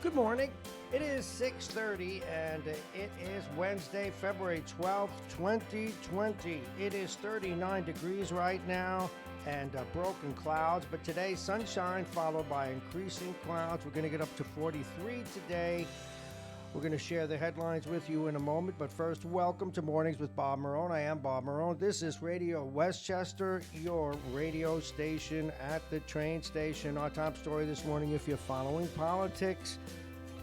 Good morning. It is 6:30 and it is Wednesday, February 12th, 2020. It is 39 degrees right now and broken clouds, but today sunshine followed by increasing clouds. We're going to get up to 43 today. We're going to share the headlines with you in a moment, but first, welcome to Mornings with Bob Marrone. I am Bob Marrone. This is Radio Westchester, your radio station at the train station. Our top story this morning, if you're following politics,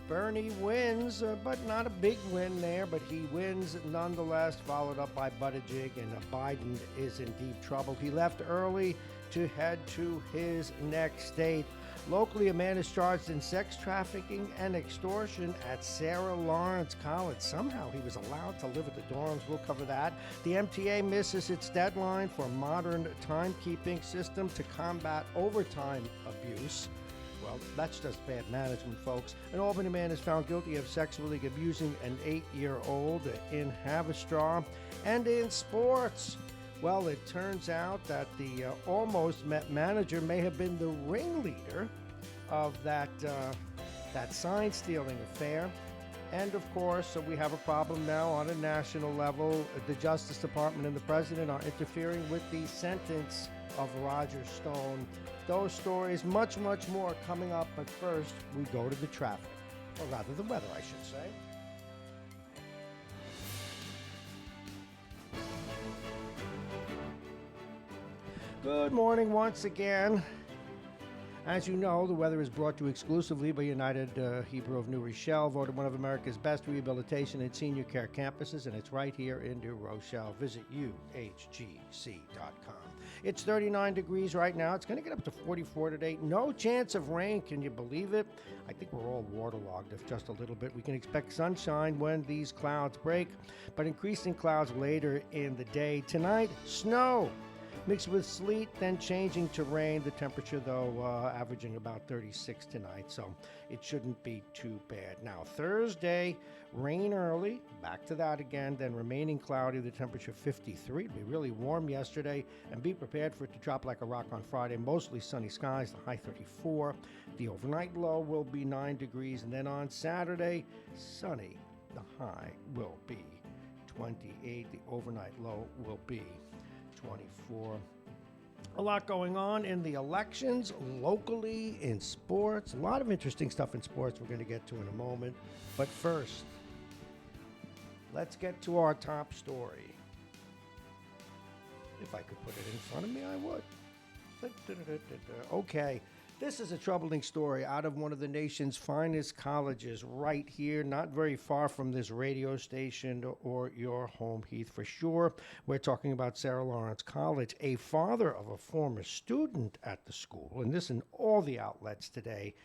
Bernie wins, but not a big win there, but he wins nonetheless, followed up by Buttigieg, and Biden is in deep trouble. He left early to head to his next state. Locally, a man is charged in sex trafficking and extortion at Sarah Lawrence College. Somehow he was allowed to live at the dorms. We'll cover that. The MTA misses its deadline for a modern timekeeping system to combat overtime abuse. Well, that's just bad management, folks. An Albany man is found guilty of sexually abusing an 8-year-old in Haverstraw. And in sports, well, it turns out that the almost Met manager may have been the ringleader of that sign-stealing affair. And, of course, we have a problem now on a national level. The Justice Department and the President are interfering with the sentence of Roger Stone. Those stories, much, much more coming up. But first, we go to the traffic, or rather the weather, I should say. Good morning once again. As you know, the weather is brought to you exclusively by United Hebrew of New Rochelle, voted one of America's best rehabilitation and senior care campuses, and it's right here in New Rochelle. Visit uhgc.com. It's 39 degrees right now. It's going to get up to 44 today. No chance of rain. Can you believe it? I think we're all waterlogged, if just a little bit. We can expect sunshine when these clouds break, but increasing clouds later in the day. Tonight, snow mixed with sleet, then changing to rain. The temperature, though, averaging about 36 tonight, so it shouldn't be too bad. Now, Thursday, rain early, back to that again, then remaining cloudy, the temperature 53. It'll be really warm yesterday, and be prepared for it to drop like a rock on Friday. Mostly sunny skies, the high 34. The overnight low will be 9 degrees, and then on Saturday, sunny. The high will be 28. The overnight low will be 24. A lot going on in the elections, locally, in sports. A lot of interesting stuff in sports we're going to get to in a moment. But first, let's get to our top story. If I could put it in front of me, I would. Okay. This is a troubling story out of one of the nation's finest colleges right here, not very far from this radio station or your home, Heath, for sure. We're talking about Sarah Lawrence College, a father of a former student at the school, and this in all the outlets today,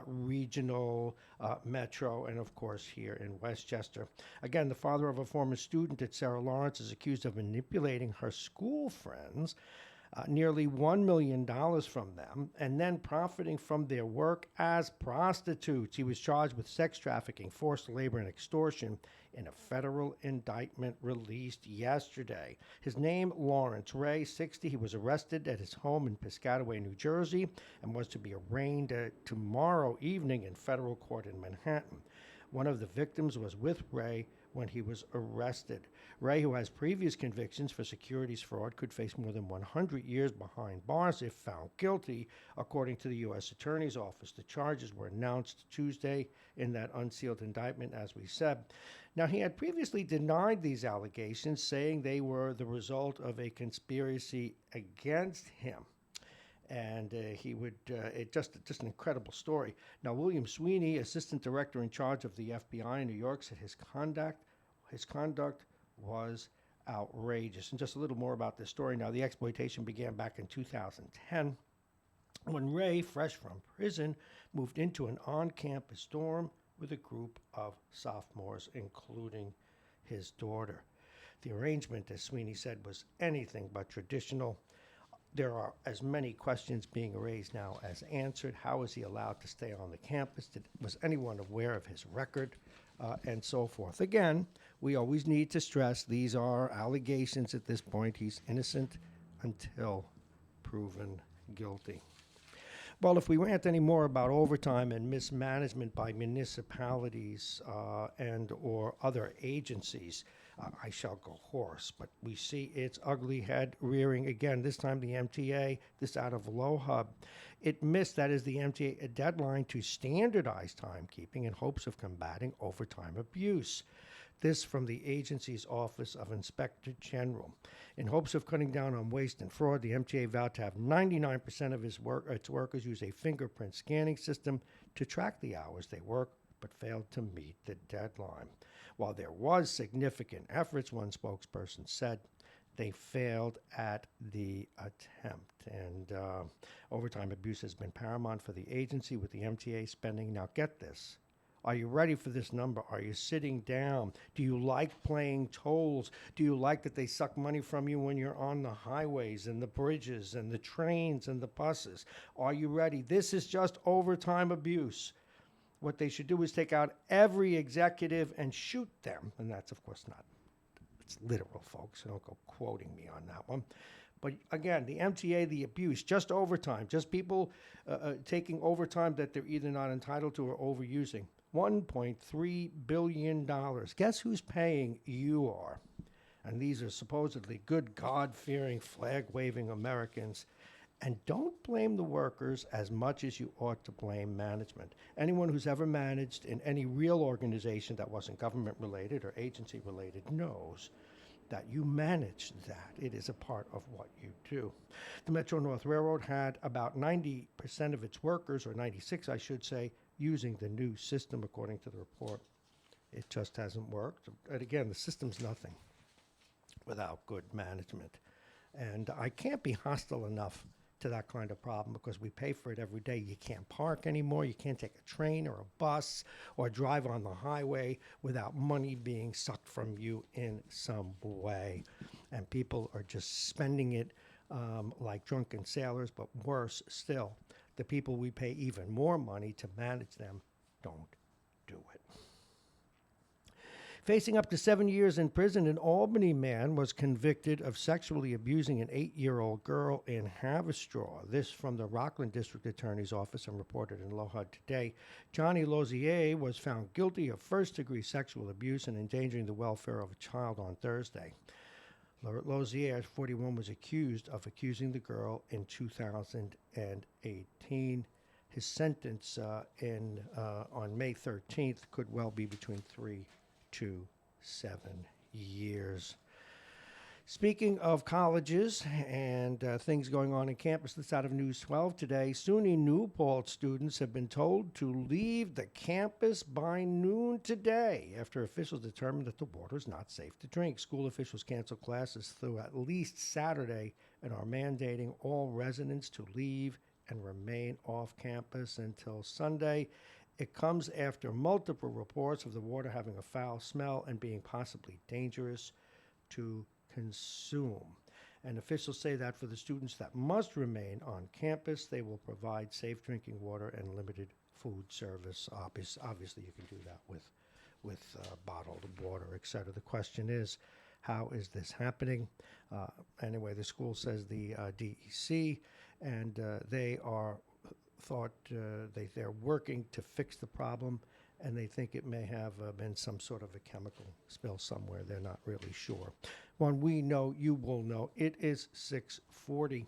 regional, metro, and of course here in Westchester. Again, the father of a former student at Sarah Lawrence is accused of manipulating her school friends, nearly $1 million from them, and then profiting from their work as prostitutes. He was charged with sex trafficking, forced labor, and extortion in a federal indictment released yesterday. His name, Lawrence Ray, 60. He was arrested at his home in Piscataway, New Jersey, and was to be arraigned tomorrow evening in federal court in Manhattan. One of the victims was with Ray when he was arrested. Ray, who has previous convictions for securities fraud, could face more than 100 years behind bars if found guilty, according to the U.S. Attorney's Office. The charges were announced Tuesday in that unsealed indictment, as we said. Now, he had previously denied these allegations, saying they were the result of a conspiracy against him. And just an incredible story. Now, William Sweeney, assistant director in charge of the FBI in New York, said his conduct was outrageous. And just a little more about this story. Now, the exploitation began back in 2010 when Ray, fresh from prison, moved into an on-campus dorm with a group of sophomores, including his daughter. The arrangement, as Sweeney said, was anything but traditional. There are as many questions being raised now as answered. How was he allowed to stay on the campus? Was anyone aware of his record? And so forth. Again, we always need to stress these are allegations at this point. He's innocent until proven guilty. Well, if we rant any more about overtime and mismanagement by municipalities and or other agencies, I shall go hoarse. But we see its ugly head rearing again, this time the MTA, this out of LoHub. It missed, that is the MTA, a deadline to standardize timekeeping in hopes of combating overtime abuse. This from the agency's Office of Inspector General. In hopes of cutting down on waste and fraud, the MTA vowed to have 99% of its workers use a fingerprint scanning system to track the hours they work, but failed to meet the deadline. While there was significant efforts, one spokesperson said, they failed at the attempt. And overtime abuse has been paramount for the agency, with the MTA spending, now get this, are you ready for this number? Are you sitting down? Do you like playing tolls? Do you like that they suck money from you when you're on the highways and the bridges and the trains and the buses? Are you ready? This is just overtime abuse. What they should do is take out every executive and shoot them. And that's, of course, not, it's literal, folks. So don't go quoting me on that one. But again, the MTA, the abuse, just overtime, just people taking overtime that they're either not entitled to or overusing. $1.3 billion. Guess who's paying? You are. And these are supposedly good, God-fearing, flag-waving Americans. And don't blame the workers as much as you ought to blame management. Anyone who's ever managed in any real organization that wasn't government-related or agency-related knows that you manage that. It is a part of what you do. The Metro-North Railroad had about 90% of its workers, or 96, I should say, using the new system, according to the report. It just hasn't worked. And again, the system's nothing without good management. And I can't be hostile enough to that kind of problem because we pay for it every day. You can't park anymore. You can't take a train or a bus or drive on the highway without money being sucked from you in some way. And people are just spending it like drunken sailors, but worse still, the people we pay even more money to manage them don't do it. Facing up to 7 years in prison, an Albany man was convicted of sexually abusing an 8-year-old girl in Haverstraw. This from the Rockland District Attorney's Office and reported in LoHud today. Johnny Lozier was found guilty of first-degree sexual abuse and endangering the welfare of a child on Thursday. Lozier, 41, was accused of accusing the girl in 2018. His sentence on May 13th could well be between 3 to 7 years. Speaking of colleges and things going on in campus, this out of News 12 today. SUNY New Paltz students have been told to leave the campus by noon today after officials determined that the water is not safe to drink. School officials canceled classes through at least Saturday and are mandating all residents to leave and remain off campus until Sunday. It comes after multiple reports of the water having a foul smell and being possibly dangerous to consume. And officials say that for the students that must remain on campus, they will provide safe drinking water and limited food service. Obviously, you can do that with bottled water, etc. The question is, how is this happening? Anyway, the school says the DEC, and they are they're working to fix the problem, and they think it may have been some sort of a chemical spill somewhere. They're not really sure. When we know, you will know. It is 6:40.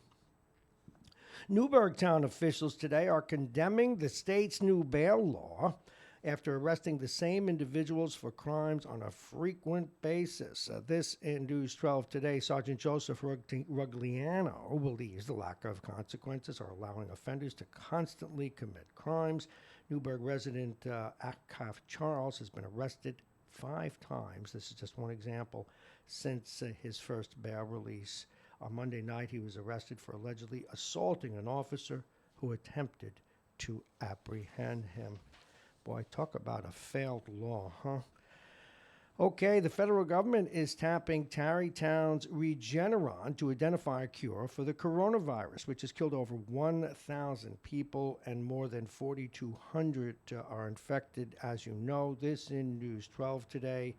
Newburgh Town officials today are condemning the state's new bail law after arresting the same individuals for crimes on a frequent basis. This in News 12 today. Sergeant Joseph Rugliano believes the lack of consequences are allowing offenders to constantly commit crimes. Newburgh resident Akaf Charles has been arrested 5 times. This is just one example since his first bail release. On Monday night, he was arrested for allegedly assaulting an officer who attempted to apprehend him. Boy, talk about a failed law, huh? Okay, the federal government is tapping Tarrytown's Regeneron to identify a cure for the coronavirus, which has killed over 1,000 people and more than 4,200 are infected. As you know, this in News 12 today,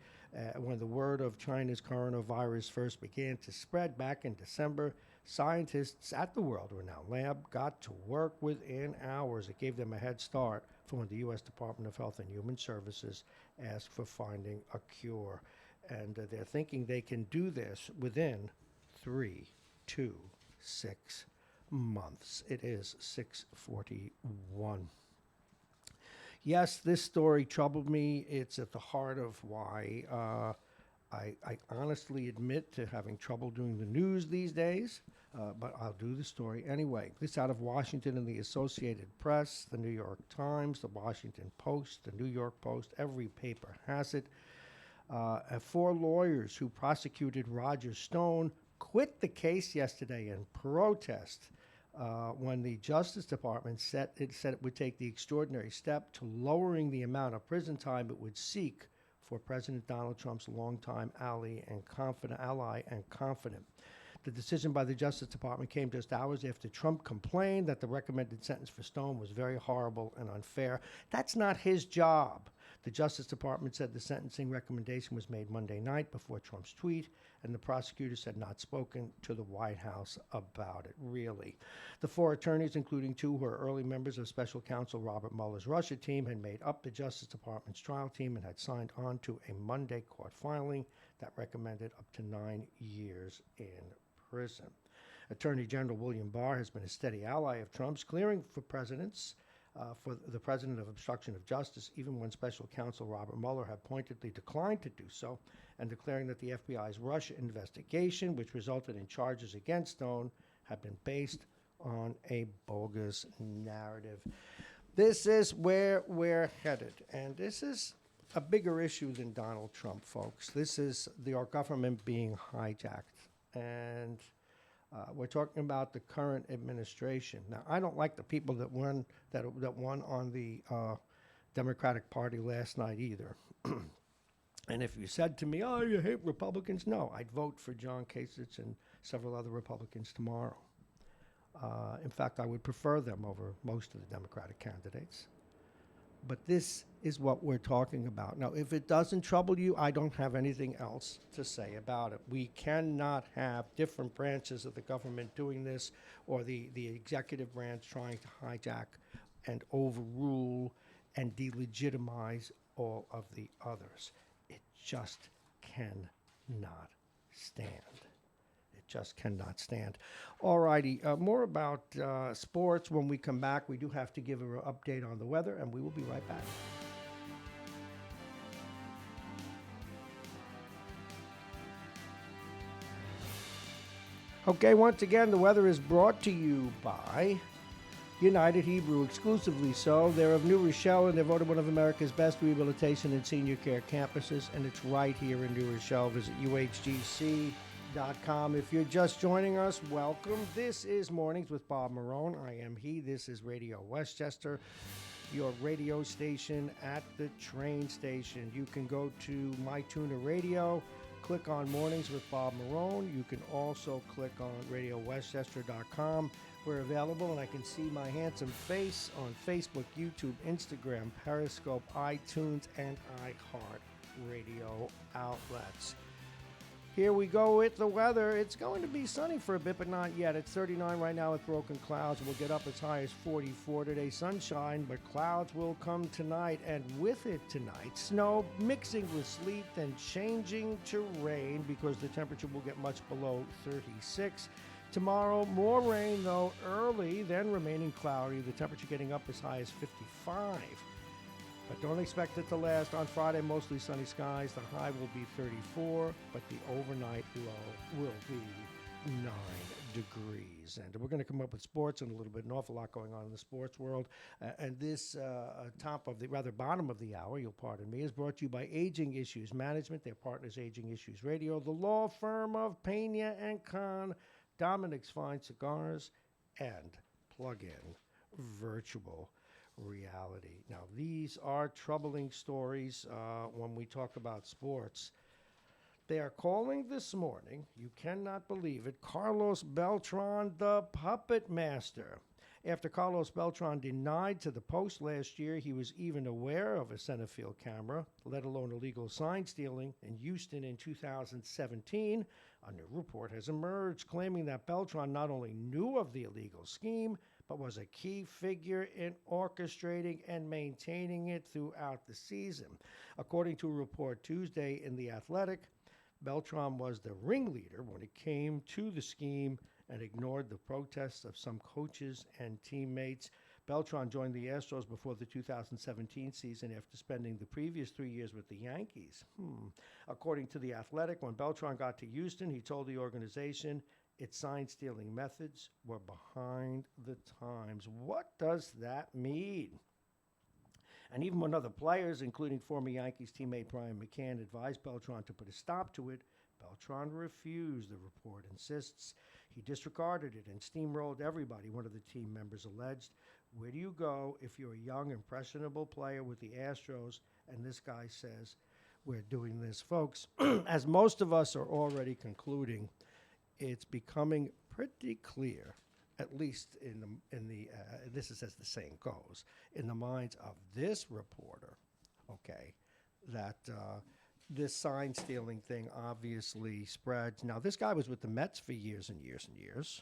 when the word of China's coronavirus first began to spread back in December, Scientists at the world-renowned lab got to work within hours. It gave them a head start for when the U.S. Department of Health and Human Services asked for finding a cure. And they're thinking they can do this within 3 to 6 months. It is 6:41. Yes, this story troubled me. It's at the heart of why I honestly admit to having trouble doing the news these days, but I'll do the story anyway. This out of Washington and the Associated Press, the New York Times, the Washington Post, the New York Post, every paper has it. 4 lawyers who prosecuted Roger Stone quit the case yesterday in protest when the Justice Department said it would take the extraordinary step to lowering the amount of prison time it would seek for President Donald Trump's longtime ally and confidant. The decision by the Justice Department came just hours after Trump complained that the recommended sentence for Stone was very horrible and unfair. That's not his job. The Justice Department said the sentencing recommendation was made Monday night before Trump's tweet, and the prosecutors had not spoken to the White House about it, really. The 4 attorneys, including 2 who are early members of Special Counsel Robert Mueller's Russia team, had made up the Justice Department's trial team and had signed on to a Monday court filing that recommended up to 9 years in prison. Attorney General William Barr has been a steady ally of Trump's, clearing for the president of obstruction of justice, even when Special Counsel Robert Mueller had pointedly declined to do so, and declaring that the FBI's Russia investigation, which resulted in charges against Stone, had been based on a bogus narrative. This is where we're headed, and this is a bigger issue than Donald Trump, folks. This is our government being hijacked, and we're talking about the current administration. Now, I don't like the people that won on the Democratic Party last night either. And if you said to me, "Oh, you hate Republicans," no, I'd vote for John Kasich and several other Republicans tomorrow. In fact, I would prefer them over most of the Democratic candidates. But this is what we're talking about. Now, if it doesn't trouble you, I don't have anything else to say about it. We cannot have different branches of the government doing this, or the executive branch trying to hijack and overrule and delegitimize all of the others. It just cannot stand. It just cannot stand. All righty, more about sports when we come back. We do have to give an update on the weather, and we will be right back. Okay, once again, the weather is brought to you by United Hebrew, exclusively so. They're of New Rochelle, and they're voted one of America's best rehabilitation and senior care campuses, and it's right here in New Rochelle. Visit uhgc.com. If you're just joining us, welcome. This is Mornings with Bob Marrone. I am he. This is Radio Westchester, your radio station at the train station. You can go to MyTuner Radio, click on Mornings with Bob Marrone. You can also click on RadioWestchester.com. We're available, and I can see my handsome face on Facebook, YouTube, Instagram, Periscope, iTunes, and iHeartRadio outlets. Here we go with the weather. It's going to be sunny for a bit, but not yet. It's 39 right now with broken clouds. We'll get up as high as 44 today. Sunshine, but clouds will come tonight, and with it tonight, snow mixing with sleet, then changing to rain because the temperature will get much below 36. Tomorrow, more rain, though, early, then remaining cloudy. The temperature getting up as high as 55. But don't expect it to last. On Friday, mostly sunny skies. The high will be 34, but the overnight low will be 9 degrees. And we're going to come up with sports in a little bit. An awful lot going on in the sports world. And this bottom of the hour, you'll pardon me, is brought to you by Aging Issues Management. Their partners, Aging Issues Radio, the law firm of Pena and Con, Dominic's Fine Cigars, and Plug-in Virtual Reality. Now, these are troubling stories when we talk about sports. They are calling this morning, you cannot believe it, Carlos Beltran the puppet master. After Carlos Beltran denied to the Post last year he was even aware of a center field camera, let alone illegal sign stealing in Houston in 2017, A new report has emerged claiming that Beltran not only knew of the illegal scheme, but was a key figure in orchestrating and maintaining it throughout the season. According to a report Tuesday in The Athletic, Beltran was the ringleader when it came to the scheme and ignored the protests of some coaches and teammates. Beltran joined the Astros before the 2017 season after spending the previous 3 years with the Yankees. According to The Athletic, when Beltran got to Houston, he told the organization its sign-stealing methods were behind the times. What does that mean? And even when other players, including former Yankees teammate Brian McCann, advised Beltran to put a stop to it, Beltran refused, the report insists. He disregarded it and steamrolled everybody, one of the team members alleged. Where do you go if you're a young, impressionable player with the Astros and this guy says, we're doing this? Folks, as most of us are already concluding, it's becoming pretty clear, at least in the this is as the saying goes, in the minds of this reporter, okay, that this sign stealing thing obviously spreads. Now, this guy was with the Mets for years and years and years.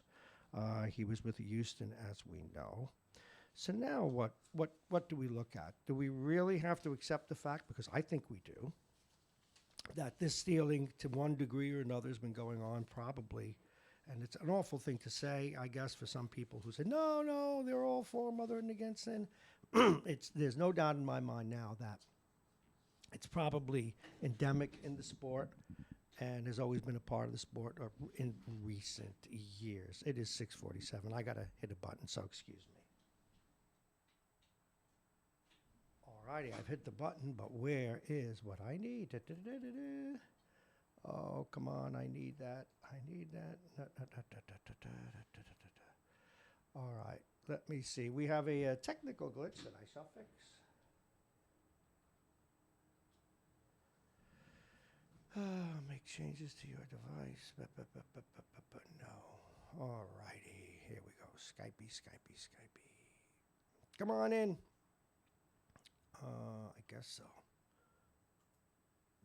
He was with Houston, as we know. So now what do we look at? Do we really have to accept the fact, because I think we do, that this stealing to one degree or another has been going on probably, and it's an awful thing to say, I guess, for some people who say, no, they're all for mother and against sin. There's no doubt in my mind now that it's probably endemic in the sport and has always been a part of the sport in recent years. It is 6:47. I got to hit a button, so excuse me. Alrighty, I've hit the button, but where is what I need? Oh, come on, I need that. All right, let me see. We have a technical glitch that I shall fix. Make changes to your device. No. All righty, here we go. Skypey. Come on in. I guess so.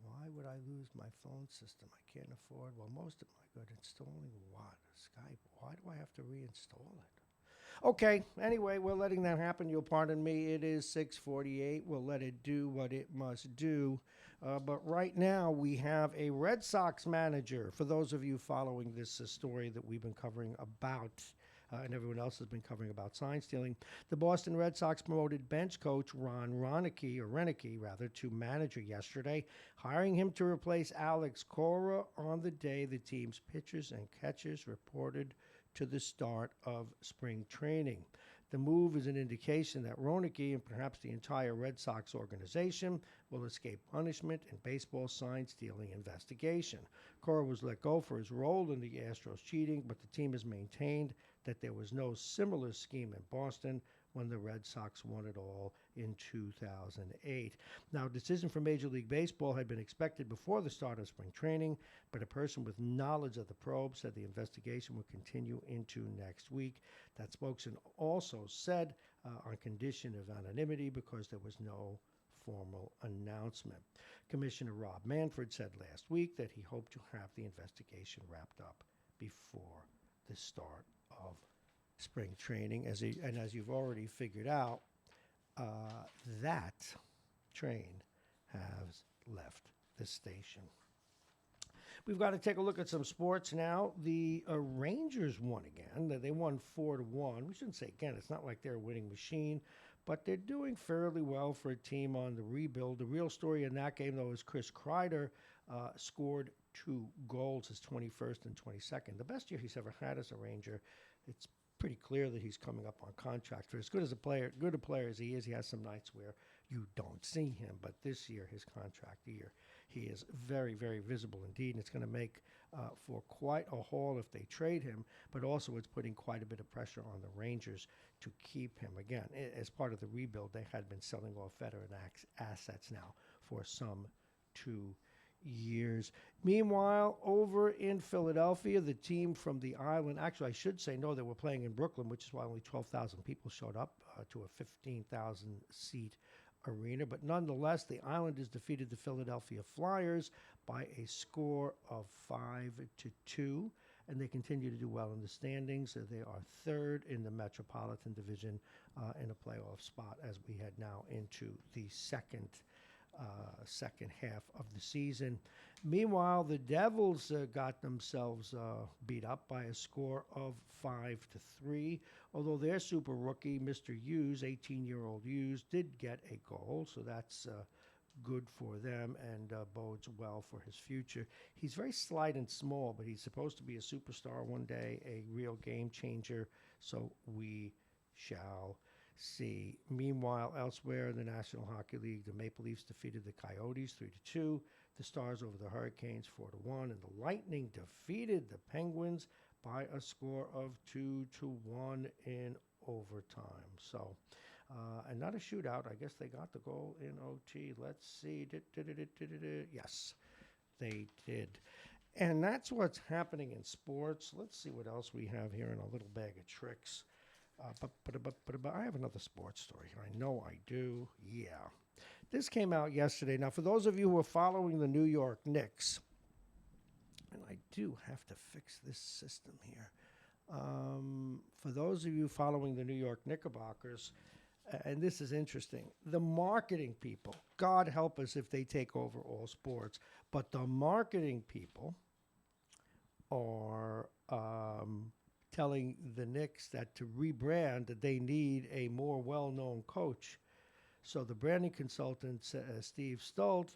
Why would I lose my phone system? I can't afford. Well, most of my good installing what? Skype. Why do I have to reinstall it? Okay, anyway, we're letting that happen. You'll pardon me. It is 6:48. We'll let it do what it must do. But right now, we have a Red Sox manager. For those of you following this story that we've been covering about, and everyone else has been covering about sign stealing, the Boston Red Sox promoted bench coach Ron Roenicke, to manager yesterday, hiring him to replace Alex Cora on the day the team's pitchers and catchers reported to the start of spring training. The move is an indication that Roenicke and perhaps the entire Red Sox organization will escape punishment in baseball's sign-stealing investigation. Cora was let go for his role in the Astros cheating, but the team has maintained that there was no similar scheme in Boston when the Red Sox won it all in 2008. Now, a decision from Major League Baseball had been expected before the start of spring training, but a person with knowledge of the probe said the investigation would continue into next week. That spokesman also said on condition of anonymity because there was no formal announcement. Commissioner Rob Manfred said last week that he hoped to have the investigation wrapped up before the start of spring training. As you've already figured out, that train has left the station. We've got to take a look at some sports now. The Rangers won again. They won 4-1. We shouldn't say again. It's not like they're a winning machine, but they're doing fairly well for a team on the rebuild. The real story in that game, though, is Chris Kreider scored 2 goals, his 21st and 22nd. The best year he's ever had as a Ranger. It's pretty clear that he's coming up on contract. For as good a player as he is, he has some nights where you don't see him. But this year, his contract year, he is very, very visible indeed. And it's going to make for quite a haul if they trade him. But also it's putting quite a bit of pressure on the Rangers to keep him. Again, as part of the rebuild, they had been selling off veteran assets now for some 2 years. Meanwhile, over in Philadelphia, the team from the island, actually I should say no, they were playing in Brooklyn, which is why only 12,000 people showed up to a 15,000 seat arena. But nonetheless, the Islanders defeated the Philadelphia Flyers by a score of 5-2, and they continue to do well in the standings. They are third in the Metropolitan Division in a playoff spot as we head now into the second half of the season. Meanwhile, the Devils got themselves beat up by a score of 5-3. Although their super rookie, Mr. Hughes, 18-year-old Hughes, did get a goal, so that's good for them and bodes well for his future. He's very slight and small, but he's supposed to be a superstar one day, a real game changer. So we shall see. Meanwhile, elsewhere in the National Hockey League, the Maple Leafs defeated the Coyotes 3-2, the Stars over the Hurricanes 4-1, and the Lightning defeated the Penguins by a score of 2-1 in overtime. So, and not a shootout. I guess they got the goal in OT. Let's see. Yes, they did. And that's what's happening in sports. Let's see what else we have here in a little bag of tricks. But I have another sports story. I know I do. Yeah. This came out yesterday. Now, for those of you who are following the New York Knicks, and I do have to fix this system here. For those of you following the New York Knickerbockers, and this is interesting, the marketing people, God help us if they take over all sports, but the marketing people are telling the Knicks that to rebrand, that they need a more well-known coach. So the branding consultant, Steve Stolt,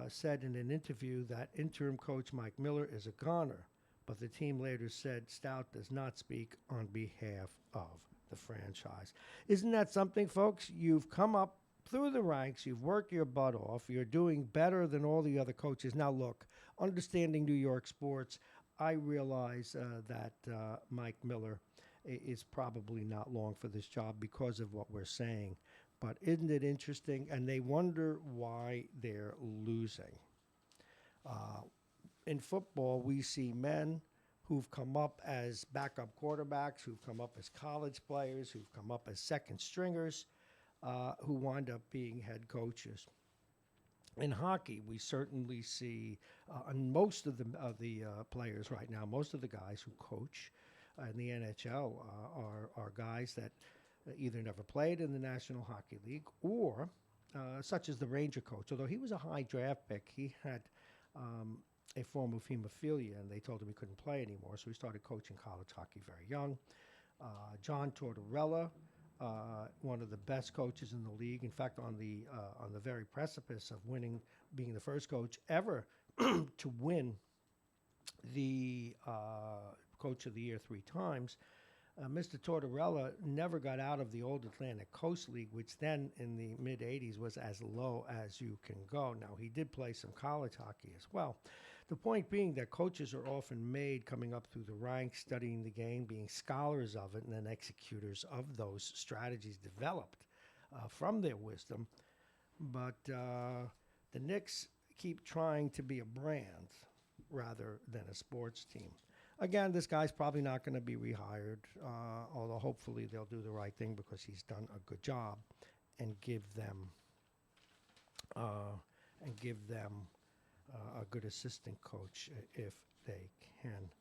said in an interview that interim coach Mike Miller is a goner, but the team later said Stout does not speak on behalf of the franchise. Isn't that something, folks? You've come up through the ranks, you've worked your butt off, you're doing better than all the other coaches. Now look, understanding New York sports, I realize that Mike Miller is probably not long for this job because of what we're saying. But isn't it interesting? And they wonder why they're losing. In football, we see men who've come up as backup quarterbacks, who've come up as college players, who've come up as second stringers, who wind up being head coaches. In hockey, we certainly see, and most of the players right now, most of the guys who coach in the NHL are guys that either never played in the National Hockey League or, such as the Ranger coach, although he was a high draft pick, he had a form of hemophilia, and they told him he couldn't play anymore, so he started coaching college hockey very young. John Tortorella, one of the best coaches in the league, in fact, on the very precipice of winning, being the first coach ever to win the Coach of the Year 3 times. Mr. Tortorella never got out of the old Atlantic Coast League, which then in the mid-'80s was as low as you can go. Now, he did play some college hockey as well. The point being that coaches are often made coming up through the ranks, studying the game, being scholars of it, and then executors of those strategies developed from their wisdom. But the Knicks keep trying to be a brand rather than a sports team. Again, this guy's probably not going to be rehired, although hopefully they'll do the right thing because he's done a good job and give them a good assistant coach if they can.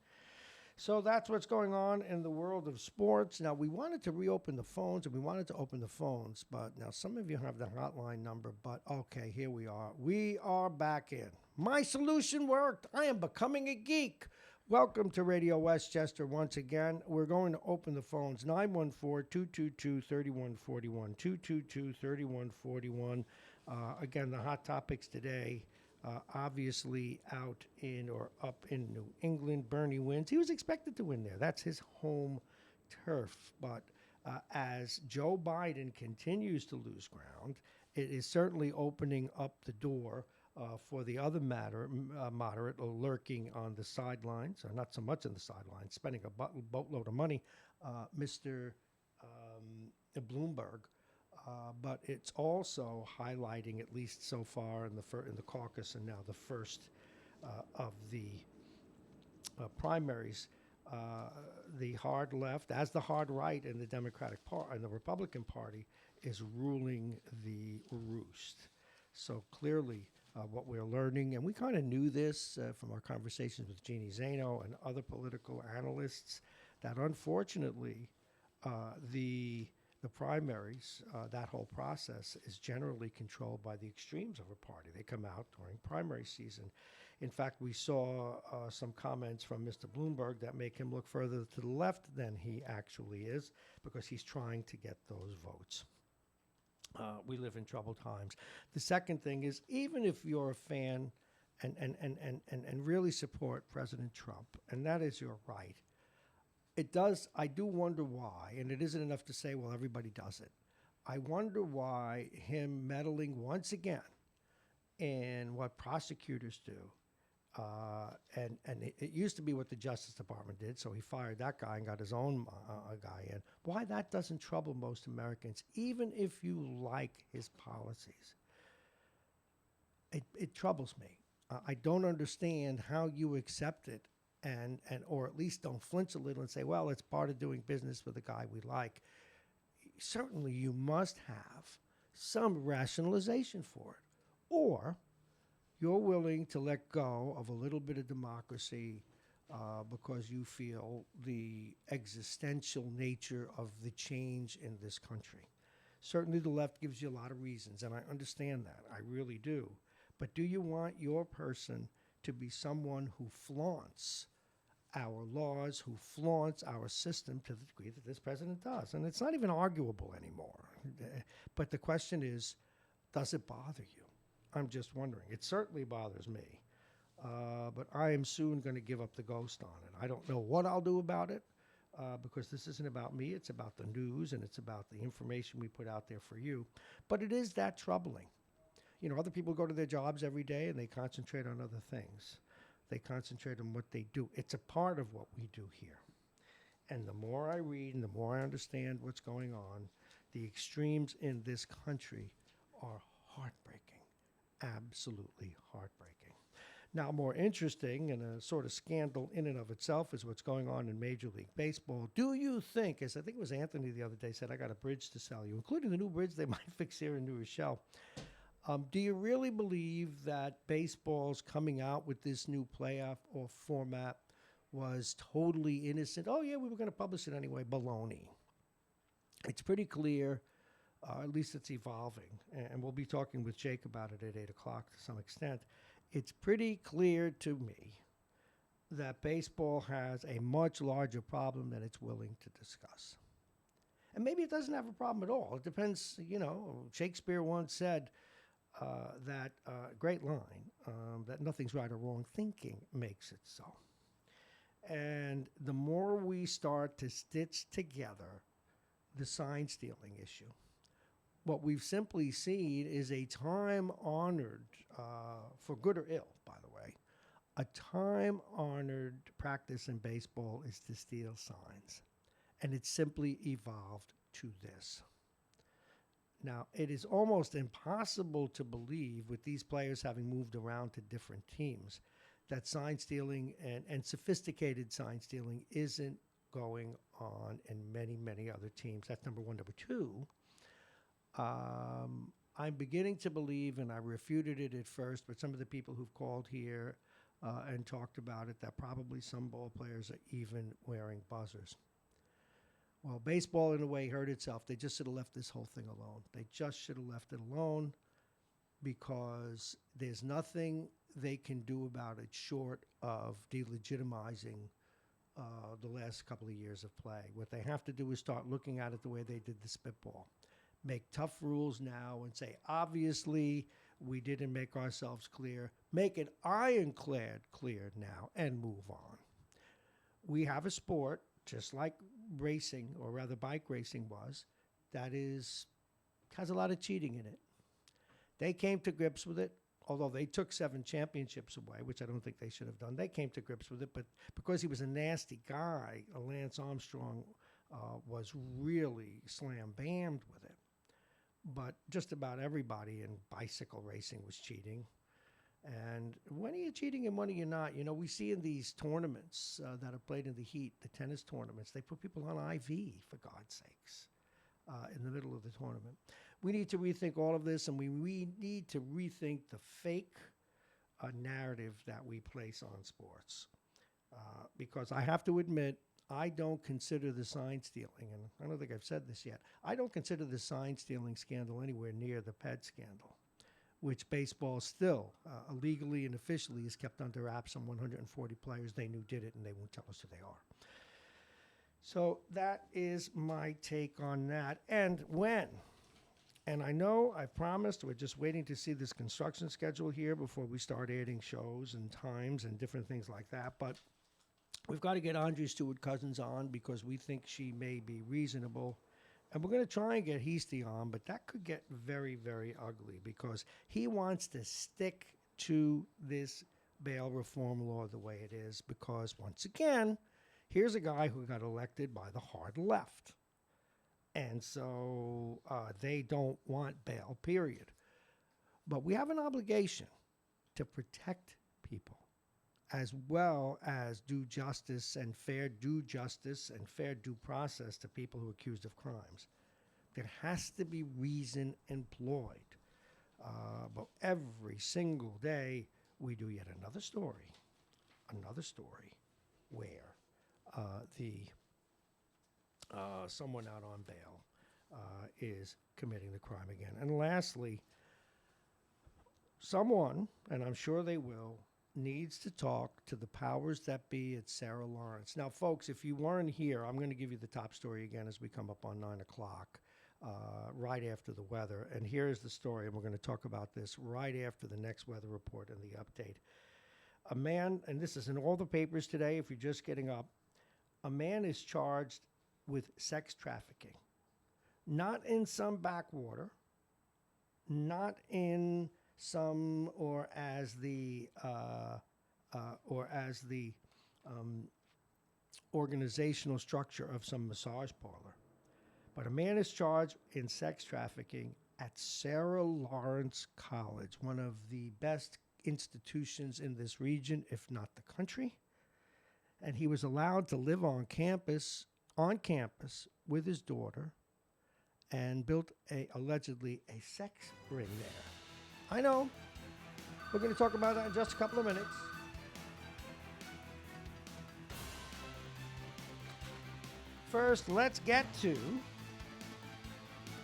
So that's what's going on in the world of sports. Now, we wanted to reopen the phones, and we wanted to open the phones, but now some of you have the hotline number, but okay, here we are. We are back in. My solution worked. I am becoming a geek. Welcome to Radio Westchester once again. We're going to open the phones, 914-222-3141, 222-3141. Again, the hot topics today, obviously out in or up in New England. Bernie wins. He was expected to win there. That's his home turf. But as Joe Biden continues to lose ground, it is certainly opening up the door for the other moderate lurking on the sidelines, or not so much on the sidelines, spending a boatload of money, Mr. Bloomberg. But it's also highlighting, at least so far in the caucus and now the first of the primaries, the hard left, as the hard right in the Democratic Party and the Republican Party, is ruling the roost. So clearly, what we're learning, and we kind of knew this from our conversations with Jeannie Zaino and other political analysts, that unfortunately, the primaries, that whole process is generally controlled by the extremes of a party. They come out during primary season. In fact, we saw some comments from Mr. Bloomberg that make him look further to the left than he actually is, because he's trying to get those votes. We live in troubled times. The second thing is, even if you're a fan and really support President Trump, and that is your right, I do wonder why, and it isn't enough to say, well, everybody does it. I wonder why him meddling once again in what prosecutors do, and it used to be what the Justice Department did, so he fired that guy and got his own guy in. Why that doesn't trouble most Americans, even if you like his policies. It troubles me. I don't understand how you accept it, and or at least don't flinch a little and say, well, it's part of doing business with a guy we like. Certainly you must have some rationalization for it. Or you're willing to let go of a little bit of democracy because you feel the existential nature of the change in this country. Certainly the left gives you a lot of reasons, and I understand that. I really do. But do you want your person to be someone who flaunts our laws, who flaunts our system to the degree that this president does? And it's not even arguable anymore. But the question is, does it bother you? I'm just wondering. It certainly bothers me. But I am soon going to give up the ghost on it. I don't know what I'll do about it, because this isn't about me. It's about the news, and it's about the information we put out there for you. But it is that troubling. You know, other people go to their jobs every day, and they concentrate on other things. They concentrate on what they do. It's a part of what we do here. And the more I read and the more I understand what's going on, the extremes in this country are heartbreaking. Absolutely heartbreaking. Now, more interesting and a sort of scandal in and of itself is what's going on in Major League Baseball. Do you think, as I think it was Anthony the other day said, I got a bridge to sell you, including the new bridge they might fix here in New Rochelle. Do you really believe that baseball's coming out with this new playoff or format was totally innocent? Oh, yeah, we were going to publish it anyway. Baloney. It's pretty clear, at least it's evolving, and we'll be talking with Jake about it at 8 o'clock to some extent. It's pretty clear to me that baseball has a much larger problem than it's willing to discuss. And maybe it doesn't have a problem at all. It depends, you know. Shakespeare once said, that great line, that nothing's right or wrong, thinking makes it so. And the more we start to stitch together the sign stealing issue, what we've simply seen is a time-honored, for good or ill, by the way, a time-honored practice in baseball is to steal signs. And it's simply evolved to this. Now, it is almost impossible to believe, with these players having moved around to different teams, that sign stealing and sophisticated sign stealing isn't going on in many, many other teams. That's number one. Number two, I'm beginning to believe, and I refuted it at first, but some of the people who've called here and talked about it, that probably some ball players are even wearing buzzers. Well, baseball, in a way, hurt itself. They just should have left this whole thing alone. They just should have left it alone, because there's nothing they can do about it short of delegitimizing the last couple of years of play. What they have to do is start looking at it the way they did the spitball. Make tough rules now and say, obviously, we didn't make ourselves clear. Make it ironclad clear now and move on. We have a sport, just like racing, or rather bike racing was, that has a lot of cheating in it. They came to grips with it, although they took 7 championships away, which I don't think they should have done. They came to grips with it, but because he was a nasty guy, Lance Armstrong was really slam-bammed with it. But just about everybody in bicycle racing was cheating. And when are you cheating and when are you not? You know, we see in these tournaments that are played in the heat, the tennis tournaments, they put people on IV, for God's sakes. in the middle of the tournament. We need to rethink all of this, and we need to rethink the fake narrative that we place on sports. Because I have to admit, I don't consider the sign stealing, and I don't think I've said this yet, I don't consider the sign stealing scandal anywhere near the Ped scandal, which baseball still, illegally and officially, is kept under wraps on 140 players they knew did it, and they won't tell us who they are. So that is my take on that. And when? And I know I promised, we're just waiting to see this construction schedule here before we start adding shows and times and different things like that. But we've got to get Andre Stewart Cousins on because we think she may be reasonable. And we're going to try and get Heasty on, but that could get very, very ugly because he wants to stick to this bail reform law the way it is because, once again, here's a guy who got elected by the hard left. And so they don't want bail, period. But we have an obligation to protect people as well as do justice and fair due process to people who are accused of crimes. There has to be reason employed. But every single day we do yet another story where someone out on bail is committing the crime again. And lastly, someone, and I'm sure they will, needs to talk to the powers that be at Sarah Lawrence. Now, folks, if you weren't here, I'm going to give you the top story again as we come up on 9 o'clock, right after the weather. And here's the story, and we're going to talk about this right after the next weather report and the update. A man, and this is in all the papers today if you're just getting up, a man is charged with sex trafficking. Not in some backwater, not in some or as the organizational structure of some massage parlor, but a man is charged in sex trafficking at Sarah Lawrence College, one of the best institutions in this region, if not the country. And he was allowed to live on campus with his daughter and built allegedly a sex ring there. I know. We're going to talk about that in just a couple of minutes. First, let's get to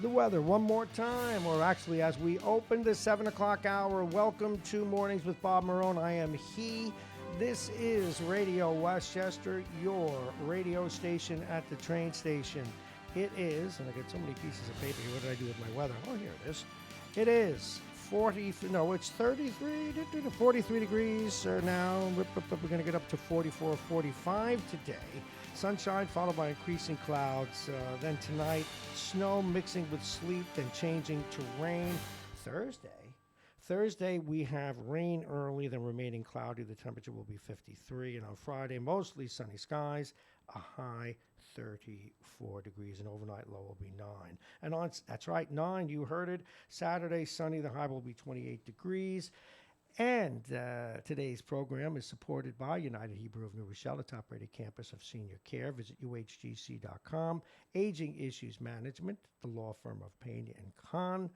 the weather one more time, or actually as we open the 7 o'clock hour. Welcome to Mornings with Bob Marrone. I am he. This is Radio Westchester, your radio station at the train station. It is, and I got so many pieces of paper here. What did I do with my weather? Oh, here it is. It is 43 degrees now. We're going to get up to 44, 45 today. Sunshine followed by increasing clouds. Then tonight, snow mixing with sleet, then changing to rain. Thursday, we have rain early, then remaining cloudy. The temperature will be 53. And on Friday, mostly sunny skies, a high 34 degrees. An overnight low will be 9. And that's right, 9, you heard it. Saturday, sunny. The high will be 28 degrees. And today's program is supported by United Hebrew of New Rochelle, the top-rated campus of senior care. Visit uhgc.com. Aging Issues Management, the law firm of Pena and Kahn.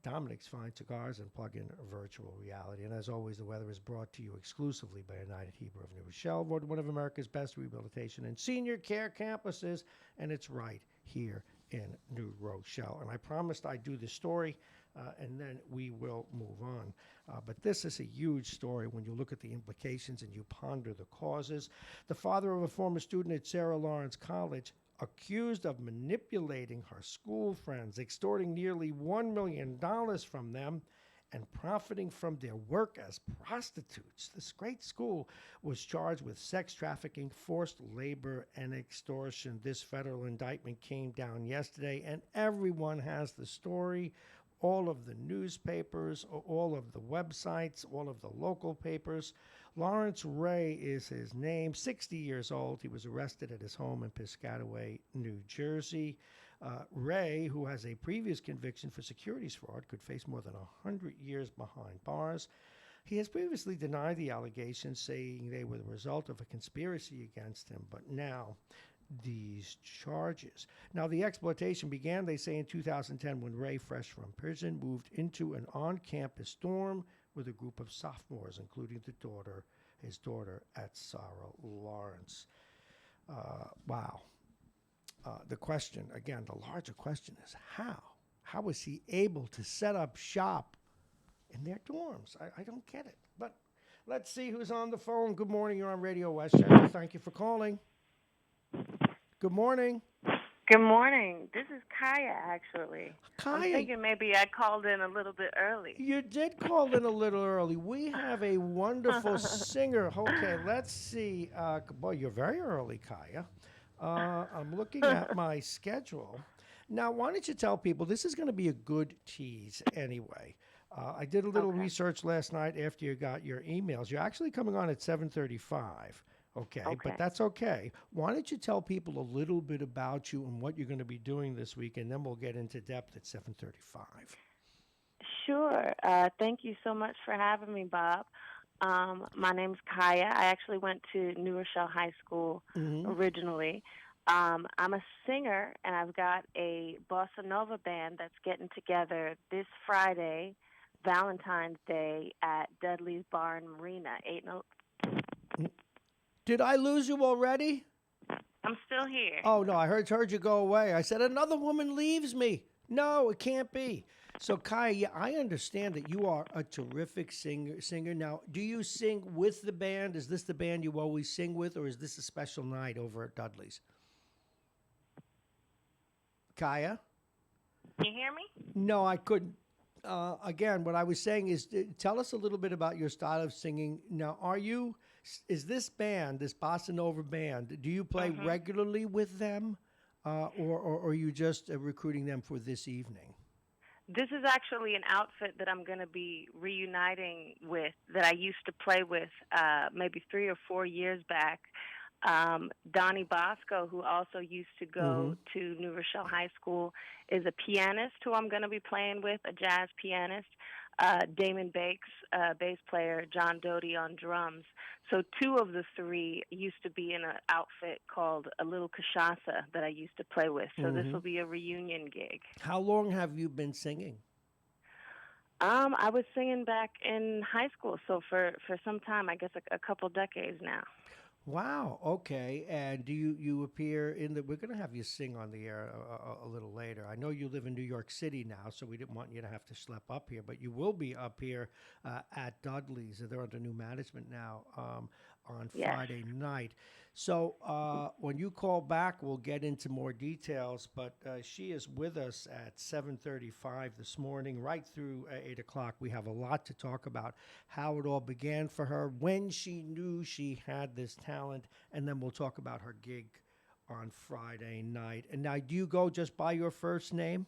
Dominic's Fine Cigars and Plug-in Virtual Reality. And as always, the weather is brought to you exclusively by United Hebrew of New Rochelle, voted one of America's best rehabilitation and senior care campuses, and it's right here in New Rochelle. And I promised I'd do this story, and then we will move on. But this is a huge story when you look at the implications and you ponder the causes. The father of a former student at Sarah Lawrence College, accused of manipulating her school friends, extorting nearly $1 million from them, and profiting from their work as prostitutes. This great school was charged with sex trafficking, forced labor, and extortion. This federal indictment came down yesterday, and everyone has the story. All of the newspapers, all of the websites, all of the local papers. Lawrence Ray is his name, 60 years old. He was arrested at his home in Piscataway, New Jersey. Ray, who has a previous conviction for securities fraud, could face more than 100 years behind bars. He has previously denied the allegations, saying they were the result of a conspiracy against him. But now, these charges. Now, the exploitation began, they say, in 2010 when Ray, fresh from prison, moved into an on-campus dorm with a group of sophomores, including his daughter at Sarah Lawrence. Wow. The question, again, the larger question is how? How was he able to set up shop in their dorms? I don't get it. But let's see who's on the phone. Good morning. You're on Radio Westchester. Thank you for calling. Good morning. Good morning. This is Kaya, actually. Kaya. I'm thinking maybe I called in a little bit early. You did call in a little early. We have a wonderful singer. Okay, let's see. Boy, you're very early, Kaya. I'm looking at my schedule. Now, why don't you tell people, this is going to be a good tease anyway. I did a little research last night after you got your emails. You're actually coming on at 7:35. Okay, but that's okay. Why don't you tell people a little bit about you and what you're going to be doing this week, and then we'll get into depth at 7:35. Sure. Thank you so much for having me, Bob. My name's Kaya. I actually went to New Rochelle High School originally. I'm a singer, and I've got a bossa nova band that's getting together this Friday, Valentine's Day, at Dudley's Bar and Marina. Did I lose you already? I'm still here. Oh, no, I heard you go away. I said, another woman leaves me. No, it can't be. So, Kaya, I understand that you are a terrific singer. Now, do you sing with the band? Is this the band you always sing with, or is this a special night over at Dudley's? Kaya? Can you hear me? No, I couldn't. Again, what I was saying is, tell us a little bit about your style of singing. Now, is this band, this bossa nova band, do you play regularly with them, or are you just recruiting them for this evening? This is actually an outfit that I'm going to be reuniting with that I used to play with maybe 3 or 4 years back. Donnie Bosco, who also used to go to New Rochelle High School, is a pianist who I'm going to be playing with, a jazz pianist. Damon Bakes, bass player, John Doty on drums. So 2 of the 3 used to be in an outfit called A Little Cachaça that I used to play with. So this will be a reunion gig. How long have you been singing? I was singing back in high school, so for some time, I guess a couple decades now. Wow. Okay. And do you appear in the? We're going to have you sing on the air a little later. I know you live in New York City now, so we didn't want you to have to schlep up here. But you will be up here at Dudley's. They're under new management now on Friday night. So when you call back, we'll get into more details. But she is with us at 7:35 this morning, right through 8 o'clock. We have a lot to talk about, how it all began for her, when she knew she had this talent, and then we'll talk about her gig on Friday night. And now, do you go just by your first name?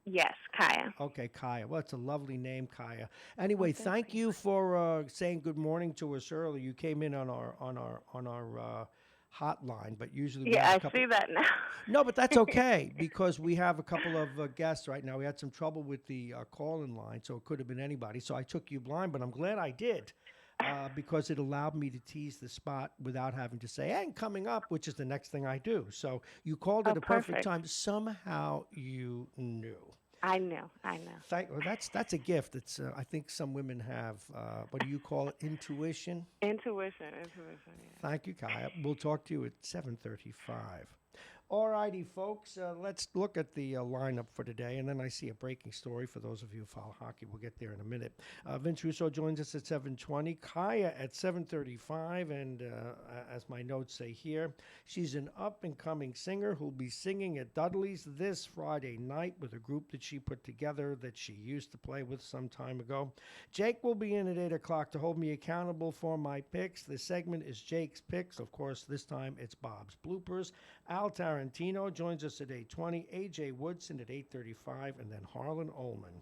Yes, Kaya. Okay, Kaya. Well, it's a lovely name, Kaya. Anyway, thank you for saying good morning to us early. You came in on our hotline, but usually we have I see that now. No, but that's okay because we have a couple of guests right now. We had some trouble with the call-in line, so it could have been anybody. So I took you blind, but I'm glad I did because it allowed me to tease the spot without having to say, and coming up, which is the next thing I do. So you called at a perfect time. Somehow you knew. I know. Well, that's a gift. It's I think some women have. What do you call it? Intuition. Intuition. Yeah. Thank you, Kaya. We'll talk to you at 7:35. All righty, folks. Let's look at the lineup for today, and then I see a breaking story for those of you who follow hockey. We'll get there in a minute. Vince Russo joins us at 7:20. Kaya at 7:35, and as my notes say here, she's an up-and-coming singer who'll be singing at Dudley's this Friday night with a group that she put together that she used to play with some time ago. Jake will be in at 8 o'clock to hold me accountable for my picks. This segment is Jake's Picks. Of course, this time it's Bob's Bloopers. Al Tarantino joins us at 8:20, A.J. Woodson at 8:35, and then Harlan Ullman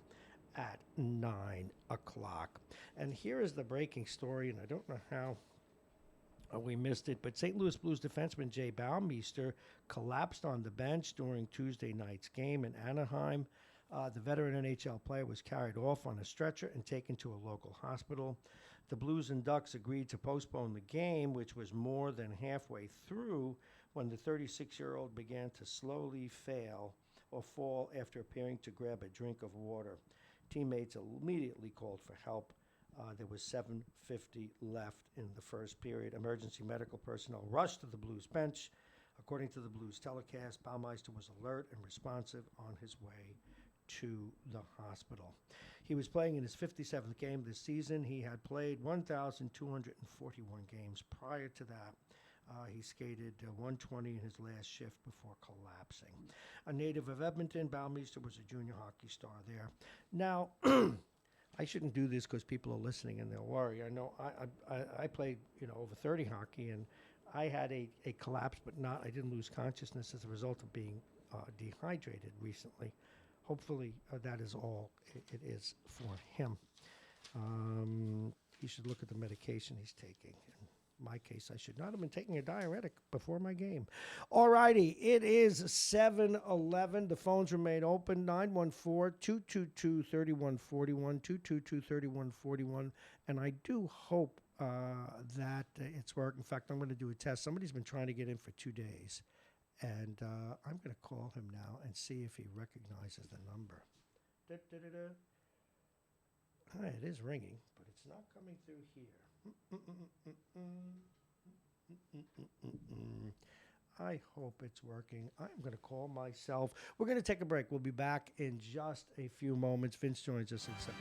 at 9 o'clock. And here is the breaking story, and I don't know how we missed it, but St. Louis Blues defenseman Jay Baumeister collapsed on the bench during Tuesday night's game in Anaheim. The veteran NHL player was carried off on a stretcher and taken to a local hospital. The Blues and Ducks agreed to postpone the game, which was more than halfway through when the 36-year-old began to slowly fail or fall after appearing to grab a drink of water. Teammates immediately called for help. There was 7:50 left in the first period. Emergency medical personnel rushed to the Blues bench. According to the Blues telecast, Baumeister was alert and responsive on his way to the hospital. He was playing in his 57th game this season. He had played 1,241 games prior to that. He skated 120 in his last shift before collapsing. A native of Edmonton, Baumeister was a junior hockey star there. Now, I shouldn't do this because people are listening and they'll worry. I know I played over 30 hockey, and I had a collapse, but I didn't lose consciousness as a result of being dehydrated recently. Hopefully that is all it is for him. He should look at the medication he's taking. In my case, I should not have been taking a diuretic before my game. All righty, it is 7:11. The phones remain open, 914-222-3141, 222-3141. And I do hope that it's working. In fact, I'm going to do a test. Somebody's been trying to get in for 2 days. And I'm going to call him now and see if he recognizes the number. Hi, it is ringing, but it's not coming through here. I hope it's working. I'm going to call myself. We're going to take a break. We'll be back in just a few moments. Vince joins us in 7:20.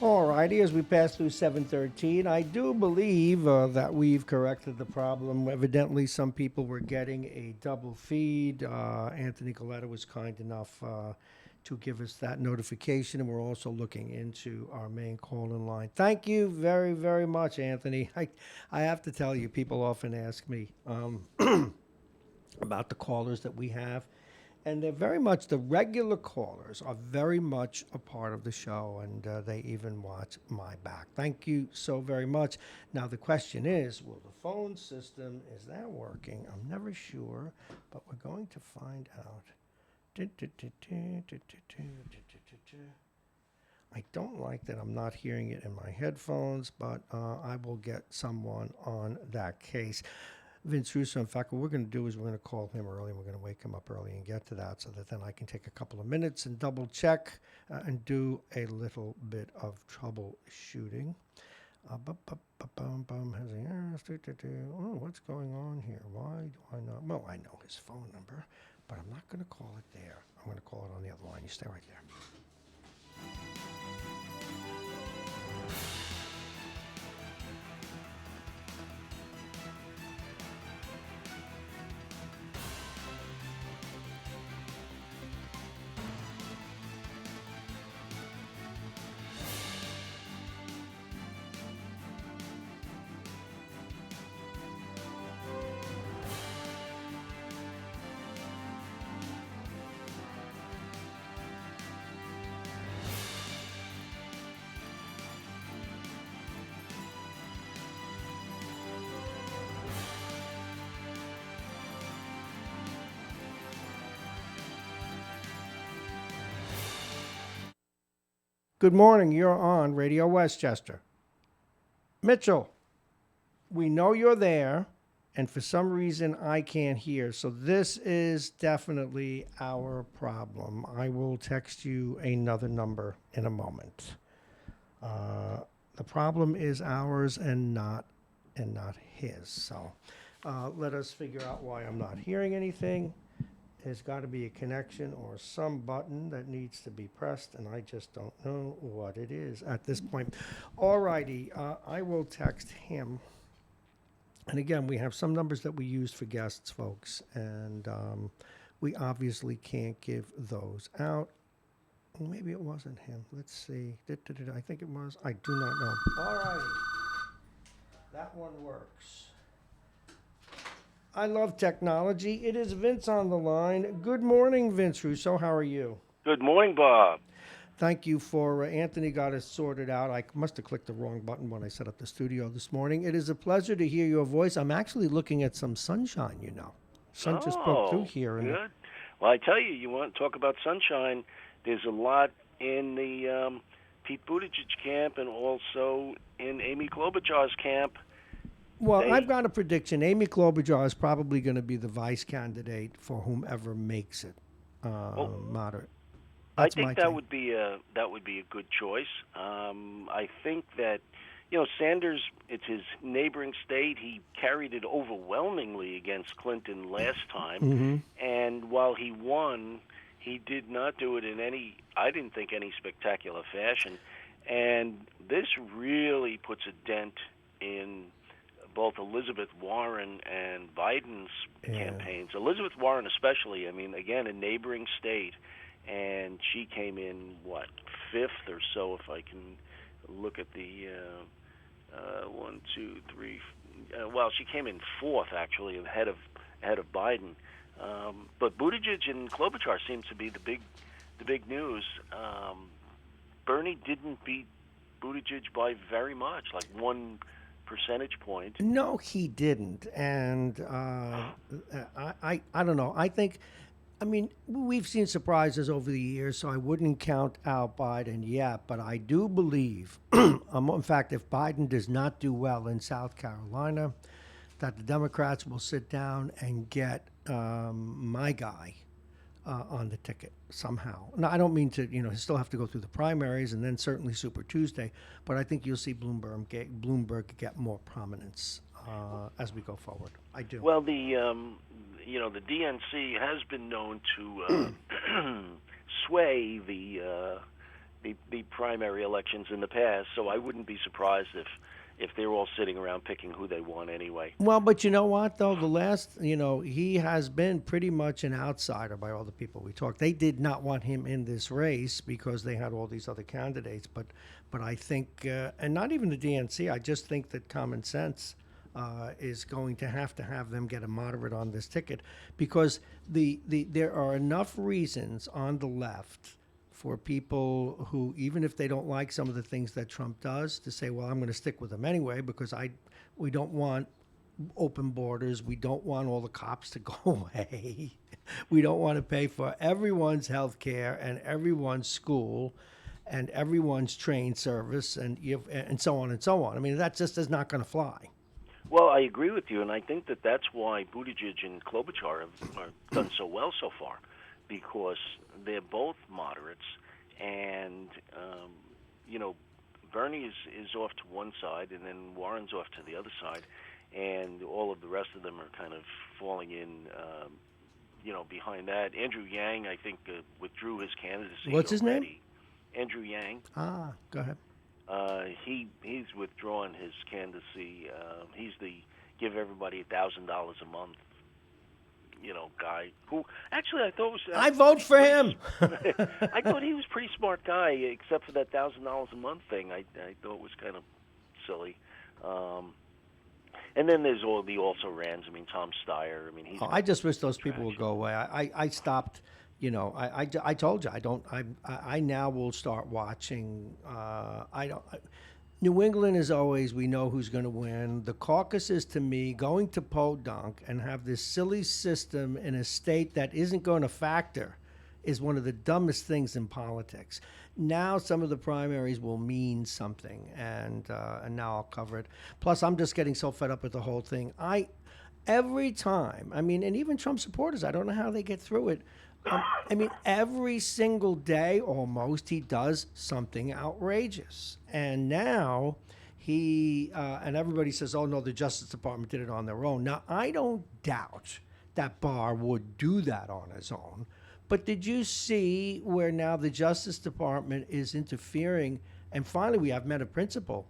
All righty, as we pass through 7:13, I do believe that we've corrected the problem. Evidently, some people were getting a double feed. Anthony Coletta was kind enough to give us that notification, and we're also looking into our main call-in line. Thank you very, very much, Anthony. I have to tell you, people often ask me about the callers that we have. And they're very much, the regular callers are very much a part of the show, and they even watch my back. Thank you so very much. Now, the question is, will the phone system, is that working? I'm never sure, but we're going to find out. I don't like that I'm not hearing it in my headphones, but I will get someone on that case. Vince Russo, in fact, what we're going to do is we're going to call him early, and we're going to wake him up early and get to that so that then I can take a couple of minutes and double check and do a little bit of troubleshooting. What's going on here? Why do I not? Well, I know his phone number, but I'm not going to call it there. I'm going to call it on the other line. You stay right there. Good morning. You're on Radio Westchester. Mitchell, we know you're there. and for some reason I can't hear. So this is definitely our problem. I will text you another number in a moment. The problem is ours and not his. So let us figure out why I'm not hearing anything. There's got to be a connection or some button that needs to be pressed, and I just don't know what it is at this point. All righty, I will text him. And again, we have some numbers that we use for guests, folks, and we obviously can't give those out. Maybe it wasn't him. Let's see. I think it was. I do not know. All righty. That one works. I love technology. It is Vince on the line. Good morning, Vince Russo. How are you? Good morning, Bob. Thank you for Anthony got us sorted out. I must have clicked the wrong button when I set up the studio this morning. It is a pleasure to hear your voice. I'm actually looking at some sunshine, you know. Sun just broke through here. And good. Well, I tell you, you want to talk about sunshine. There's a lot in the Pete Buttigieg camp and also in Amy Klobuchar's camp. Well, I've got a prediction. Amy Klobuchar is probably going to be the vice candidate for whomever makes it moderate. That's I think that would be a good choice. I think that Sanders, it's his neighboring state. He carried it overwhelmingly against Clinton last time, and while he won, he did not do it in any spectacular fashion. And this really puts a dent in both Elizabeth Warren and Biden's campaigns. Elizabeth Warren especially, I mean, again, a neighboring state, and she came in, fifth or so, if I can look at the 1, 2, 3. She came in fourth, actually, ahead of Biden. But Buttigieg and Klobuchar seems to be the big news. Bernie didn't beat Buttigieg by very much, like 1 percentage point. No, he didn't. And I don't know. I mean, we've seen surprises over the years, so I wouldn't count out Biden yet. But I do believe, in fact, if Biden does not do well in South Carolina, that the Democrats will sit down and get my guy on the ticket somehow. Now, I don't mean to, he'll still have to go through the primaries and then certainly Super Tuesday, but I think you'll see Bloomberg get more prominence as we go forward. I do. Well, the DNC has been known to sway the primary elections in the past, so I wouldn't be surprised if they're all sitting around picking who they want anyway. Well, but you know what, though? The last, he has been pretty much an outsider by all the people we talked. They did not want him in this race because they had all these other candidates. But I think, and not even the DNC, I just think that common sense is going to have them get a moderate on this ticket because there are enough reasons on the left for people who, even if they don't like some of the things that Trump does, to say, well, I'm going to stick with him anyway because we don't want open borders. We don't want all the cops to go away. We don't want to pay for everyone's health care and everyone's school and everyone's train service and so on and so on. I mean, that just is not going to fly. Well, I agree with you, and I think that's why Buttigieg and Klobuchar have done so well so far, because they're both moderates, and Bernie is off to one side, and then Warren's off to the other side, and all of the rest of them are kind of falling in, behind that. Andrew Yang, I think, withdrew his candidacy. What's his name? Andrew Yang. Go ahead. He's withdrawn his candidacy. He's the give everybody $1,000 a month, guy who actually I thought was. I vote for him. I thought he was a pretty smart guy, except for that $1,000 a month thing. I thought was kind of silly. And then there's all the also-rans. I mean, Tom Steyer. I mean, he's. I just wish those people would go away. I stopped. I told you I don't. I now will start watching. I don't. New England is always, we know who's going to win. The caucuses, to me, going to podunk and have this silly system in a state that isn't going to factor is one of the dumbest things in politics. Now some of the primaries will mean something, and now I'll cover it. Plus, I'm just getting so fed up with the whole thing. every time, I mean, and even Trump supporters, I don't know how they get through it. I mean, every single day almost, he does something outrageous. And now and everybody says, oh, no, the Justice Department did it on their own. Now, I don't doubt that Barr would do that on his own. But did you see where now the Justice Department is interfering? And finally, we have men of principle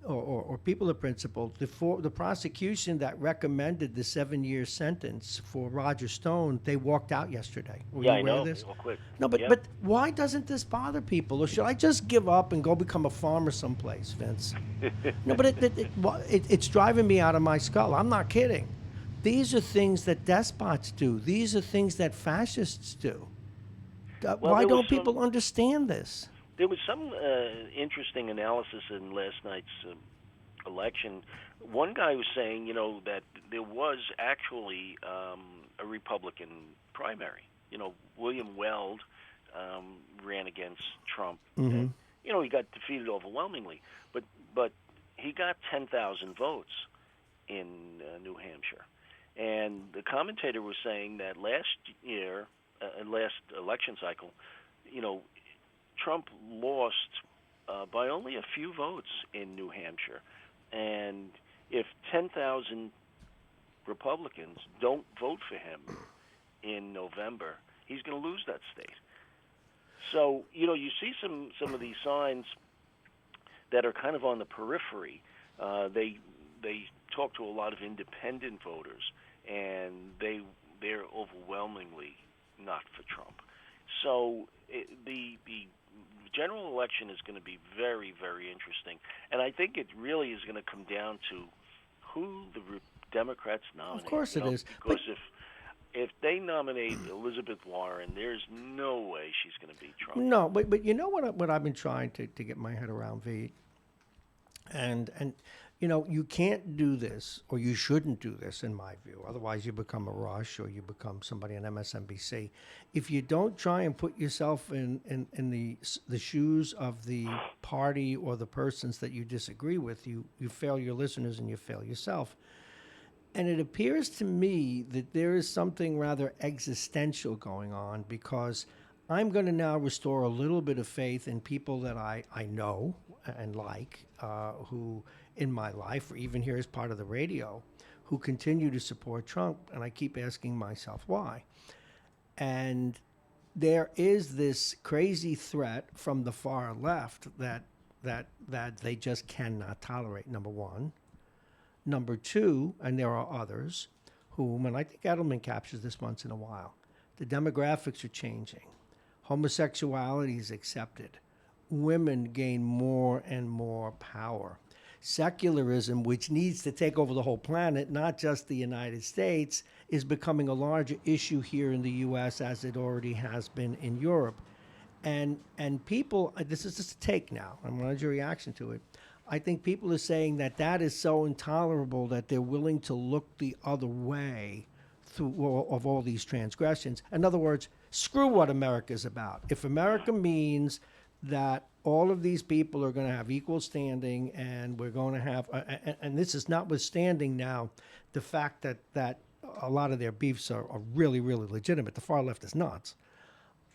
or people of principle. The prosecution that recommended the 7-year sentence for Roger Stone, they walked out yesterday. Were you aware of this? Real quick. No, but Yeah. but why doesn't this bother people? Or should I just give up and go become a farmer someplace, Vince? No, but it's driving me out of my skull. I'm not kidding. These are things that despots do. These are things that fascists do. Why don't people understand this? There was some interesting analysis in last night's election. One guy was saying, that there was actually a Republican primary. William Weld ran against Trump. Mm-hmm. And, he got defeated overwhelmingly, but he got 10,000 votes in New Hampshire. And the commentator was saying that last election cycle, Trump lost by only a few votes in New Hampshire. And if 10,000 Republicans don't vote for him in November, he's going to lose that state. So, you see some of these signs that are kind of on the periphery. They talk to a lot of independent voters, and they're overwhelmingly not for Trump. So the general election is going to be very, very interesting, and I think it really is going to come down to who the Democrats nominate. Of course it is. Because if they nominate Elizabeth Warren, there's no way she's going to beat Trump. No, but you know what I've been trying to get my head around, V? And you can't do this, or you shouldn't do this, in my view. Otherwise, you become a Rush, or you become somebody on MSNBC. If you don't try and put yourself in the shoes of the party or the persons that you disagree with, you fail your listeners and you fail yourself. And it appears to me that there is something rather existential going on, because I'm going to now restore a little bit of faith in people that I know and like, who in my life, or even here as part of the radio, who continue to support Trump. And I keep asking myself why. And there is this crazy threat from the far left that they just cannot tolerate, number one. Number two, and there are others, whom, and I think Edelman captures this once in a while, the demographics are changing. Homosexuality is accepted. Women gain more and more power. Secularism, which needs to take over the whole planet, not just the United States, is becoming a larger issue here in the U.S. as it already has been in Europe. And people, this is just a take now, I want your reaction to it. I think people are saying that is so intolerable that they're willing to look the other way of all these transgressions. In other words, screw what America's about. If America means that all of these people are going to have equal standing, and we're going to have, and this is notwithstanding now the fact that a lot of their beefs are really, really legitimate. The far left is nuts.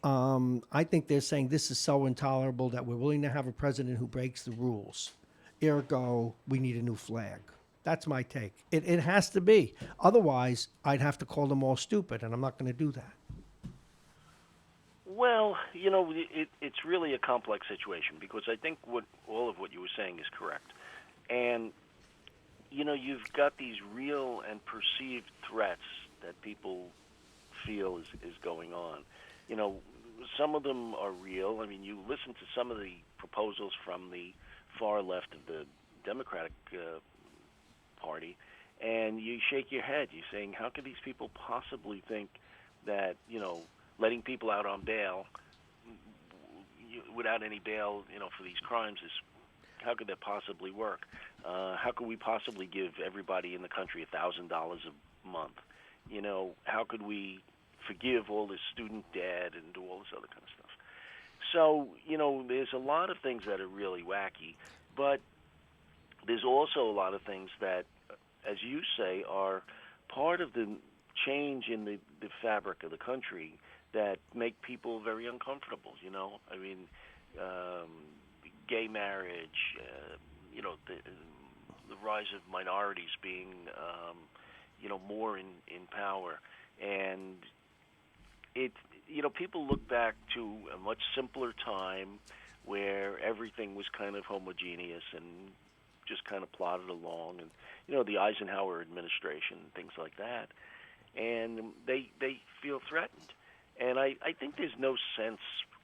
I think they're saying this is so intolerable that we're willing to have a president who breaks the rules. Ergo, we need a new flag. That's my take. It has to be. Otherwise, I'd have to call them all stupid, and I'm not going to do that. Well, it's really a complex situation, because I think all of what you were saying is correct. And, you've got these real and perceived threats that people feel is going on. Some of them are real. I mean, you listen to some of the proposals from the far left of the Democratic Party, and you shake your head. You're saying, how could these people possibly think that, letting people out on bail, without any bail, for these crimes how could that possibly work? How could we possibly give everybody in the country $1,000 a month? How could we forgive all this student debt and do all this other kind of stuff? So, there's a lot of things that are really wacky, but there's also a lot of things that, as you say, are part of the change in the fabric of the country that make people very uncomfortable. I mean, gay marriage, the rise of minorities being, more in power, and people look back to a much simpler time where everything was kind of homogeneous and just kind of plodded along, and the Eisenhower administration, things like that, and they feel threatened, and I think there's no sense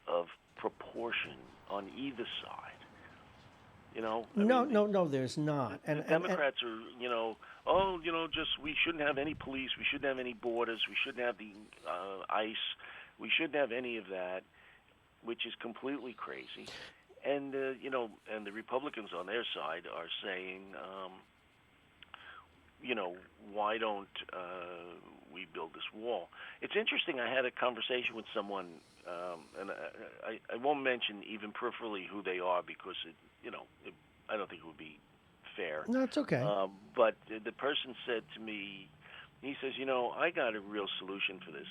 of proportion on either side. No, there's not. The Democrats are, just we shouldn't have any police, we shouldn't have any borders, we shouldn't have the ICE, we shouldn't have any of that, which is completely crazy. And and the Republicans on their side are saying, why don't we build this wall? It's interesting. I had a conversation with someone, and I won't mention even peripherally who they are because I don't think it would be fair. No, it's okay. But the person said to me, he says, I got a real solution for this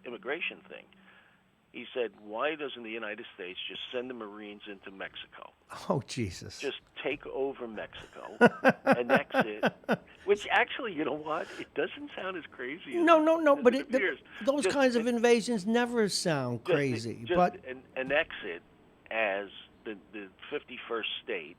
immigration thing. He said, why doesn't the United States just send the Marines into Mexico? Oh, Jesus. Just take over Mexico, annex it, which actually, you know what? It doesn't sound as crazy No, as but it appears. those Just kinds of invasions never sound crazy. Just annex it as the 51st state,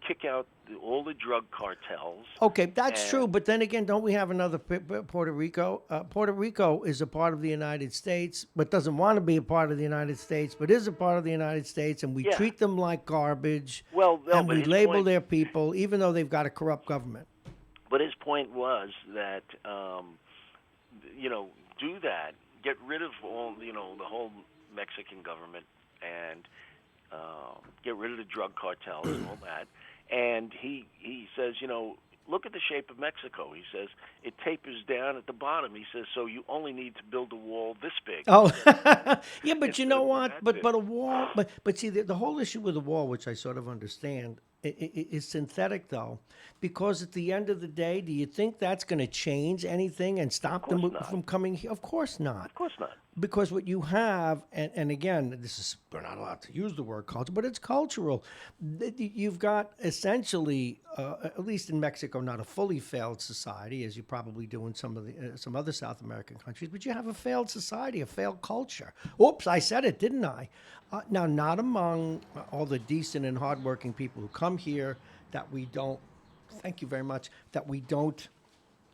kick out all the drug cartels. Okay, that's true, but then again, don't we have another Puerto Rico? Puerto Rico is a part of the United States, but doesn't want to be a part of the United States, but is a part of the United States, and we treat them like garbage, and we label their people, even though they've got a corrupt government. But his point was that, do that, get rid of all, the whole Mexican government, and get rid of the drug cartels and all that. And he says, look at the shape of Mexico. He says it tapers down at the bottom. He says, so you only need to build a wall this big. Oh, yeah, but you know what? But a wall. But see, the whole issue with the wall, which I sort of understand, is synthetic though, because at the end of the day, do you think that's going to change anything and stop them from coming here? Of course not. Of course not. Because what you have, and again, we're not allowed to use the word culture, but it's cultural. You've got essentially, at least in Mexico, not a fully failed society, as you probably do in some other South American countries, but you have a failed society, a failed culture. Oops, I said it, didn't I? Now, not among all the decent and hardworking people who come here that we don't, thank you very much, that we don't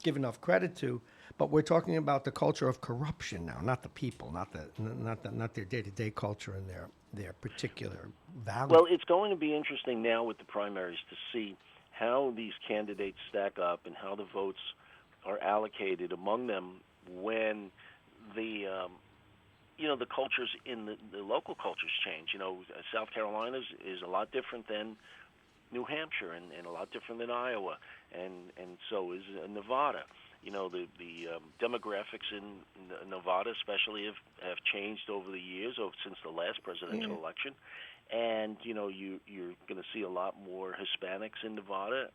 give enough credit to. But we're talking about the culture of corruption now, not the people, not their day-to-day culture and their particular values. Well, it's going to be interesting now with the primaries to see how these candidates stack up and how the votes are allocated among them when the the cultures in the local cultures change. South Carolina is a lot different than New Hampshire and a lot different than Iowa, and so is Nevada. The demographics in Nevada especially have changed over the years, since the last presidential election. And, you're going to see a lot more Hispanics in Nevada.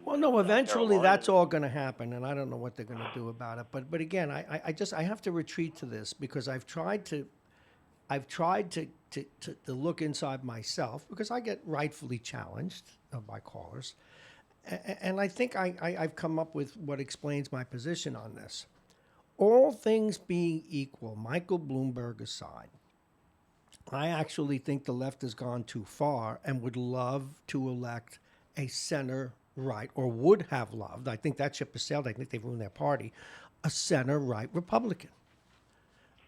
Well, no, eventually that's all going to happen, and I don't know what they're going to do about it. But again, I have to retreat to this because I've tried to look inside myself because I get rightfully challenged by callers. And I think I've come up with what explains my position on this. All things being equal, Michael Bloomberg aside, I actually think the left has gone too far and would love to elect a center-right, or would have loved, I think that ship has sailed, I think they've ruined their party, a center-right Republican.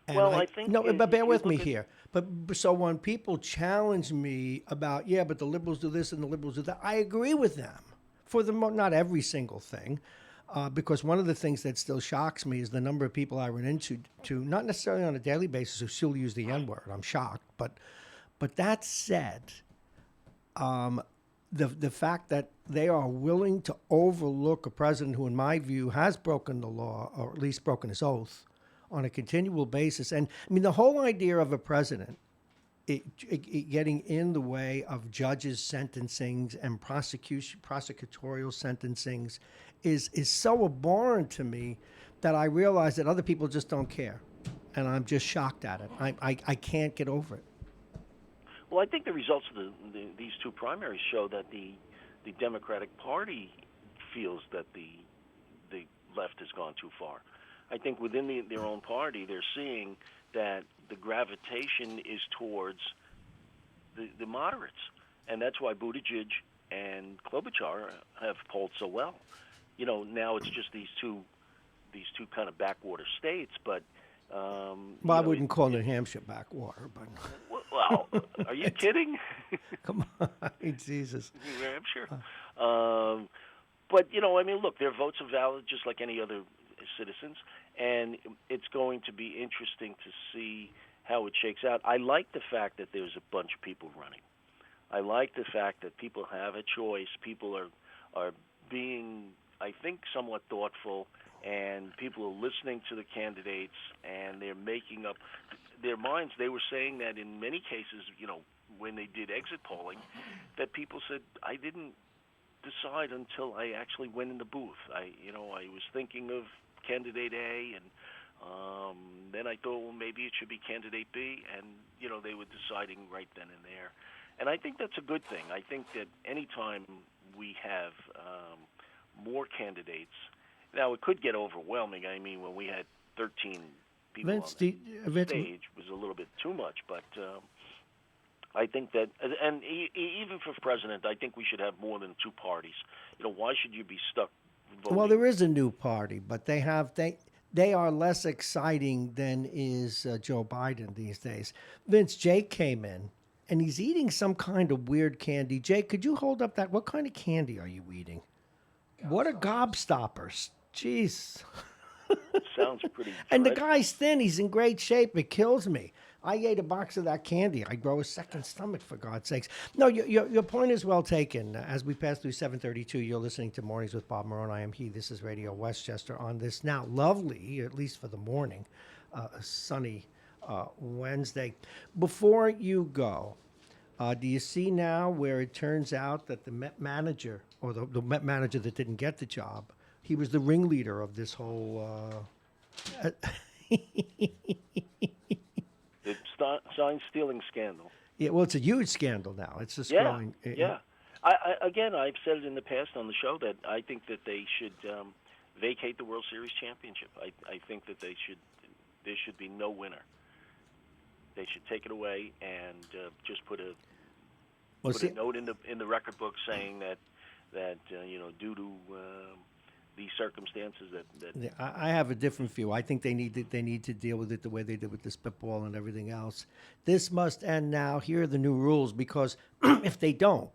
And I think... No, but bear with me here. But so when people challenge me about, but the liberals do this and the liberals do that, I agree with them. For not every single thing, because one of the things that still shocks me is the number of people I run into, not necessarily on a daily basis, who still use the N-word. I'm shocked. But that said, the fact that they are willing to overlook a president who, in my view, has broken the law, or at least broken his oath, on a continual basis. And, I mean, the whole idea of a president getting in the way of judges' sentencings and prosecutorial sentencings is so abhorrent to me that I realize that other people just don't care, and I'm just shocked at it. I can't get over it. Well, I think the results of these two primaries show that the Democratic Party feels that the left has gone too far. I think within their own party, they're seeing that the gravitation is towards the moderates, and that's why Buttigieg and Klobuchar have polled so well. You know, now it's just these two kind of backwater states, but I wouldn't call New Hampshire backwater, but well, are you kidding? Come on, Jesus. New Hampshire. But I mean, look, their votes are valid just like any other citizens, and it's going to be interesting to see how it shakes out. I like the fact that there's a bunch of people running. I like the fact that people have a choice. People are being, I think, somewhat thoughtful, and people are listening to the candidates, and they're making up their minds. They were saying that in many cases, when they did exit polling, that people said, I didn't decide until I actually went in the booth. I was thinking of candidate A, and then I thought, well, maybe it should be candidate B, and they were deciding right then and there. And I think that's a good thing. I think that anytime we have more candidates, now it could get overwhelming. I mean, when we had 13 people on the stage, was a little bit too much, but I think that, and even for president, I think we should have more than two parties. Why should you be stuck voting? Well, there is a new party, but they are less exciting than is Joe Biden these days. Vince, Jake came in, and he's eating some kind of weird candy. Jake, could you hold up that? What kind of candy are you eating? What are gobstoppers? Jeez. Sounds pretty And the guy's thin. He's in great shape. It kills me. I ate a box of that candy. I grow a second stomach, for God's sakes. No, your point is well taken. As we pass through 7:32, you're listening to Mornings with Bob Marrone. I am he. This is Radio Westchester on this now lovely, at least for the morning, sunny Wednesday. Before you go, do you see now where it turns out that the Met manager, or the Met manager that didn't get the job, he was the ringleader of this whole... The sign stealing scandal. Yeah, well, it's a huge scandal now. It's just growing. Yeah. Again, I've said it in the past on the show that I think that they should vacate the World Series championship. I think that there should be no winner. They should take it away and just put a note in the record book saying that due to these circumstances that I have a different view. I think they need to deal with it the way they did with the spitball and everything else. This must end now. Here are the new rules, because if they don't,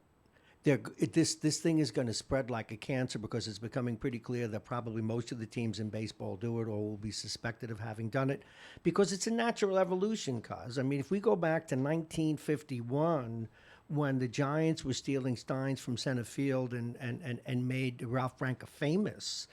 this thing is going to spread like a cancer, because it's becoming pretty clear that probably most of the teams in baseball do it or will be suspected of having done it, because it's a natural evolution. I mean, if we go back to 1951, when the Giants were stealing steins from center field and made Ralph Branca famous,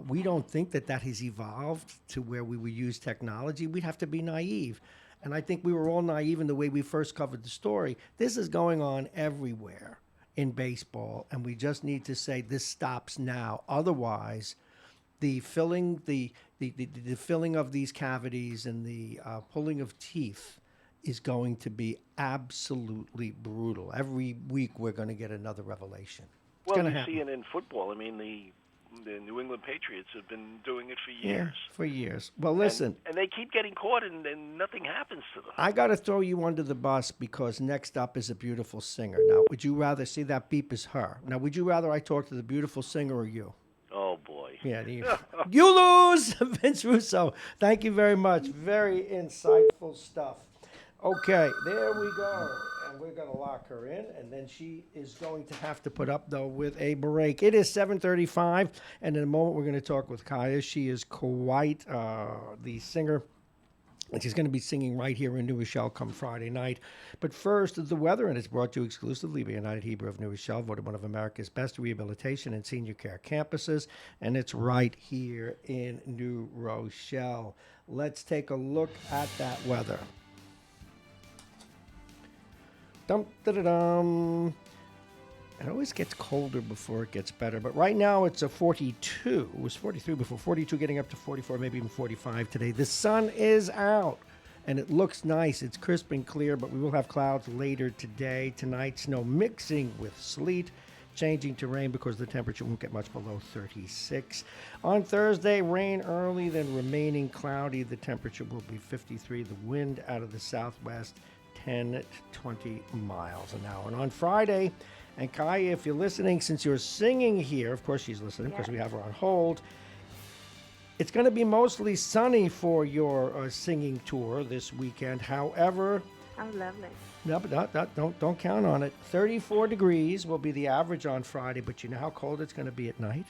we don't think that has evolved to where we would use technology. We'd have to be naive. And I think we were all naive in the way we first covered the story. This is going on everywhere in baseball, and we just need to say this stops now. Otherwise, the filling of these cavities and the pulling of teeth is going to be absolutely brutal. Every week we're going to get another revelation. Well, you see it in football. I mean, the New England Patriots have been doing it for years. Yeah, for years. Well, listen. And they keep getting caught, and nothing happens to them. I got to throw you under the bus, because next up is a beautiful singer. Now, would you rather see that beep is her? Now, would you rather I talk to the beautiful singer or you? Oh, boy. Yeah, you lose, Vince Russo. Thank you very much. Very insightful stuff. Okay, there we go. And we're going to lock her in, and then she is going to have to put up, though, with a break. It is 7:35, and in a moment we're going to talk with Kaya. She is quite the singer, and she's going to be singing right here in New Rochelle come Friday night. But first, the weather, and it's brought to you exclusively by United Hebrew of New Rochelle, voted one of America's best rehabilitation and senior care campuses, and it's right here in New Rochelle. Let's take a look at that weather. Dum, da-da-dum. It always gets colder before it gets better. But right now it's a 42. It was 43 before, 42 getting up to 44, maybe even 45 today. The sun is out and it looks nice. It's crisp and clear, but we will have clouds later today. Tonight, snow mixing with sleet, changing to rain because the temperature won't get much below 36. On Thursday, rain early, then remaining cloudy. The temperature will be 53. The wind out of the southwest, 10 to 20 miles an hour. And on Friday, and Kaya, if you're listening, since you're singing here, of course she's listening because we have her on hold, it's going to be mostly sunny for your singing tour this weekend. However, Oh, lovely. no, but don't count on it. 34 degrees will be the average on Friday, but you know how cold it's going to be at night?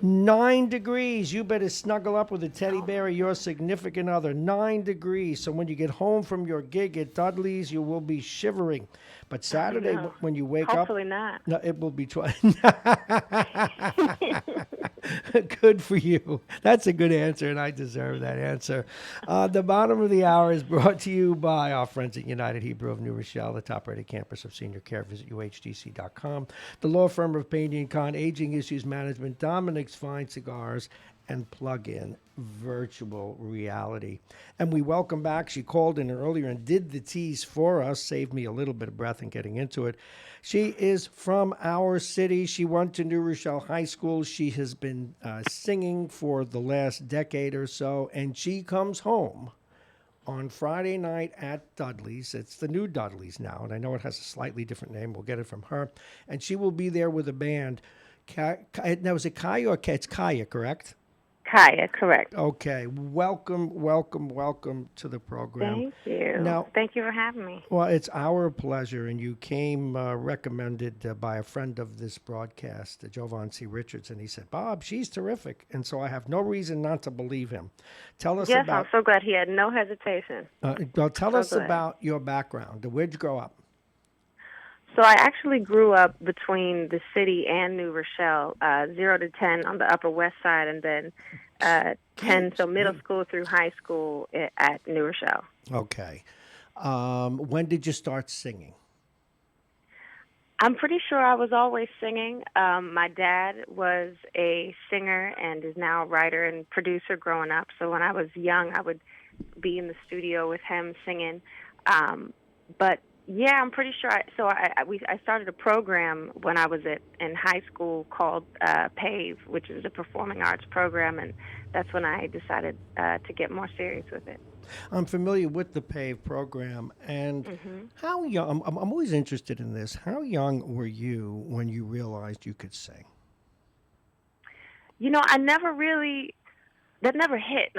9 degrees. You better snuggle up with a teddy bear or your significant other. 9 degrees. So when you get home from your gig at Dudley's, you will be shivering. But Saturday, when you wake Hopefully up... not. No, it will be 20. Good for you. That's a good answer, and I deserve that answer. The bottom of the hour is brought to you by our friends at United Hebrew of New Rochelle, the top-rated campus of senior care. Visit uhdc.com. The law firm of Payne & Con, Aging Issues Management, Dominic's Fine Cigars, and plug-in virtual reality. And we welcome back. She called in earlier and did the tease for us, saved me a little bit of breath in getting into it. She is from our city. She went to New Rochelle High School. She has been singing for the last decade or so, and she comes home on Friday night at Dudley's. It's the new Dudley's now, and I know it has a slightly different name. We'll get it from her. And she will be there with a band. Now, is it Kaya or It's Kaya, correct? Kaya, correct. Okay. Welcome to the program. Thank you. Now, thank you for having me. Well, it's our pleasure, and you came recommended by a friend of this broadcast, Jovan C. Richards, and he said, Bob, she's terrific, and so I have no reason not to believe him. Tell us Yes, about... I'm so glad he had no hesitation. Well, tell us glad. about your background. Where'd you grow up? So I actually grew up between the city and New Rochelle, 0 to 10 on the Upper West Side, and then 10, so middle school through high school at New Rochelle. Okay. When did you start singing? I'm pretty sure I was always singing. My dad was a singer and is now a writer and producer growing up. So when I was young, I would be in the studio with him singing. But yeah, I'm pretty sure. I started a program when I was in high school called PAVE, which is a performing arts program, and that's when I decided to get more serious with it. I'm familiar with the PAVE program, and how young? I'm always interested in this. How young were you when you realized you could sing? You know, I never really. That never hit.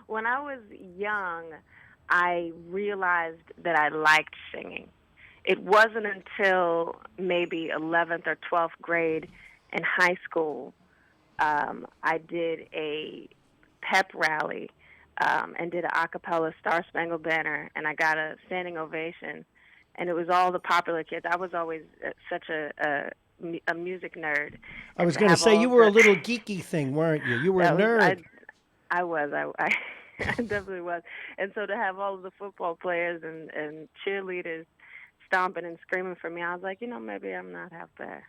When I was young, I realized that I liked singing. It wasn't until maybe 11th or 12th grade in high school I did a pep rally and did an a cappella Star Spangled Banner, and I got a standing ovation, and it was all the popular kids. I was always such a music nerd. I was going to say, you were a little geeky thing, weren't you? You were a nerd. I was. I definitely was. And so to have all of the football players and cheerleaders stomping and screaming for me, I was like, maybe I'm not half bad.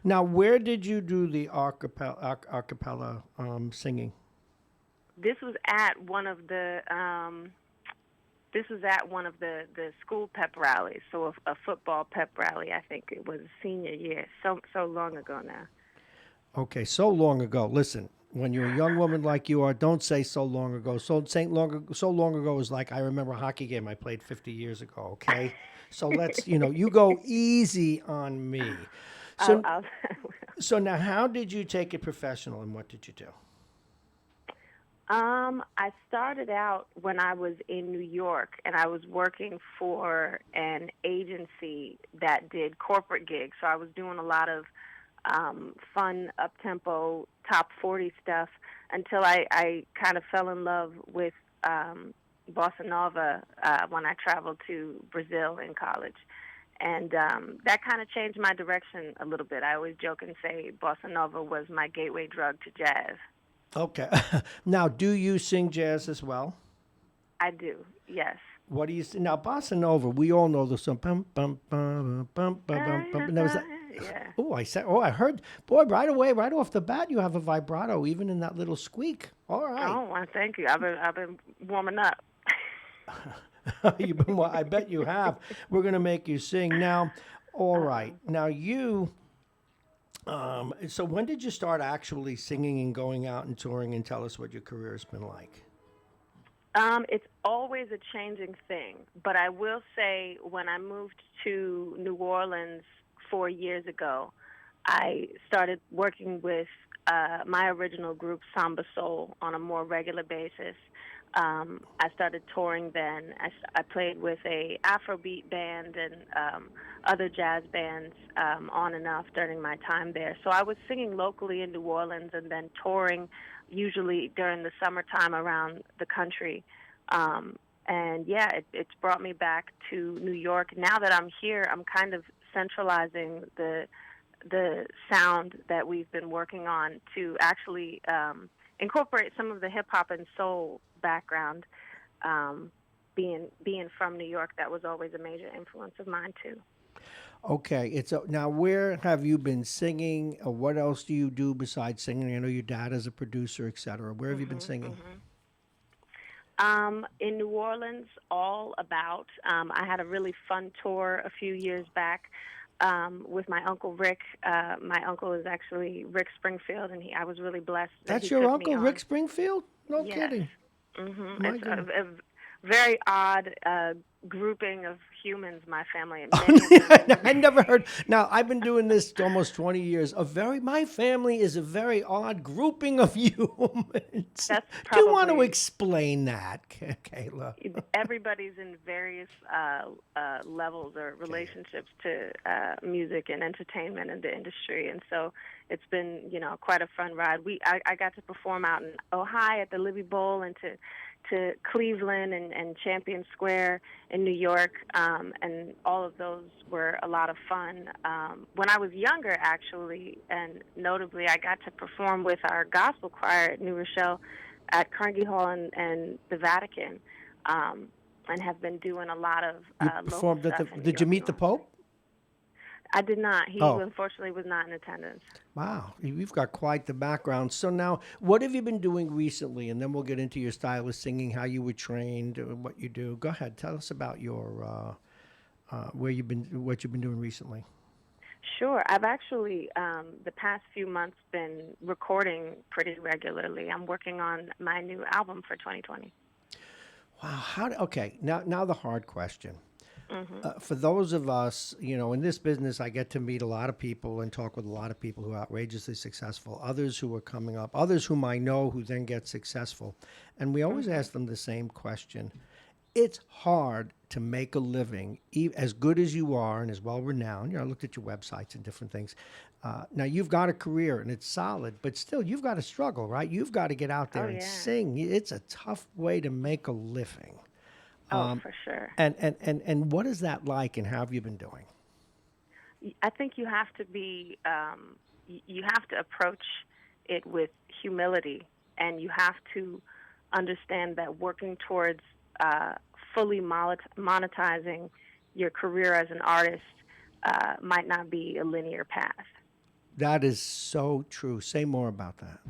Now, where did you do the a cappella singing? This was at one of the school pep rallies. So a football pep rally. I think it was senior year. So long ago now. Okay, so long ago. Listen. When you're a young woman like you are, don't say so long ago. So long ago is like I remember a hockey game I played 50 years ago, okay? So let's, you go easy on me. So now how did you take it professional and what did you do? I started out when I was in New York, and I was working for an agency that did corporate gigs. So I was doing a lot of fun, up-tempo, top 40 stuff until I kind of fell in love with bossa nova when I traveled to Brazil in college. And that kind of changed my direction a little bit. I always joke and say bossa nova was my gateway drug to jazz. Okay. Now, do you sing jazz as well? I do, yes. What do you say? Now, bossa nova, we all know the song. Bum, bum, bum, bum, bum, bum, bum. And there was that. Yeah. I heard, boy, right away, right off the bat, you have a vibrato, even in that little squeak. All right. Oh, well, thank you. I've been warming up. I bet you have. We're going to make you sing. Now, all right. Now, so when did you start actually singing and going out and touring, and tell us what your career has been like? It's always a changing thing, but I will say when I moved to New Orleans 4 years ago, I started working with my original group, Samba Soul, on a more regular basis. I started touring then. I played with a Afrobeat band and other jazz bands on and off during my time there. So I was singing locally in New Orleans and then touring usually during the summertime around the country. And yeah, it's brought me back to New York. Now that I'm here, I'm kind of centralizing the sound that we've been working on to actually incorporate some of the hip hop and soul background. Being from New York, that was always a major influence of mine too. Okay, now where have you been singing? Or what else do you do besides singing? I know your dad is a producer, etc. Where have you been singing? In New Orleans, all about. I had a really fun tour a few years back with my Uncle Rick. My uncle is actually Rick Springfield, and I was really blessed. That's your uncle, Rick Springfield? No kidding. Mm-hmm. It's a very odd grouping of humans, my family. I never heard. Now, I've been doing this almost 20 years. My family is a very odd grouping of humans. That's Do you want to explain that, Kayla? Everybody's in various levels or relationships to music and entertainment in the industry, and so it's been, quite a fun ride. I got to perform out in Ohio at the Libby Bowl and to Cleveland and Champion Square in New York, and all of those were a lot of fun. When I was younger, actually, and notably, I got to perform with our gospel choir at New Rochelle at Carnegie Hall and the Vatican, and have been doing a lot of local stuff. Did you meet the Pope? I did not. He unfortunately was not in attendance. Wow, you've got quite the background. So now, what have you been doing recently? And then we'll get into your style of singing, how you were trained, what you do. Go ahead, tell us about your what you've been doing recently. Sure, I've actually the past few months been recording pretty regularly. I'm working on my new album for 2020. Wow, okay. Now the hard question. For those of us, in this business, I get to meet a lot of people and talk with a lot of people who are outrageously successful, others who are coming up, others whom I know who then get successful. And we always ask them the same question. It's hard to make a living, as good as you are and as well-renowned. I looked at your websites and different things. Now, you've got a career, and it's solid, but still, you've got to struggle, right? You've got to get out there and sing. It's a tough way to make a living. For sure. And what is that like, and how have you been doing? I think you have to be, you have to approach it with humility, and you have to understand that working towards fully monetizing your career as an artist might not be a linear path. That is so true. Say more about that.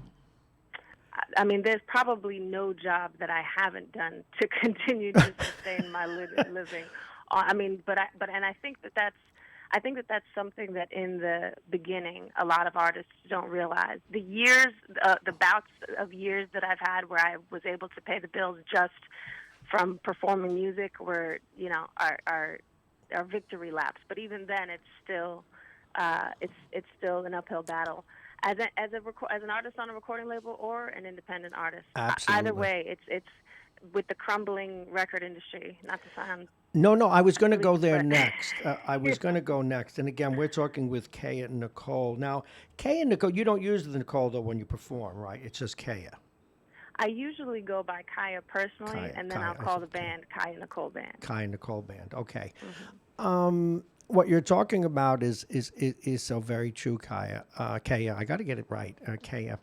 I mean, there's probably no job that I haven't done to continue to sustain my living. I mean, and I think that's something that in the beginning a lot of artists don't realize. The years, the bouts of years that I've had where I was able to pay the bills just from performing music were, are victory laps. But even then, it's still an uphill battle. As an artist on a recording label or an independent artist. Absolutely. Either way, it's with the crumbling record industry. Not to sound. No, I was going to go there next. I was going to go next. And again, we're talking with Kaya and Nicole. Now, Kaya and Nicole, you don't use the Nicole, though, when you perform, right? It's just Kaya. I usually go by Kaya personally, and then I'll call the band Kaya Nicole Band. Kaya Nicole Band, okay. Mm-hmm. What you're talking about is so very true, Kaya. Kaya, I got to get it right. Kaya,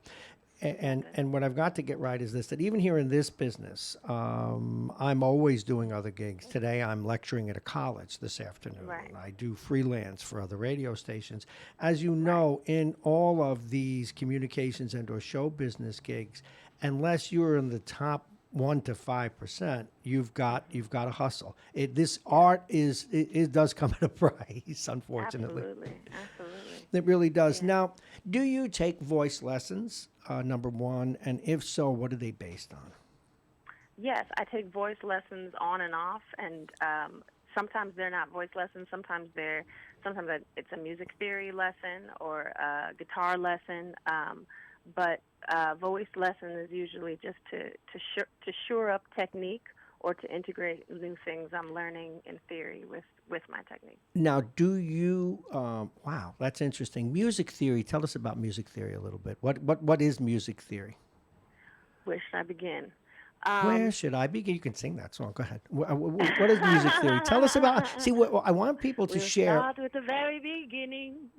And what I've got to get right is this: that even here in this business, I'm always doing other gigs. Today, I'm lecturing at a college this afternoon. Right. I do freelance for other radio stations. As you know, in all of these communications and/or show business gigs, unless you're in the top 1 to 5%, you've got to hustle. This art it does come at a price, unfortunately. Absolutely. It really does. Yeah. Now, do you take voice lessons? Number one, and if so, what are they based on? Yes, I take voice lessons on and off, and sometimes they're not voice lessons. Sometimes it's a music theory lesson or a guitar lesson. But voice lesson is usually just to shore up technique or to integrate new things I'm learning in theory with my technique. Now, do you? Wow, that's interesting. Music theory. Tell us about music theory a little bit. What is music theory? Where should I begin? Where should I begin? You can sing that song. Go ahead. What is music theory? Tell us about. See, I want people to We'll share. start with the very beginning.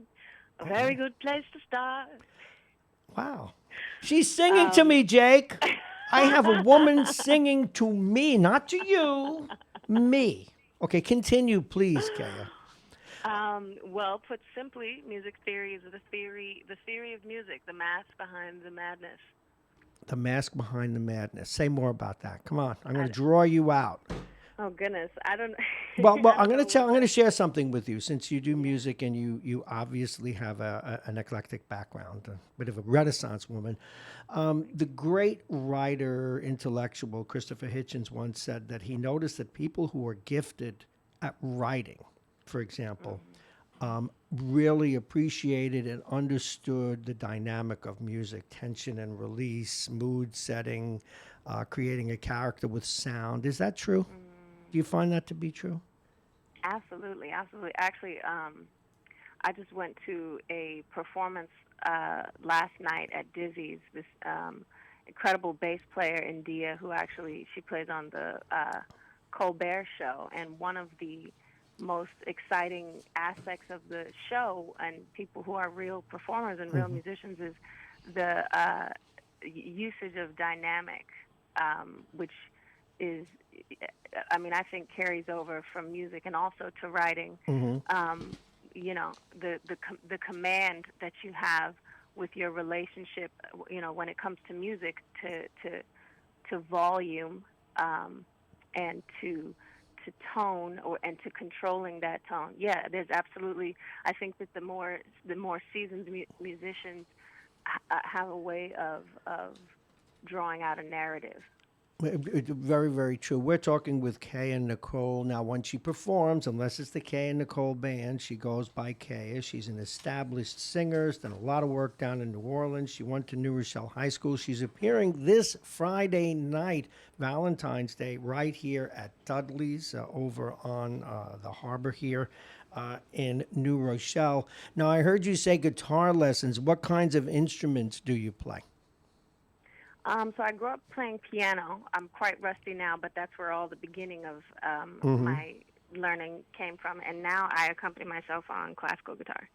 A very good place to start. Wow, she's singing to me, Jake. I have a woman singing to me, not to you. Me. Okay, continue, please, Kaya. Well, put simply, music theory is the theory of music, the math behind the madness. The mask behind the madness. Say more about that. Come on, I'm going to draw you out. Oh goodness, I don't. Well, I'm going to share something with you since you do music and you obviously have an eclectic background, a bit of a Renaissance woman. The great writer, intellectual Christopher Hitchens once said that he noticed that people who are gifted at writing, for example, really appreciated and understood the dynamic of music, tension and release, mood setting, creating a character with sound. Is that true? Do you find that to be true? Absolutely. Actually, I just went to a performance last night at Dizzy's. This incredible bass player, India, who she plays on the Colbert Show, and one of the most exciting aspects of the show, and people who are real performers and real musicians, is the usage of dynamic, which is, I think carries over from music and also to writing. You know, the command that you have with your relationship, when it comes to music, to volume, and to tone, and to controlling that tone. Yeah, there's absolutely. I think that the more seasoned musicians have a way of drawing out a narrative. Very, very true. We're talking with Kay and Nicole. Now, when she performs, unless it's the Kay and Nicole band, she goes by Kay. She's an established singer, has done a lot of work down in New Orleans. She went to New Rochelle High School. She's appearing this Friday night, Valentine's Day, right here at Dudley's over on the harbor here in New Rochelle. Now, I heard you say guitar lessons. What kinds of instruments do you play? So I grew up playing piano. I'm quite rusty now, but that's where all the beginning of my learning came from. And now I accompany myself on classical guitar.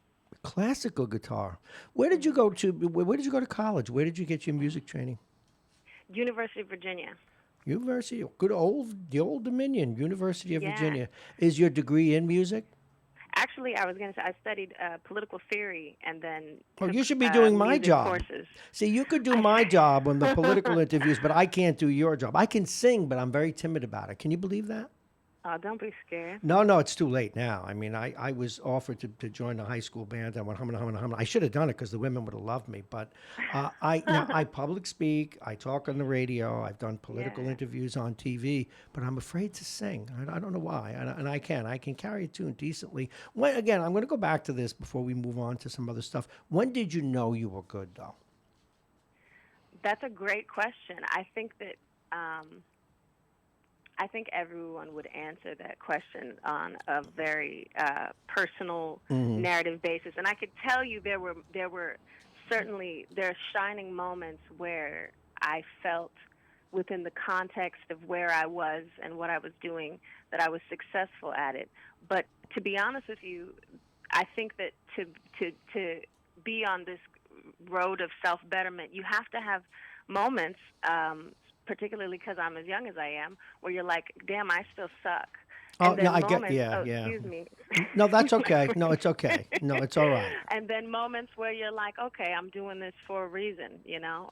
Classical guitar. Where did you go to? Where did you go to college? Where did you get your music training? University of Virginia. University, the old Dominion, University of Yeah. Virginia. Is your degree in music? Actually, I was going to say I studied political theory and then took, you should be doing my music job. courses. See, you could do my job on the political interviews, but I can't do your job. I can sing, but I'm very timid about it. Can you believe that? Oh, don't be scared. No, it's too late now. I mean, I was offered to join the high school band. I went hum. I should have done it because the women would have loved me. But I public speak. I talk on the radio. I've done political interviews on TV. But I'm afraid to sing. I don't know why. And I can carry a tune decently. Again, I'm going to go back to this before we move on to some other stuff. When did you know you were good, though? That's a great question. I think that. I think everyone would answer that question on a very personal narrative basis, and I could tell you there were certainly shining moments where I felt within the context of where I was and what I was doing that I was successful at it. But to be honest with you, I think that to be on this road of self-betterment, you have to have moments, particularly because I'm as young as I am, where you're like, damn, I still suck. Oh, And yeah, then I get, moments, yeah, oh, yeah. excuse me. No, that's My okay. No, friend. it's okay. No, it's all right. And then moments where you're like, okay, I'm doing this for a reason, you know.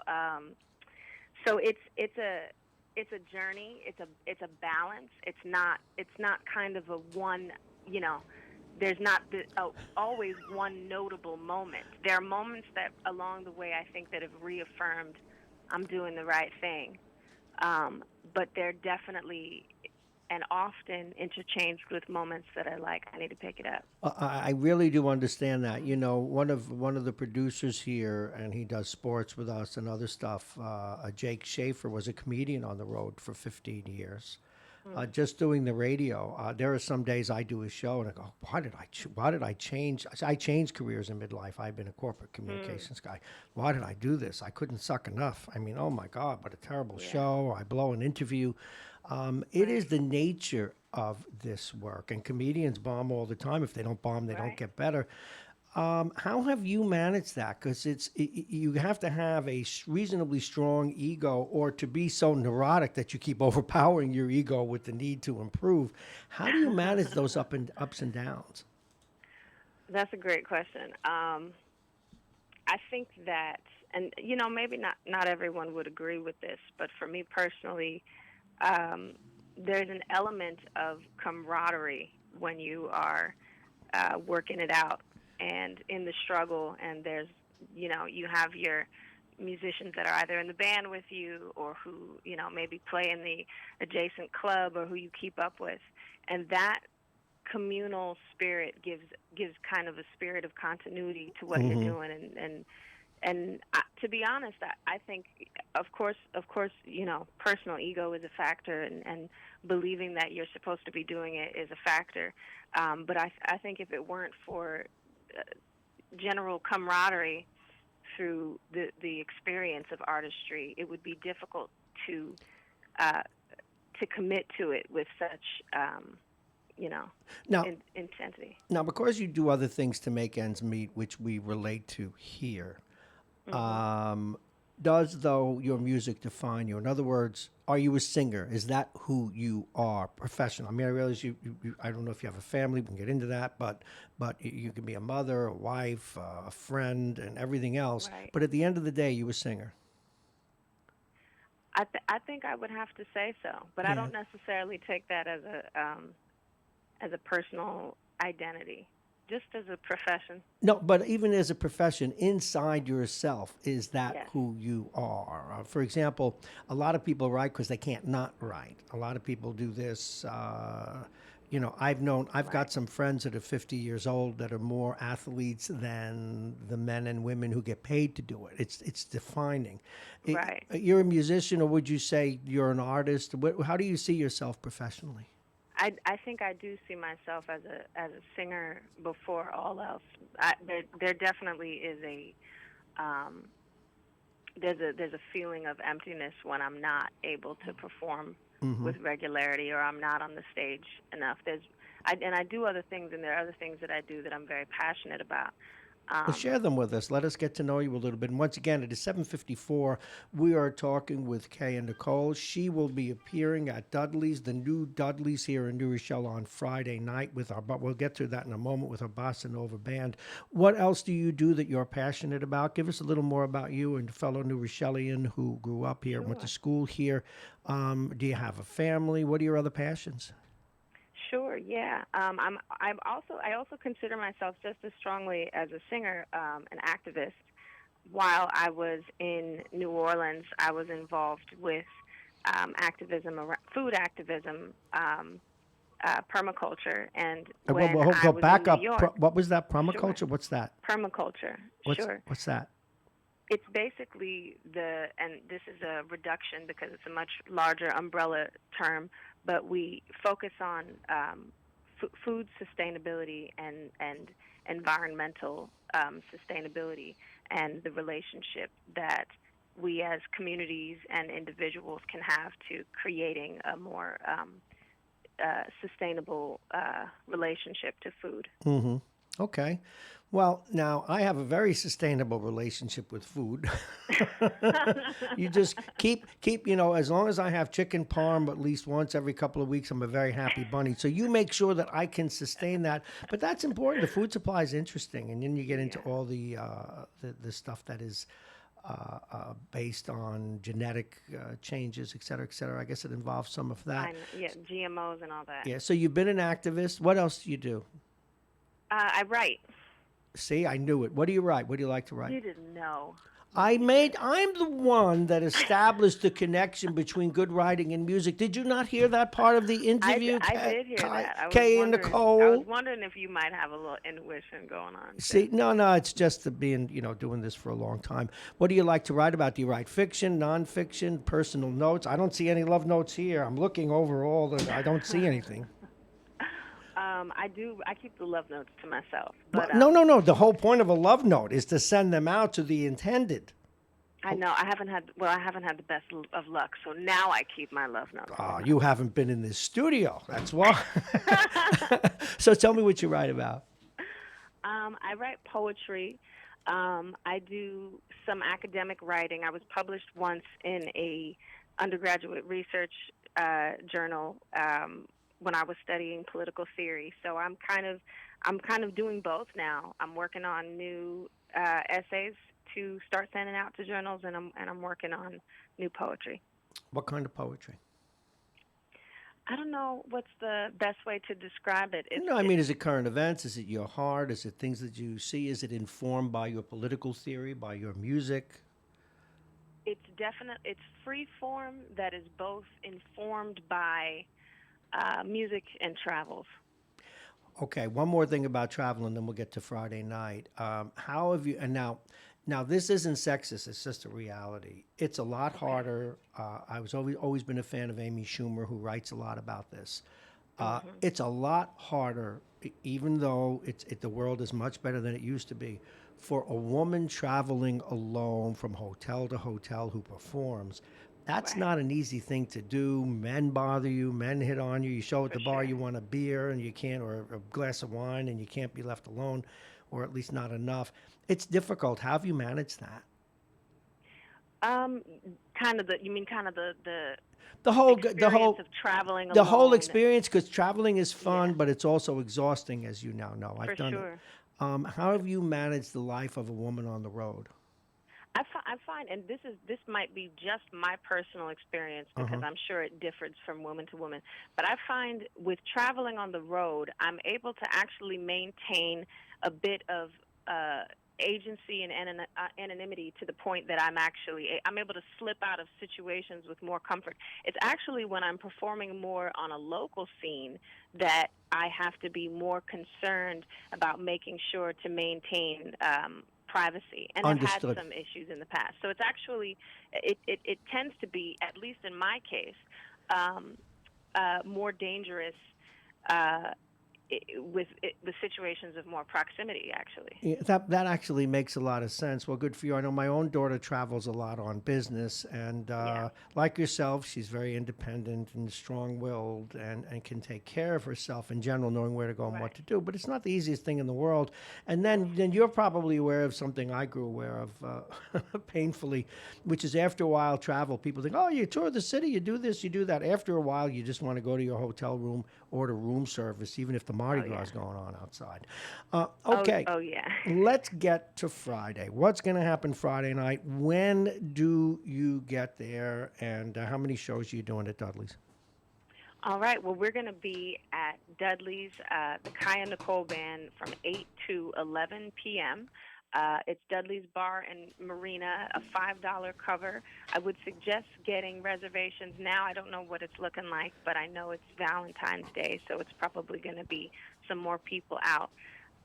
So it's a journey. It's a balance. It's not kind of a one, you know. There's not always one notable moment. There are moments that along the way I think that have reaffirmed I'm doing the right thing. But they're definitely and often interchanged with moments that are like, I need to pick it up. I really do understand that. You know, one of the producers here, and he does sports with us and other stuff. Jake Schaefer was a comedian on the road for 15 years, just doing the radio. There are some days I do a show and I go, why did I change? I changed careers in midlife. I've been a corporate communications guy. Why did I do this? I couldn't suck enough. I mean, oh my God, what a terrible show. I blow an interview. It is the nature of this work, and comedians bomb all the time. If they don't bomb, they don't get better. How have you managed that? Because you have to have a reasonably strong ego, or to be so neurotic that you keep overpowering your ego with the need to improve. How do you manage those ups and downs? That's a great question. I think that, and you know, maybe not everyone would agree with this, but for me personally, there's an element of camaraderie when you are working it out and in the struggle, and there's, you know, you have your musicians that are either in the band with you or who, you know, maybe play in the adjacent club or who you keep up with, and that communal spirit gives kind of a spirit of continuity to what you're doing, and to be honest, I think, of course, you know, personal ego is a factor, and believing that you're supposed to be doing it is a factor. But I think if it weren't for general camaraderie through the experience of artistry, it would be difficult to commit to it with such, you know, Now, intensity. Now, because you do other things to make ends meet, which we relate to here, does, though, your music define you? In other words, are you a singer? Is that who you are, professional? I mean, I realize you I don't know if you have a family. We can get into that, but you can be a mother, a wife, a friend, and everything else. Right. But at the end of the day, you a singer. I think I would have to say so, but I don't necessarily take that as a personal identity, just as a profession. No, but even as a profession, inside yourself, is that Yes. who you are? For example, a lot of people write because they can't not write. A lot of people do this. You know, I've got some friends that are 50 years old that are more athletes than the men and women who get paid to do it. It's defining. Right. You're a musician, or would you say you're an artist? How do you see yourself professionally? I think I do see myself as a singer before all else. There definitely is there's a feeling of emptiness when I'm not able to perform with regularity, or I'm not on the stage enough. I do other things, and there are other things that I do that I'm very passionate about. Well, share them with us. Let us get to know you a little bit. And once again, it is 7:54. We are talking with Kay and Nicole. She will be appearing at Dudley's, the new Dudley's here in New Rochelle on Friday night but we'll get to that in a moment with our Bossa Nova band. What else do you do that you're passionate about? Give us a little more about you and fellow New Rochellian who grew up here, went to school here. Do you have a family? What are your other passions? Sure, yeah. I also consider myself just as strongly as a singer, an activist. While I was in New Orleans, I was involved with food activism, permaculture, and when I was back in up. New York, What was that? Permaculture? Sure. What's that? Permaculture. Sure. What's that? It's basically and this is a reduction because it's a much larger umbrella term, but we focus on food sustainability and environmental sustainability, and the relationship that we as communities and individuals can have to creating a more sustainable relationship to food. Mm-hmm. Okay. Well, now I have a very sustainable relationship with food. You just keep, as long as I have chicken parm at least once every couple of weeks, I'm a very happy bunny. So you make sure that I can sustain that. But that's important. The food supply is interesting, and then you get into all the stuff that is based on genetic changes, et cetera, et cetera. I guess it involves some of that. Yeah, GMOs and all that. Yeah. So you've been an activist. What else do you do? I write. See, I knew it. What do you write? What do you like to write? You didn't know. I'm the one that established the connection between good writing and music. Did you not hear that part of the interview? I did hear that. Kay and Nicole. I was wondering if you might have a little intuition going on. See, no, it's just being, doing this for a long time. What do you like to write about? Do you write fiction, nonfiction, personal notes? I don't see any love notes here. I'm looking over all I don't see anything. I do. I keep the love notes to myself. But no. The whole point of a love note is to send them out to the intended. I know. I haven't had the best of luck. So now I keep my love notes. Oh, you haven't been in this studio. That's why. So tell me what you write about. I write poetry. I do some academic writing. I was published once in a undergraduate research journal. When I was studying political theory. So I'm kind of doing both now. I'm working on new essays to start sending out to journals, and I'm working on new poetry. What kind of poetry? I don't know what's the best way to describe it. Is it current events? Is it your heart? Is it things that you see? Is it informed by your political theory, by your music? It's free form that is both informed by music and travels. Okay, one more thing about travel, and then we'll get to Friday night. How have you? And now this isn't sexist; it's just a reality. It's a lot harder. I was always been a fan of Amy Schumer, who writes a lot about this. It's a lot harder, even though the world is much better than it used to be, for a woman traveling alone from hotel to hotel who performs. That's not an easy thing to do. Men bother you. Men hit on you. You show at the bar you want a beer and you can't, or a glass of wine, and you can't be left alone, or at least not enough. It's difficult. How have you managed that? The whole of traveling alone. The whole experience, because traveling is fun, but it's also exhausting, as you now know. I've done it. How have you managed the life of a woman on the road? I find, and this might be just my personal experience because I'm sure it differs from woman to woman, but I find with traveling on the road, I'm able to actually maintain a bit of agency and anonymity to the point that I'm able to slip out of situations with more comfort. It's actually when I'm performing more on a local scene that I have to be more concerned about making sure to maintain privacy, and I've had some issues in the past. So it's actually it tends to be, at least in my case, more dangerous with the situations of more proximity, actually. Yeah, that actually makes a lot of sense. Well, good for you. I know my own daughter travels a lot on business, and like yourself, she's very independent and strong-willed and can take care of herself in general, knowing where to go and what to do. But it's not the easiest thing in the world. And then you're probably aware of something I grew aware of painfully, which is after a while travel, people think, oh, you tour the city, you do this, you do that. After a while, you just want to go to your hotel room, order room service, even if the Mardi Gras is going on outside. Okay. Oh, yeah. Let's get to Friday. What's going to happen Friday night? When do you get there? And how many shows are you doing at Dudley's? All right. Well, we're going to be at Dudley's, the Kaya Nicole Band, from 8 to 11 p.m. It's Dudley's Bar and Marina, a $5 cover. I would suggest getting reservations now. I don't know what it's looking like, but I know it's Valentine's Day, so it's probably going to be some more people out.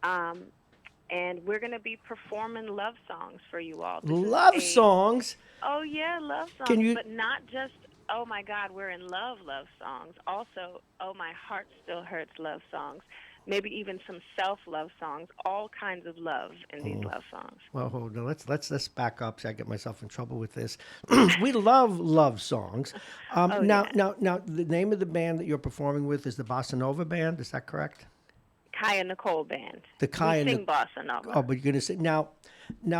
And we're going to be performing love songs for you all. Love songs? Oh, yeah, love songs. But not just, oh, my God, we're in love songs. Also, oh, my heart still hurts love songs. Maybe even some self-love songs, all kinds of love in these love songs. Well, hold on. Let's back up so I get myself in trouble with this. We love songs. Now, the name of the band that you're performing with is the Bossa Nova Band. Is that correct? Kaya Nicole Band. The Kaya we sing bossa nova. Oh, but you're going to sing. Now,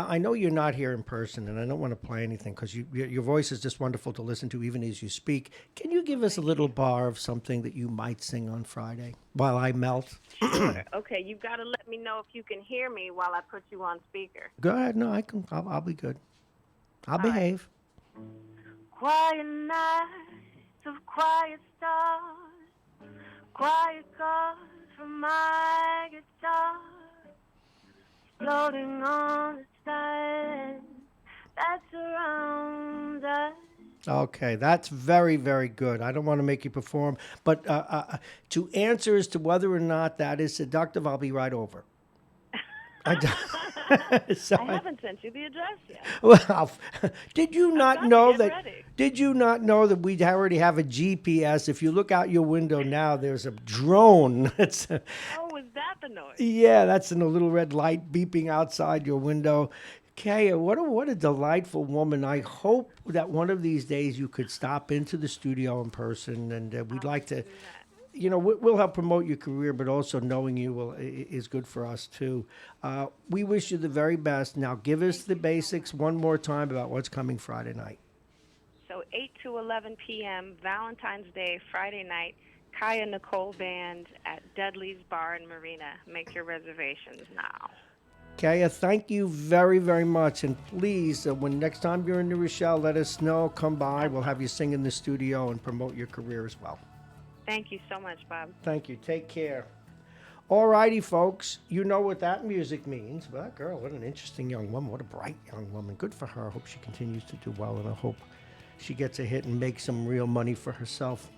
I know you're not here in person, and I don't want to play anything because your voice is just wonderful to listen to even as you speak. Can you give us a little bar of something that you might sing on Friday while I melt? Sure. Okay, you've got to let me know if you can hear me while I put you on speaker. Go ahead. No, I can. I'll be good. I'll behave. Quiet nights of quiet stars, quiet chords from my guitar, floating on the silence that surrounds us. Okay, that's very, very good. I don't want to make you perform, but to answer as to whether or not that is seductive, I'll be right over. So, I haven't sent you the address yet. Well, did you not know that? Ready. Did you not know that we already have a GPS? If you look out your window now, there's a drone. Oh, is that the noise? Yeah, that's in a little red light beeping outside your window. Kaya, what a delightful woman. I hope that one of these days you could stop into the studio in person, and we'd like to, we'll help promote your career, but also knowing you is good for us too. We wish you the very best. Now, give us the basics one more time about what's coming Friday night. So 8 to 11 p.m., Valentine's Day, Friday night, Kaya Nicole Band at Dudley's Bar and Marina. Make your reservations now. Kaya, thank you very, very much. And please, when next time you're in New Rochelle, let us know. Come by. We'll have you sing in the studio and promote your career as well. Thank you so much, Bob. Thank you. Take care. All righty, folks. You know what that music means. Well, girl, what an interesting young woman. What a bright young woman. Good for her. I hope she continues to do well, and I hope she gets a hit and makes some real money for herself.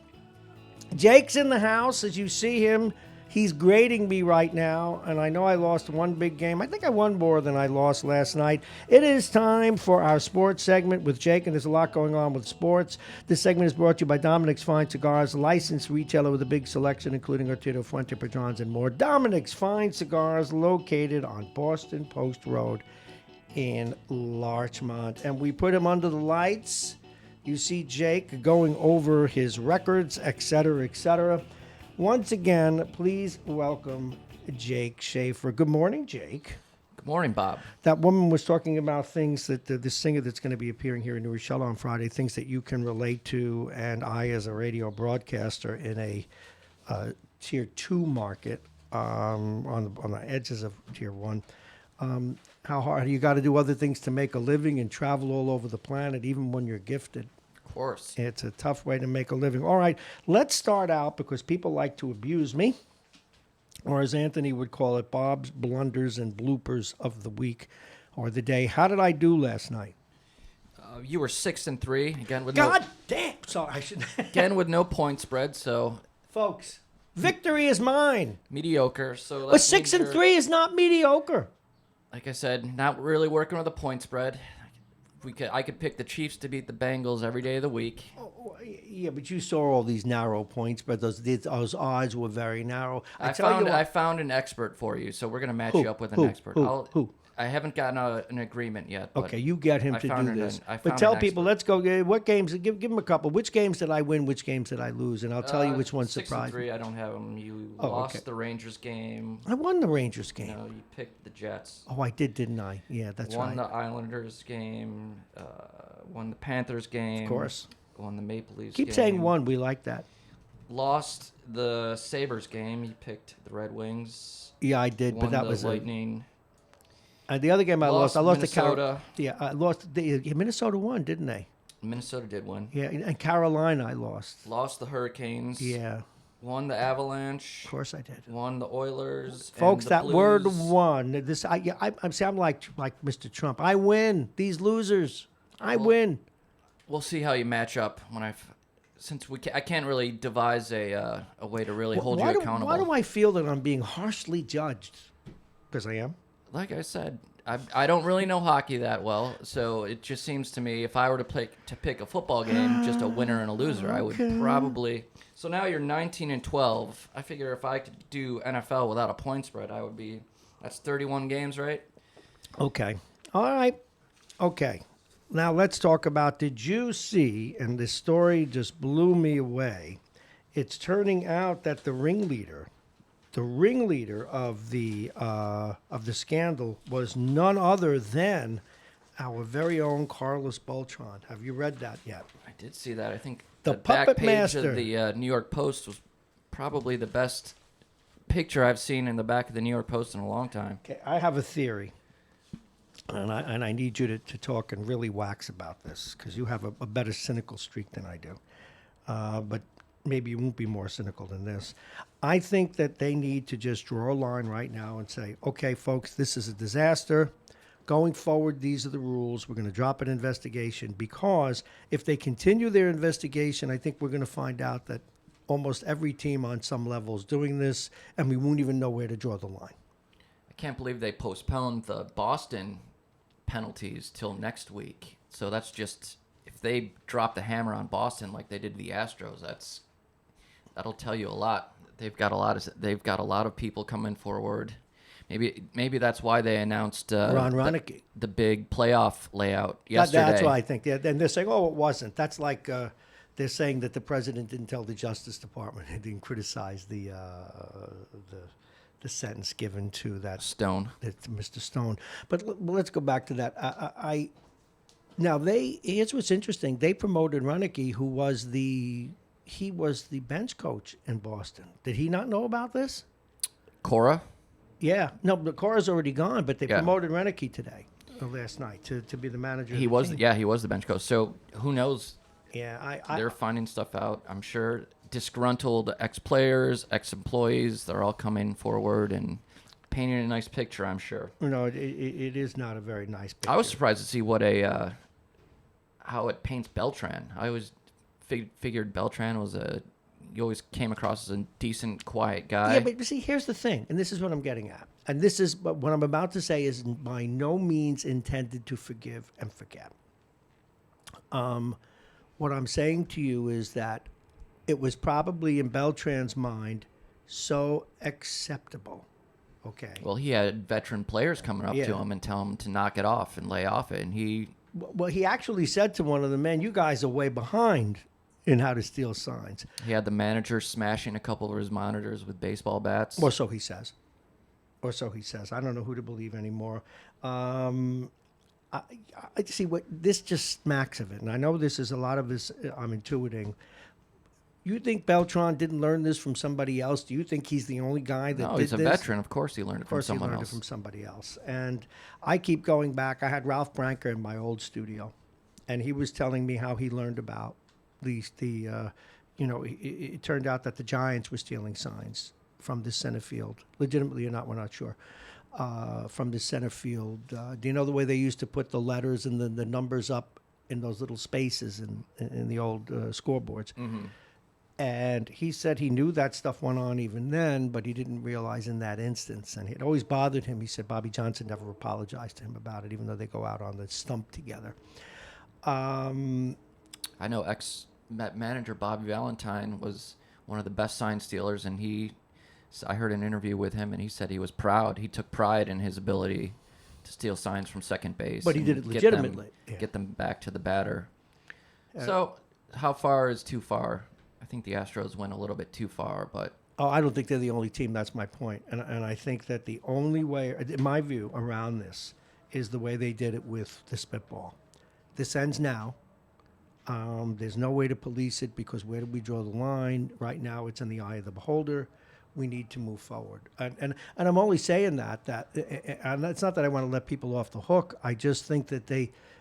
Jake's in the house. As you see him, he's grading me right now, and I know I lost one big game. I think I won more than I lost last night. It is time for our sports segment with Jake, and there's a lot going on with sports. This segment is brought to you by Dominic's Fine Cigars, a licensed retailer with a big selection, including Arturo Fuente, Padrons, and more. Dominic's Fine Cigars, located on Boston Post Road in Larchmont. And we put him under the lights. You see Jake going over his records, etc., etc. Once again, please welcome Jake Schaefer. Good morning, Jake. Good morning, Bob. That woman was talking about things that the singer that's going to be appearing here in New Rochelle on Friday, things that you can relate to, and I, as a radio broadcaster in a Tier 2 market on the edges of Tier 1, how hard you got to do other things to make a living and travel all over the planet, even when you're gifted. Of course. It's a tough way to make a living. All right, let's start out because people like to abuse me, or as Anthony would call it, Bob's blunders and bloopers of the week or the day. How did I do last night? You were 6-3 again with damn! Sorry, I should. again with no point spread, so Folks, victory is mine. mediocre. So But 6-3 is not mediocre. like I said, not really working with a point spread. I could pick the Chiefs to beat the Bengals every day of the week. Oh, yeah, but you saw all these narrow points, but those odds were very narrow. I found an expert for you, so we're going to match you up with an expert. Who? I haven't gotten an agreement yet. But Okay, you get him I to found do an- this. I But found tell an people, expert. let's go. What games? Give them a couple. Which games did I win? Which games did I lose? And I'll tell you which one surprised me. 6-3, I don't have them. You Oh, lost okay. the Rangers game. I won the Rangers game. No, you picked the Jets. Oh, I didn't I? Yeah, that's Won right. the Islanders game. Won the Panthers game. Of course. Won the Maple Leafs Keep game. saying one. We like that. Lost the Sabres game. You picked the Red Wings. Yeah, I did, Won but that the was Lightning. the other game I lost. I lost Minnesota. I lost. Minnesota won, didn't they? Minnesota did win. Yeah, and Carolina I lost. Lost the Hurricanes. Yeah, Won the Avalanche. of course I did. Won the Oilers. and Folks, the that word Blues. won. This I'm like Mr. Trump. I win. These losers. I win. We'll see how you match up when I can't really devise a way to really hold you accountable. Why do I feel that I'm being harshly judged? Because I am. Like I said, I don't really know hockey that well, so it just seems to me if I were to pick a football game, just a winner and a loser, I would probably. So now you're 19-12. I figure if I could do NFL without a point spread, I would be. That's 31 games, right? Okay. All right. Okay. Now let's talk about, did you see, and this story just blew me away, it's turning out that the ringleader the ringleader of the scandal was none other than our very own Carlos Beltran. Have you read that yet? I did see that. I think The back Puppet page Master. of the New York Post was probably the best picture I've seen in the back of the New York Post in a long time. Okay, I have a theory, and I need you to talk and really wax about this because you have a better cynical streak than I do. But maybe you won't be more cynical than this. I think that they need to just draw a line right now and say, okay, folks, this is a disaster. Going forward, these are the rules. We're going to drop an investigation because if they continue their investigation, I think we're going to find out that almost every team on some level is doing this, and we won't even know where to draw the line. I can't believe they postponed the Boston penalties till next week. So that's just, if they drop the hammer on Boston like they did the Astros, that'll tell you a lot. They've got a lot of people coming forward. Maybe that's why they announced Ron Ronicky. the big playoff layout yesterday. That's what I think. And they're saying, oh, it wasn't. That's like they're saying that the president didn't tell the Justice Department. He didn't criticize the sentence given to that Stone. to Mr. Stone. But let's go back to that. Now here's what's interesting. They promoted Ronicky, who was the bench coach in Boston. Did he not know about this? Cora? Yeah, no, the Cora's already gone, but they Yeah. promoted Ronicky today, or last night, to be the manager. He of the was, team. he was the bench coach. So who knows? Yeah, They're finding stuff out. I'm sure disgruntled ex-players, ex-employees, they're all coming forward and painting a nice picture, I'm sure. it is not a very nice picture. I was surprised to see how it paints Beltran. I always figured Beltran was you always came across as a decent, quiet guy. Yeah, but see, here's the thing, and this is what I'm getting at. And this is what I'm about to say is by no means intended to forgive and forget. What I'm saying to you is that it was probably in Beltran's mind so acceptable. Okay. Well, he had veteran players coming up Yeah. to him and tell him to knock it off and lay off it, and he Well, he actually said to one of the men, "You guys are way behind in how to steal signs." had the manager smashing a couple of his monitors with baseball bats. Or so he says. I don't know who to believe anymore. I see what this just smacks of it, and I know this is a lot of this. I'm intuiting. You think Beltran didn't learn this from somebody else? Do you think he's the only guy that no, did he's a this? veteran. Of course he learned it Of from course, he someone learned else. it from somebody else. And I keep going back. I had Ralph Branker in my old studio, and he was telling me how he learned about it turned out that the Giants were stealing signs from the center field, legitimately or not, we're not sure. From the center field, do you know the way they used to put the letters and the numbers up in those little spaces in the old scoreboards? Mm-hmm. And he said he knew that stuff went on even then, but he didn't realize in that instance. And it always bothered him. He said Bobby Johnson never apologized to him about it, even though they go out on the stump together. I know ex-manager Bobby Valentine was one of the best sign stealers, and I heard an interview with him, and he said he was proud. He took pride in his ability to steal signs from second base. But he and did it legitimately. Get them back to the batter. So how far is too far? I think the Astros went a little bit too far, but... Oh, I don't think they're the only team. That's my point. And I think that the only way, in my view, around this is the way they did it with the spitball. This ends now. There's no way to police it because where do we draw the line? Right now, it's in the eye of the beholder. We need to move forward. And I'm only saying that and it's not that I want to let people off the hook. I just think that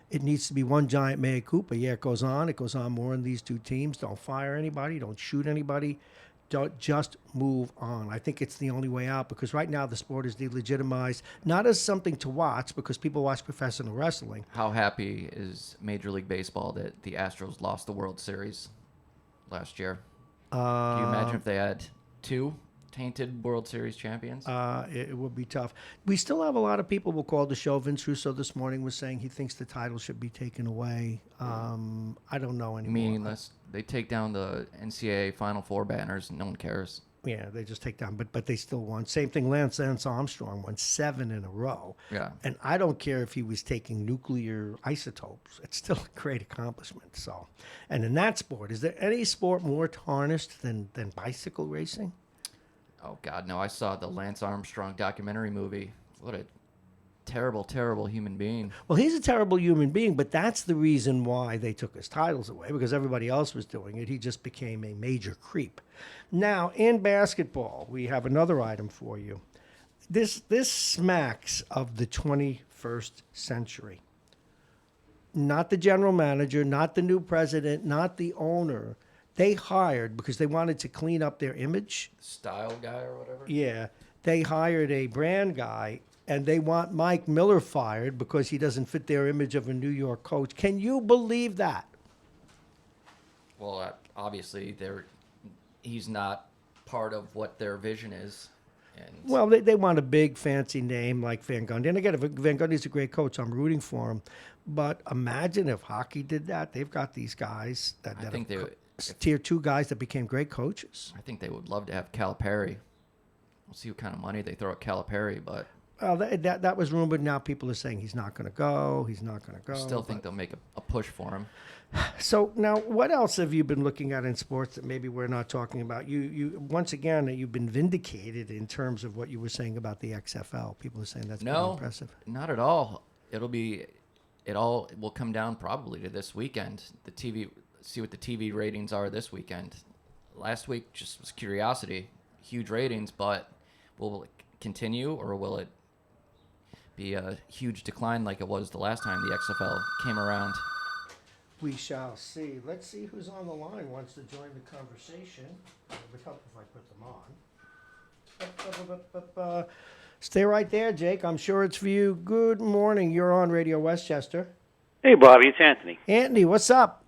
it needs to be one giant mea culpa. Yeah, it goes on more in these two teams. Don't fire anybody. Don't shoot anybody. Don't just move on. I think it's the only way out because right now the sport is delegitimized, not as something to watch because people watch professional wrestling. How happy is Major League Baseball that the Astros lost the World Series last year? Can you imagine if they had two tainted World Series champions? It would be tough. We still have a lot of people who called the show. Vince Russo this morning was saying he thinks the title should be taken away. I don't know anymore. Meaningless. They take down the NCAA Final Four banners and no one cares. Yeah, they just take down, but they still won. Same thing, Lance Armstrong won 7 in a row. Yeah. And I don't care if he was taking nuclear isotopes. It's still a great accomplishment. So, and in that sport, is there any sport more tarnished than bicycle racing? Oh God, no! I saw the Lance Armstrong documentary movie. What a terrible, terrible human being. Well, he's a terrible human being, but that's the reason why they took his titles away, because everybody else was doing it. He just became a major creep. Now, in basketball, we have another item for you. This smacks of the 21st century. Not the general manager, not the new president, not the owner. They hired, because they wanted to clean up their image. Style guy or whatever. Yeah, they hired a brand guy, and they want Mike Miller fired because he doesn't fit their image of a New York coach. Can you believe that? Well, obviously, he's not part of what their vision is. And Well, they want a big, fancy name like Van Gundy. And again, Van Gundy's a great coach. I'm rooting for him. But imagine if hockey did that. They've got these guys that think are they would- tier 2 guys that became great coaches. I think they would love to have Calipari. We'll see what kind of money they throw at Calipari, but Well, that was rumored. Now people are saying he's not going to go. He's not going to go. I still think they'll make a push for him. So now, what else have you been looking at in sports that maybe we're not talking about? You once again, you've been vindicated in terms of what you were saying about the XFL. People are saying that's pretty No, impressive. not at all. It all will come down probably to this weekend. See what the TV ratings are this weekend. Last week just was curiosity, huge ratings, but will it continue or will it be a huge decline like it was the last time the XFL came around? We shall see. Let's see who's on the line wants to join the conversation. It would help if I put them on. Stay right there, Jake. I'm sure it's for you. Good morning. You're on Radio Westchester. Hey, Bobby, it's Anthony. Anthony, what's up?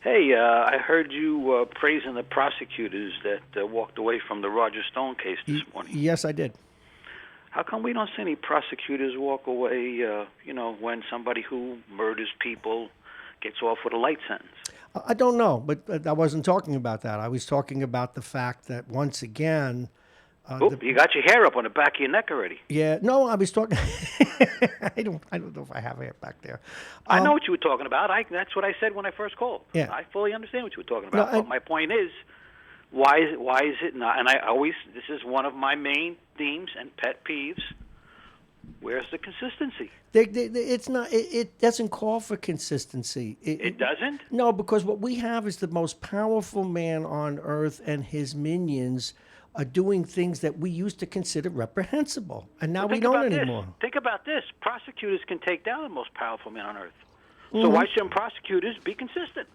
Hey, I heard you praising the prosecutors that walked away from the Roger Stone case this morning. Yes, I did. How come we don't see any prosecutors walk away, when somebody who murders people gets off with a light sentence? I don't know, but I wasn't talking about that. I was talking about the fact that once again... You got your hair up on the back of your neck already. Yeah, no, I was talking... I don't know if I have hair back there. I know what you were talking about. That's what I said when I first called. Yeah. I fully understand what you were talking about. No, But my point is, why is it not? And this is one of my main themes and pet peeves. Where's the consistency? It's not. It doesn't call for consistency. It doesn't? No, because what we have is the most powerful man on earth, and his minions are doing things that we used to consider reprehensible, and now we don't anymore. Think about this. Prosecutors can take down the most powerful man on earth. So why shouldn't prosecutors be consistent?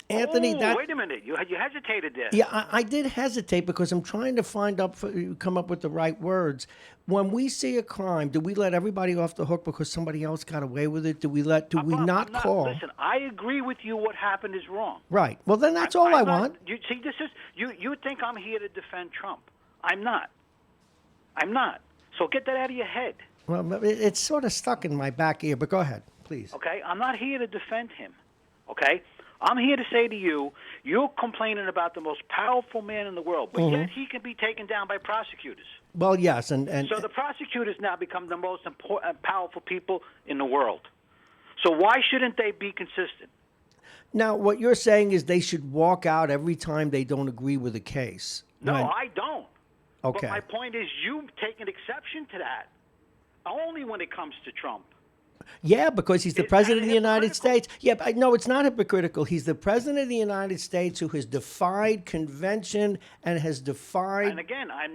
Anthony, wait a minute. You hesitated there. Yeah, I did hesitate because I'm trying to come up with the right words. When we see a crime, do we let everybody off the hook because somebody else got away with it? Do we not call? Listen, I agree with you. What happened is wrong. Right. Well, then that's all I want. You see, this is you think I'm here to defend Trump. I'm not. So get that out of your head. Well, it's sort of stuck in my back ear, but go ahead, please. Okay? I'm not here to defend him. Okay? I'm here to say to you, you're complaining about the most powerful man in the world, but yet he can be taken down by prosecutors. Well, yes, and so the prosecutors now become the most important, powerful people in the world. So why shouldn't they be consistent? Now, what you're saying is they should walk out every time they don't agree with a case. No, I don't. Okay. But my point is you take an exception to that only when it comes to Trump. Yeah, because he's the president of the United States. Yeah, but no, it's not hypocritical. He's the president of the United States who has defied convention and has defied. And again, I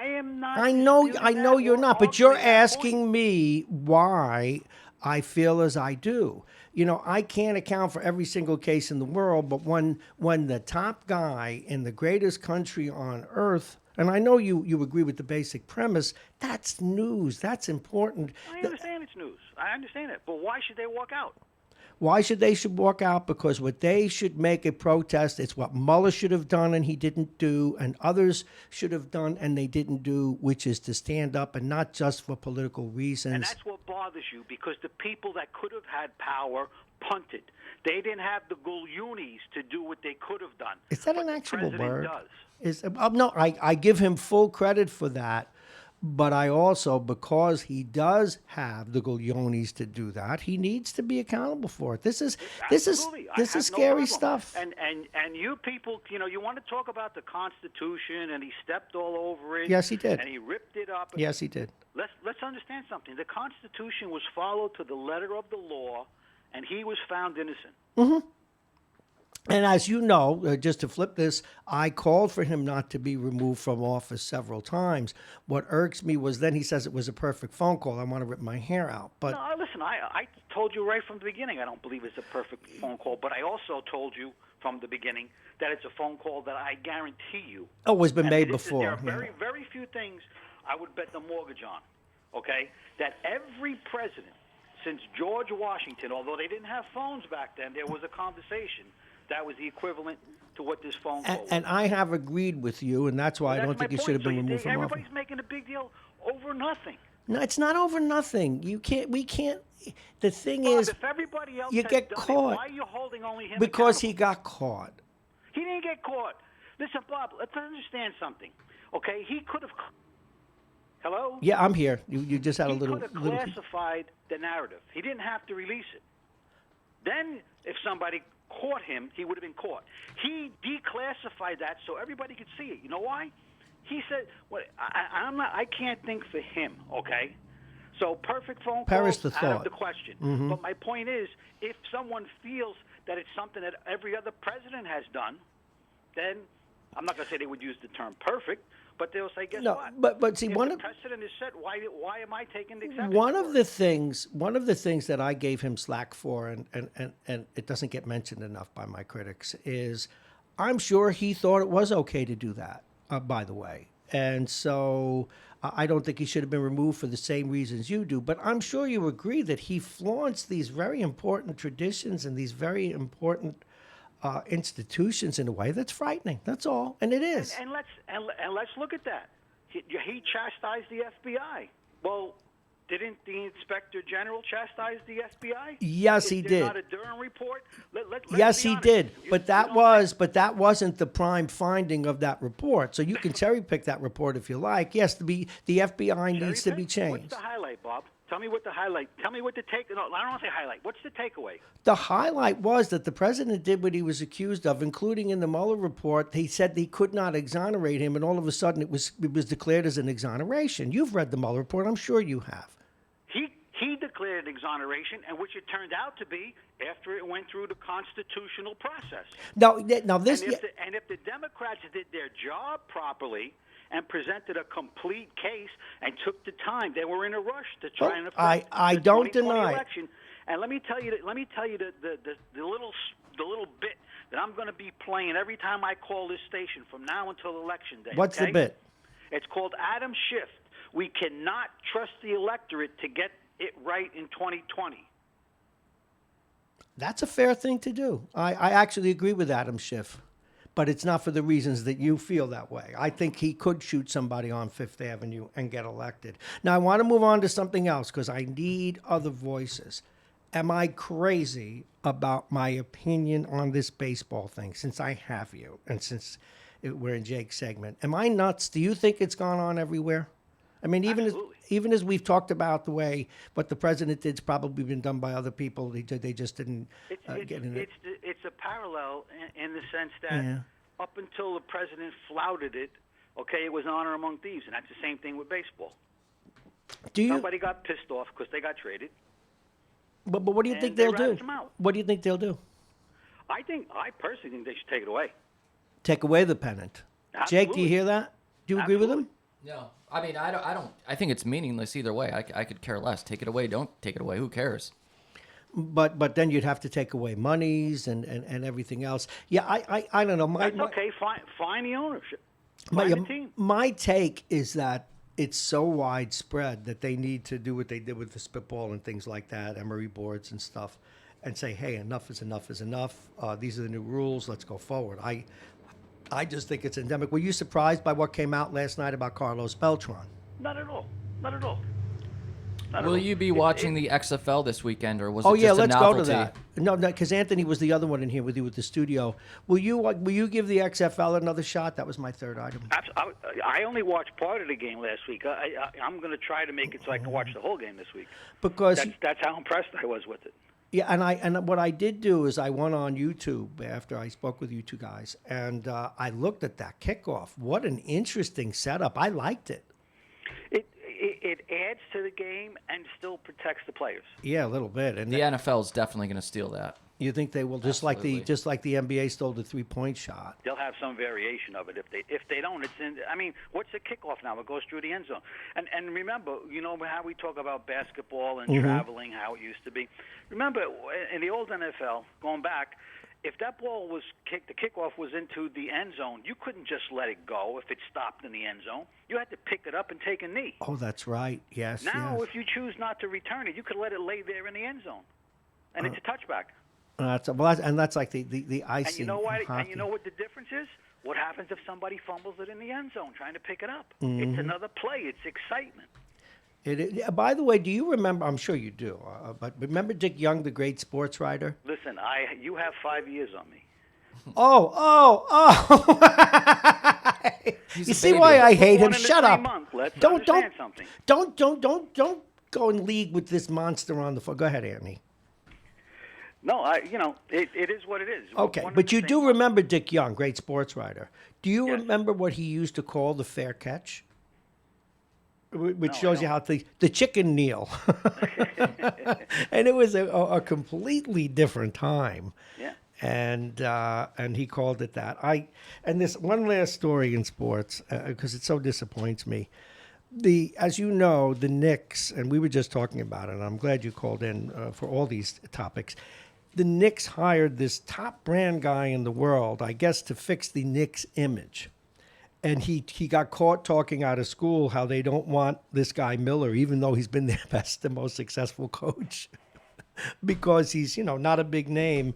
am not. I know you're not, but you're asking me why I feel as I do. You know, I can't account for every single case in the world, but when the top guy in the greatest country on earth. And I know you agree with the basic premise. That's news. That's important. I understand it's news. I understand it. But why should they walk out? Why should they walk out? Because what they should make a protest, it's what Mueller should have done and he didn't do, and others should have done and they didn't do, which is to stand up and not just for political reasons. And that's what bothers you, because the people that could have had power punted. They didn't have the gulliunis to do what they could have done. Is that an actual word? Does. No, I give him full credit for that. But I also, because he does have the gullions to do that, he needs to be accountable for it. This is Absolutely. I have no scary problem. stuff. And you people, you want to talk about the Constitution, and he stepped all over it. Yes, he did. And he ripped it up. Yes, he did. Let's understand something. The Constitution was followed to the letter of the law, and he was found innocent. Mm-hmm. And as you know, just to flip this, I called for him not to be removed from office several times. What irks me was then he says it was a perfect phone call. I want to rip my hair out. But no, listen, I told you right from the beginning I don't believe it's a perfect phone call, but I also told you from the beginning that it's a phone call that I guarantee you. Oh, it's been made There before. are very few things I would bet the mortgage on, okay? That every president since George Washington, although they didn't have phones back then, there was a conversation. That was the equivalent to what this phone call was. And I have agreed with you, and that's why I don't think he should have been removed from office. Everybody's making a big deal over nothing. No, it's not over nothing. We can't. The thing Bob, is, if everybody else you has get done caught. It, why are you holding only him Because accountable? he got caught. He didn't get caught. Listen, Bob, let's understand something. Okay, he could have. Hello? Yeah, I'm here. You just had a little. He could have classified the narrative. He didn't have to release it. Then, if somebody caught him, he would have been caught. He declassified that so everybody could see it. You know why? He said, "Well, I can't think for him." Okay, so perfect phone call Perish the out thought. of the question. Mm-hmm. But my point is, if someone feels that it's something that every other president has done, then I'm not going to say they would use the term perfect, but they'll say, "Guess what? but see, if one the of precedent is set, why am I taking the exception?" one for of it? the things that I gave him slack for, and it doesn't get mentioned enough by my critics, is I'm sure he thought it was okay to do that. By the way, and so I don't think he should have been removed for the same reasons you do. But I'm sure you agree that he flaunts these very important traditions and these very important institutions in a way that's frightening. That's all, and it is. And let's look at that. He chastised the FBI. Well, didn't the Inspector General chastise the FBI? Yes, he Is there did. not a Durham report? Let's Yes, be he honest. did. You But that wasn't the prime finding of that report. So you can cherry pick that report if you like. Yes, the FBI needs to be cherry-pick? changed. What's the highlight, Bob? Tell me what the highlight. Tell me what the take. No, I don't want to say highlight. What's the takeaway? The highlight was that the president did what he was accused of, including in the Mueller report. He said he could not exonerate him, and all of a sudden it was declared as an exoneration. You've read the Mueller report. I'm sure you have. He declared exoneration, and which it turned out to be after it went through the constitutional process. Now this. And if the Democrats did their job properly and presented a complete case and took the time, they were in a rush to try and affect I the don't 2020 deny. election. And let me tell you the little bit that I'm going to be playing every time I call this station from now until election day. What's okay? the bit? It's called Adam Schiff. We cannot trust the electorate to get it right in 2020. That's a fair thing to do. I actually agree with Adam Schiff, but it's not for the reasons that you feel that way. I think he could shoot somebody on Fifth Avenue and get elected. Now, I want to move on to something else because I need other voices. Am I crazy about my opinion on this baseball thing since I have you and since we're in Jake's segment? Am I nuts? Do you think it's gone on everywhere? I mean, even as we've talked about the way what the president did's probably been done by other people, they just didn't get in it. It's a parallel in the sense that up until the president flouted it, okay, it was honor among thieves, and that's the same thing with baseball. Somebody got pissed off because they got traded. But what do you think they they'll do? ratted him out. What do you think they'll do? I personally think they should take it away. Take away the pennant. Absolutely. Jake, do you hear that? Do you agree with him? No, I mean, I don't. I think it's meaningless either way. I could care less. Take it away. Don't take it away. Who cares? But then you'd have to take away monies and everything else. Yeah, I don't know. That's okay. Fine the ownership. Fine the team. My take is that it's so widespread that they need to do what they did with the spitball and things like that, Emory boards and stuff, and say, hey, enough is enough is enough. These are the new rules. Let's go forward. I just think it's endemic. Were you surprised by what came out last night about Carlos Beltran? Not at all. Not at all. I don't Will know. you be watching the XFL this weekend, or was Oh it yeah, just a let's go to novelty? that. No, because Anthony was the other one in here with you with the studio. Will you give the XFL another shot? That was my third item. I only watched part of the game last week. I'm going to try to make it so I can watch the whole game this week. Because That's how impressed I was with it. yeah, and what I did do is I went on YouTube after I spoke with you two guys, and I looked at that kickoff. What an interesting setup! I liked it. It adds to the game and still protects the players. Yeah, a little bit. And The NFL is definitely going to steal that. you think they will Absolutely. just like the NBA stole the 3-point shot? They'll have some variation of it. If they don't, it's in. I mean, what's a kickoff now? It goes through the end zone. And remember, you know how we talk about basketball and traveling, how it used to be. Remember, in the old NFL, going back, if that ball was kicked, the kickoff was into the end zone, you couldn't just let it go if it stopped in the end zone. You had to pick it up and take a knee. Oh, that's right. Yes. Now, yes. if you choose not to return it, you could let it lay there in the end zone, and it's a touchback. That's like the icing. And you know what? in hockey. And you know what the difference is? What happens if somebody fumbles it in the end zone trying to pick it up? It's another play. It's excitement. By the way, do you remember? I'm sure you do. But remember Dick Young, the great sports writer? Listen, you have 5 years on me. Oh! He's You a see baby. why I hate him? One in the Shut same up! month. Let's Don't understand something. don't go in league with this monster on the phone. Go ahead, Anthony. No, it is what it is. Okay, One in but the you same do month. remember Dick Young, great sports writer. Do you Yes. remember what he used to call the fair catch? Which No, I shows you how the chicken kneel. And it was a completely different time. Yeah. And he called it that. And this one last story in sports, because it so disappoints me. As you know, the Knicks, and we were just talking about it, and I'm glad you called in for all these topics. The Knicks hired this top brand guy in the world, I guess, to fix the Knicks image. And he got caught talking out of school how they don't want this guy Miller, even though he's been their best and most successful coach, because he's, not a big name.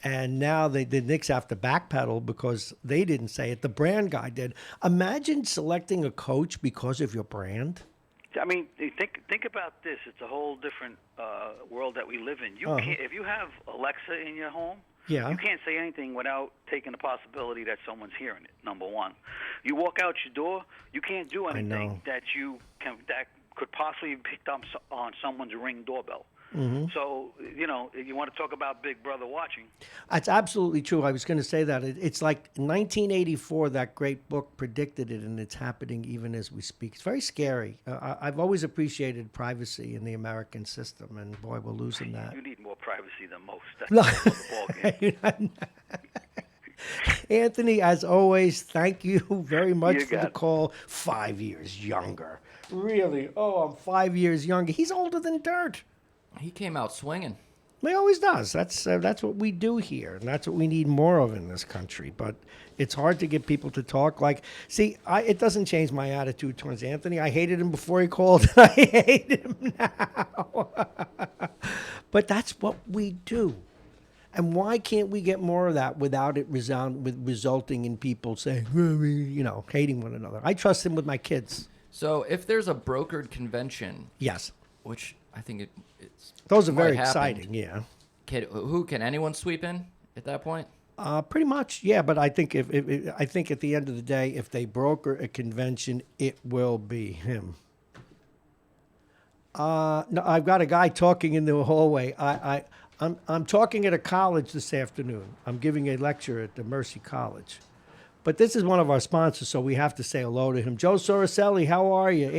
And now the Knicks have to backpedal because they didn't say it. The brand guy did. Imagine selecting a coach because of your brand. I mean, think about this. It's a whole different world that we live in. You can't, if you have Alexa in your home, Yeah. you can't say anything without taking the possibility that someone's hearing it. Number one, you walk out your door, you can't do know. anything that could possibly be picked up on someone's Ring doorbell. So, you want to talk about Big Brother watching. That's absolutely true. I was going to say that. It's like 1984, that great book predicted it, and it's happening even as we speak. It's very scary. I've always appreciated privacy in the American system, and boy, we're losing that. You need more privacy than most. That's No. the ball game. Anthony, as always, thank you very much You for the got it. call. 5 years younger. Really? Oh, I'm 5 years younger. He's older than dirt. He came out swinging. He always does. That's what we do here, and that's what we need more of in this country. But it's hard to get people to talk. It doesn't change my attitude towards Anthony. I hated him before he called, and I hate him now. But that's what we do. And why can't we get more of that without it resulting in people saying, hating one another? I trust him with my kids. So if there's a brokered convention, Yes. which I think it's Those are might very happen, exciting, yeah. Can anyone sweep in at that point? Pretty much, yeah. But I think I think at the end of the day, if they broker a convention, it will be him. No, I've got a guy talking in the hallway. I'm talking at a college this afternoon. I'm giving a lecture at the Mercy College. But this is one of our sponsors, so we have to say hello to him. Joe Soroselli, how are you?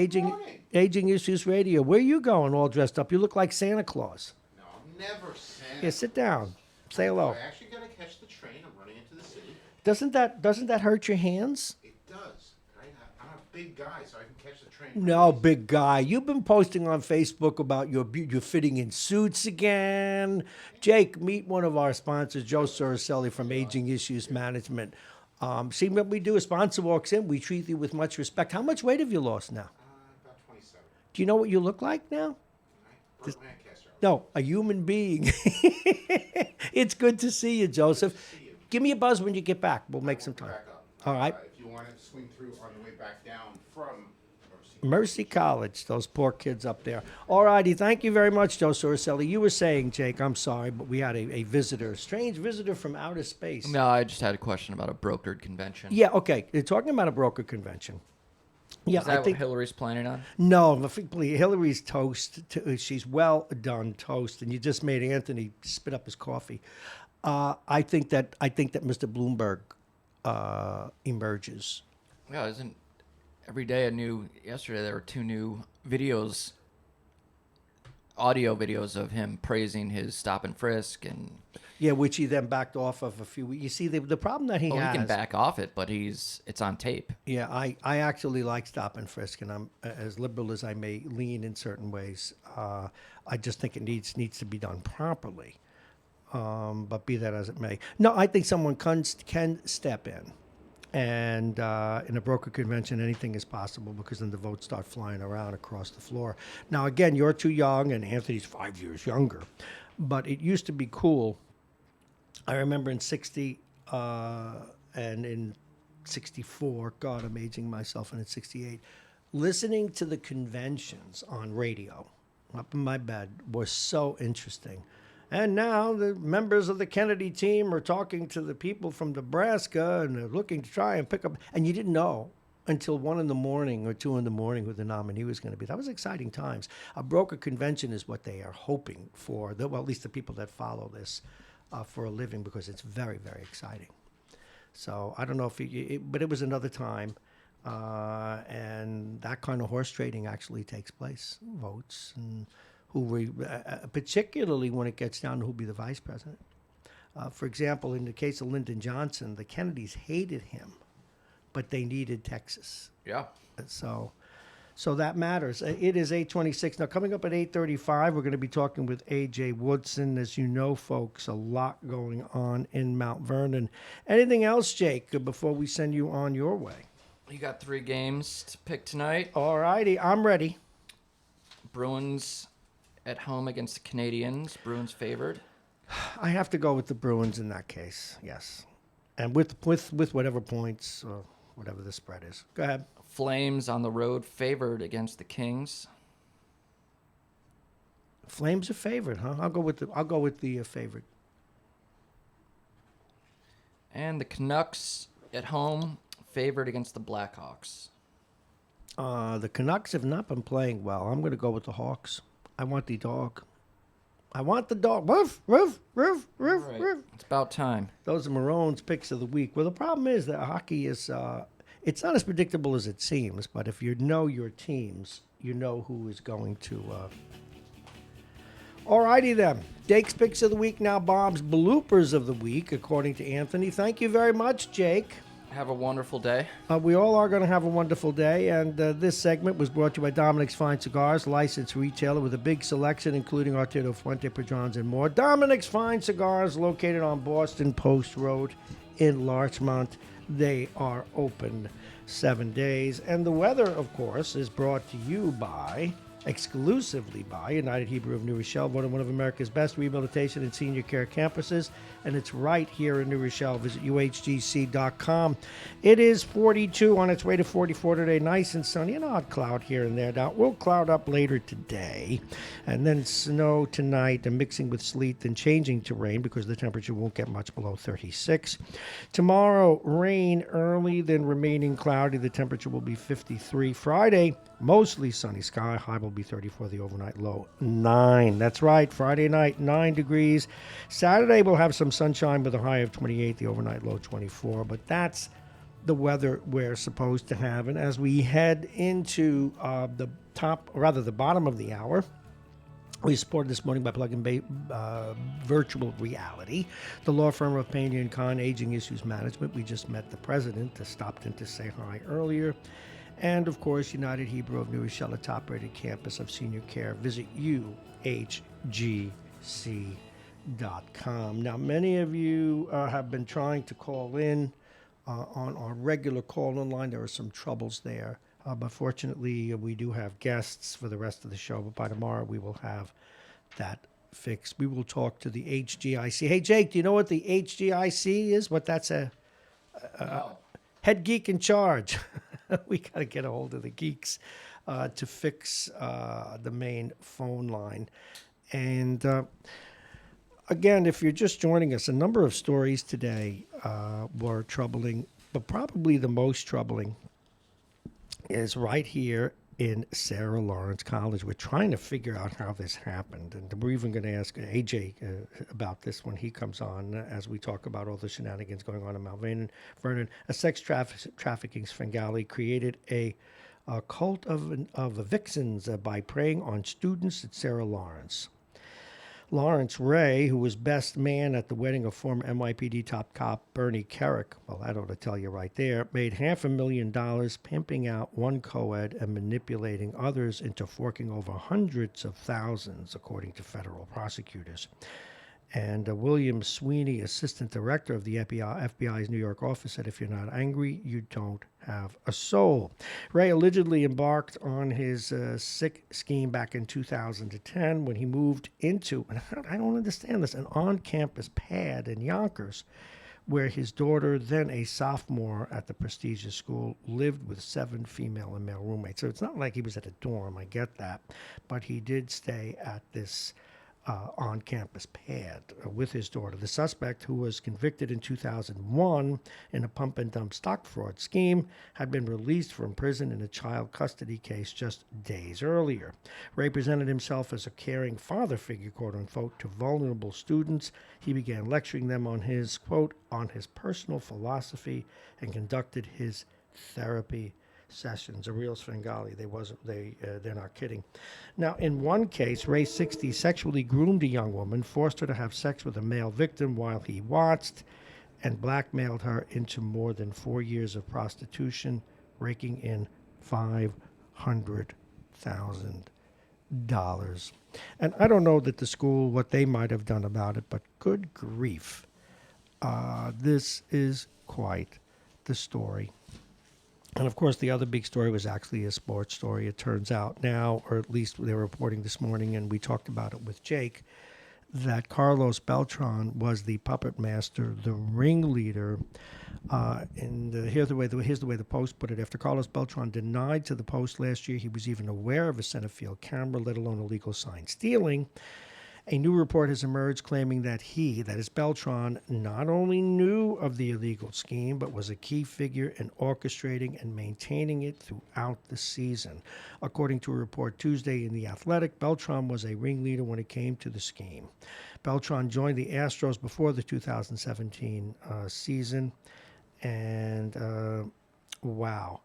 Aging Issues Radio. Where are you going all dressed up? You look like Santa Claus. No, I'm never Santa. Yeah, sit down. Say hello. I actually got to catch the train. I'm running into the city. Doesn't that hurt your hands? It does. I'm a big guy, so I can catch the train. No, big guy. You've been posting on Facebook about you're fitting in suits again. Jake, meet one of our sponsors, Joe Soroselli from Aging Issues Management. See what we do? A sponsor walks in, we treat you with much respect. How much weight have you lost now? About 27. Do you know what you look like now? Burt Lancaster. No, a human being. It's good to see you, Joseph. Give me a buzz when you get back. We'll make some time. Back up. All right. If you want to swing through on the way back down from Mercy Mercy College, those poor kids up there. All righty, thank you very much, Joe Soricelli. You were saying, Jake, I'm sorry, but we had a visitor, strange visitor from outer space. No, I just had a question about a brokered convention. Yeah, okay. They're talking about a broker convention. Yeah, Is that I think what Hillary's planning on? no. Hillary's toast. She's well done toast, and you just made Anthony spit up his coffee. I think that Mr. Bloomberg emerges. Yeah, isn't every day a new? Yesterday there were 2 new videos, audio videos of him praising his stop and frisk, and Yeah, which he then backed off of a few weeks. You see, the problem that he he has. can back off it, but it's on tape. Yeah, I actually like stop and frisk, and I'm as liberal as I may lean in certain ways. I just think it needs to be done properly. But be that as it may, no, I think someone can step in, and in a broker convention, anything is possible because then the votes start flying around across the floor. Now, again, you're too young, and Anthony's 5 years younger, but it used to be cool. I remember in '60 and in '64, God, I'm aging myself, and in '68, listening to the conventions on radio up in my bed was so interesting. And now the members of the Kennedy team are talking to the people from Nebraska, and they're looking to try and pick up. And you didn't know until 1 in the morning or 2 in the morning who the nominee was going to be. That was exciting times. A broker convention is what they are hoping for, well, at least the people that follow this for a living, because it's very, very exciting. So I don't know if but it was another time. And that kind of horse trading actually takes place, votes, and particularly when it gets down to who'll be the vice president. For example, in the case of Lyndon Johnson, the Kennedys hated him, but they needed Texas. Yeah. So that matters. It is 8:26. Now, coming up at 8:35, we're going to be talking with A.J. Woodson. As you know, folks, a lot going on in Mount Vernon. Anything else, Jake, before we send you on your way? You got 3 games to pick tonight. All righty, I'm ready. Bruins at home against the Canadians. Bruins favored. I have to go with the Bruins in that case, yes. And with whatever points or whatever the spread is. Go ahead. Flames on the road favored against the Kings. Flames are favored, huh? I'll go with the favorite. And the Canucks at home favored against the Blackhawks. The Canucks have not been playing well. I'm going to go with the Hawks. I want the dog. I want the dog. Woof, woof, woof, woof, Right. woof. It's about time. Those are Marrone's picks of the week. Well, the problem is that hockey is, it's not as predictable as it seems, but if you know your teams, you know who is going to. All righty then. Jake's picks of the week, now Bob's bloopers of the week, according to Anthony. Thank you very much, Jake. Have a wonderful day. We all are going to have a wonderful day, and this segment was brought to you by Dominic's Fine Cigars, licensed retailer with a big selection, including Arturo Fuente, Padrones, and more. Dominic's Fine Cigars, located on Boston Post Road in Larchmont. They are open 7 days. And the weather, of course, is brought to you exclusively by United Hebrew of New Rochelle, one of America's best rehabilitation and senior care campuses, and it's right here in New Rochelle. Visit uhgc.com. It is 42, on its way to 44 today, nice and sunny, an odd cloud here and there. Now, we'll cloud up later today, and then snow tonight, and mixing with sleet and changing to rain because the temperature won't get much below 36. Tomorrow, rain early, then remaining cloudy. The temperature will be 53. Friday, mostly sunny sky. High will be 34, the overnight low 9. That's right, Friday night, 9 degrees. Saturday, we'll have some sunshine with a high of 28, the overnight low 24. But that's the weather we're supposed to have. And as we head into the bottom of the hour, we supported this morning by Plug-in Virtual Reality, the law firm of Pena & Con Aging Issues Management. We just met the president, stopped in to say hi earlier. And, of course, United Hebrew of New Rochelle, a top-rated campus of senior care. Visit uhgc.com. Now, many of you have been trying to call in on our regular call-in line. There are some troubles there. But fortunately, we do have guests for the rest of the show. But by tomorrow, we will have that fixed. We will talk to the HGIC. Hey, Jake, do you know what the HGIC is? What that's No. head geek in charge. We got to get a hold of the geeks. to fix the main phone line. And again, if you're just joining us, a number of stories today were troubling, but probably the most troubling is right here in Sarah Lawrence College. We're trying to figure out how this happened, and we're even going to ask AJ about this when he comes on as we talk about all the shenanigans going on in Mount Vernon. A sex trafficking Svengali created a cult of vixens by preying on students at Sarah Lawrence. Lawrence Ray, who was best man at the wedding of former NYPD top cop Bernie Kerrick, well, that ought to tell you right there, made $500,000 pimping out one co-ed and manipulating others into forking over hundreds of thousands, according to federal prosecutors. And William Sweeney, assistant director of the FBI's New York office, said, "If you're not angry, you don't have a soul." Ray allegedly embarked on his sick scheme back in 2010 when he moved into, and I don't understand this, an on-campus pad in Yonkers, where his daughter, then a sophomore at the prestigious school, lived with 7 female and male roommates. So it's not like he was at a dorm, I get that, but he did stay at this on-campus pad with his daughter. The suspect, who was convicted in 2001 in a pump-and-dump stock fraud scheme, had been released from prison in a child custody case just days earlier. Ray presented himself as a caring father figure, quote-unquote, to vulnerable students. He began lecturing them on his, quote, on his personal philosophy and conducted his therapy sessions. A real Svengali. They're not kidding. Now, in one case, Ray 60 sexually groomed a young woman, forced her to have sex with a male victim while he watched, and blackmailed her into more than 4 years of prostitution, raking in $500,000. And I don't know that the school, what they might have done about it, but good grief. This is quite the story. And, of course, the other big story was actually a sports story. It turns out now, or at least they're reporting this morning, and we talked about it with Jake, that Carlos Beltran was the puppet master, the ringleader. Here's the way the Post put it. After Carlos Beltran denied to the Post last year he was even aware of a center field camera, let alone illegal sign stealing, a new report has emerged claiming that he, that is Beltran, not only knew of the illegal scheme, but was a key figure in orchestrating and maintaining it throughout the season. According to a report Tuesday in The Athletic, Beltran was a ringleader when it came to the scheme. Beltran joined the Astros before the 2017 season, and wow.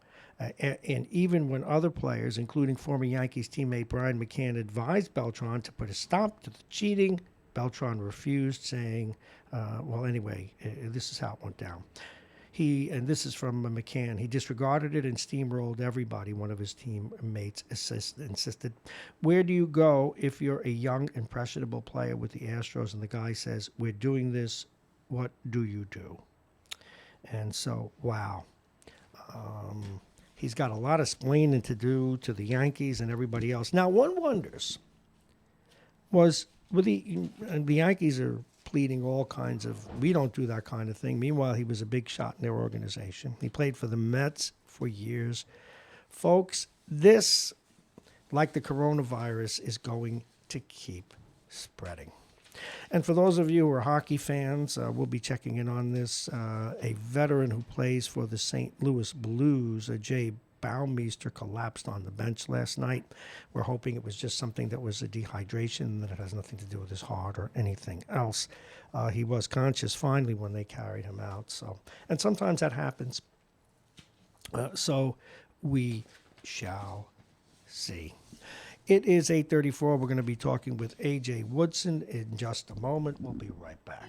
And even when other players, including former Yankees teammate Brian McCann, advised Beltran to put a stop to the cheating, Beltran refused, saying, this is how it went down. And this is from McCann, he disregarded it and steamrolled everybody, one of his teammates insisted. Where do you go if you're a young, impressionable player with the Astros? And the guy says, we're doing this, what do you do? And so, wow. He's got a lot of explaining to do to the Yankees and everybody else. Now, one wonders, the Yankees are pleading all kinds of, we don't do that kind of thing. Meanwhile, he was a big shot in their organization. He played for the Mets for years. Folks, this, like the coronavirus, is going to keep spreading. And for those of you who are hockey fans, we'll be checking in on this. A veteran who plays for the St. Louis Blues, Jay Baumeister, collapsed on the bench last night. We're hoping it was just something that was a dehydration, that it has nothing to do with his heart or anything else. He was conscious finally when they carried him out. And sometimes that happens. So we shall see. It is 8:34. We're going to be talking with A.J. Woodson in just a moment. We'll be right back.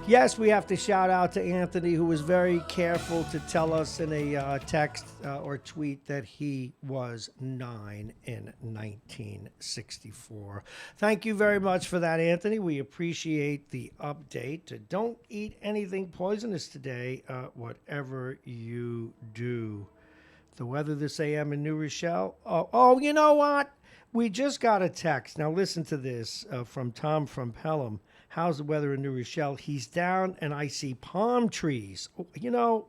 Yes, we have to shout out to Anthony, who was very careful to tell us in a text or tweet that he was 9 in 1964. Thank you very much for that, Anthony. We appreciate the update. Don't eat anything poisonous today, whatever you do. The weather this AM in New Rochelle. Oh, you know what? We just got a text. Now listen to this from Tom from Pelham. How's the weather in New Rochelle? He's down and I see palm trees. You know,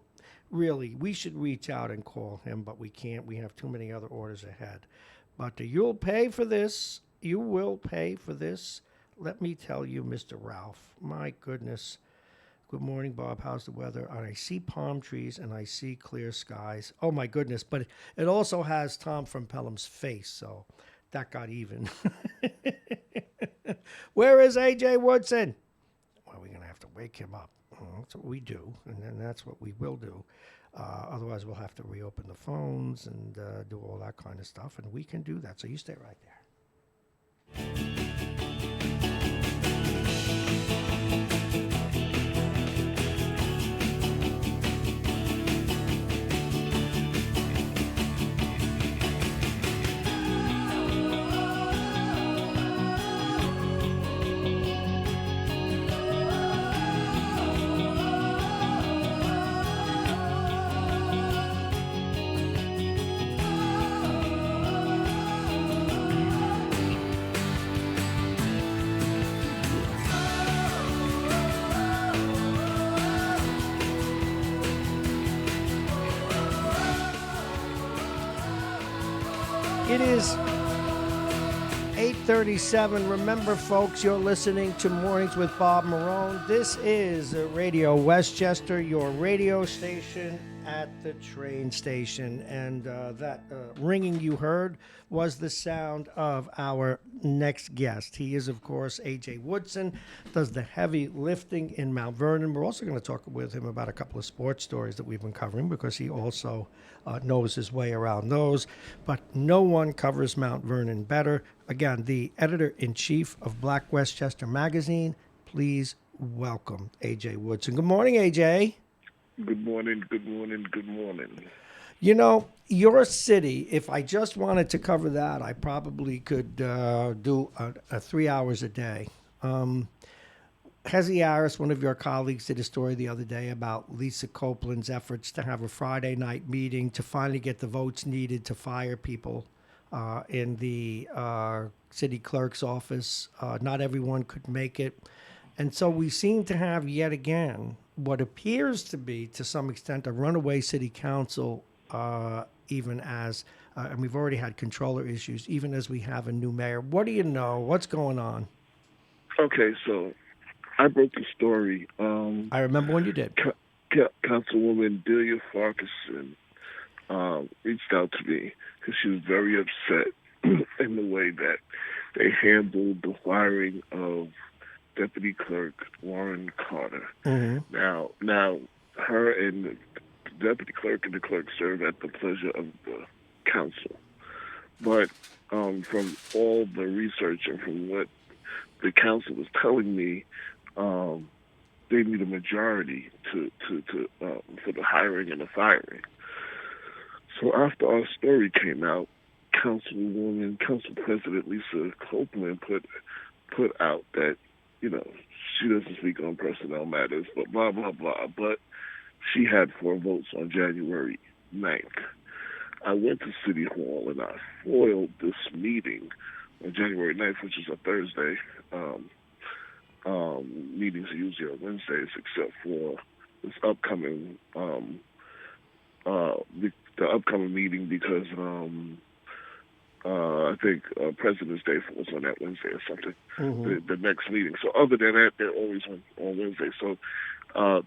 really, we should reach out and call him, but we can't. We have too many other orders ahead. But you'll pay for this. You will pay for this. Let me tell you, Mr. Ralph. My goodness. Good morning, Bob. How's the weather? And I see palm trees and I see clear skies. Oh, my goodness. But it also has Tom from Pelham's face, so that got even. Where is A.J. Woodson? Well, we're going to have to wake him up. That's what we do, and then that's what we will do. Otherwise, we'll have to reopen the phones and do all that kind of stuff, and we can do that. So you stay right there. It is 8:37. Remember, folks, you're listening to Mornings with Bob Marrone. This is Radio Westchester, your radio station at the train station. And that ringing you heard was the sound of our next guest. He is, of course, A.J. Woodson, does the heavy lifting in Mount Vernon. We're also going to talk with him about a couple of sports stories that we've been covering because he also knows his way around those. But no one covers Mount Vernon better. Again, the editor-in-chief of Black Westchester Magazine. Please welcome A.J. Woodson. Good morning, A.J. Good morning, good morning, good morning. You know, your city, if I just wanted to cover that, I probably could do 3 hours a day. Hezzy Harris, one of your colleagues, did a story the other day about Lisa Copeland's efforts to have a Friday night meeting to finally get the votes needed to fire people in the city clerk's office. Not everyone could make it. And so we seem to have yet again what appears to be, to some extent, a runaway city council, even as, and we've already had controller issues, even as we have a new mayor. What do you know? What's going on? Okay, so I broke the story. I remember when you did. Councilwoman Delia Farquharson reached out to me because she was very upset in the way that they handled the firing of Deputy Clerk Warren Carter. Mm-hmm. Now, her and the Deputy Clerk and the clerk serve at the pleasure of the council. But from all the research and from what the council was telling me, they need a majority to for the hiring and the firing. So after our story came out, Council President Lisa Copeland put out that, you know, she doesn't speak on personnel matters, but blah, blah, blah. But she had 4 votes on January 9th. I went to City Hall and I foiled this meeting on January 9th, which is a Thursday. Meetings are usually on Wednesdays, except for this upcoming the upcoming meeting because I think President's Day was on that Wednesday or something, mm-hmm. the next meeting. So other than that, they're always on Wednesday. So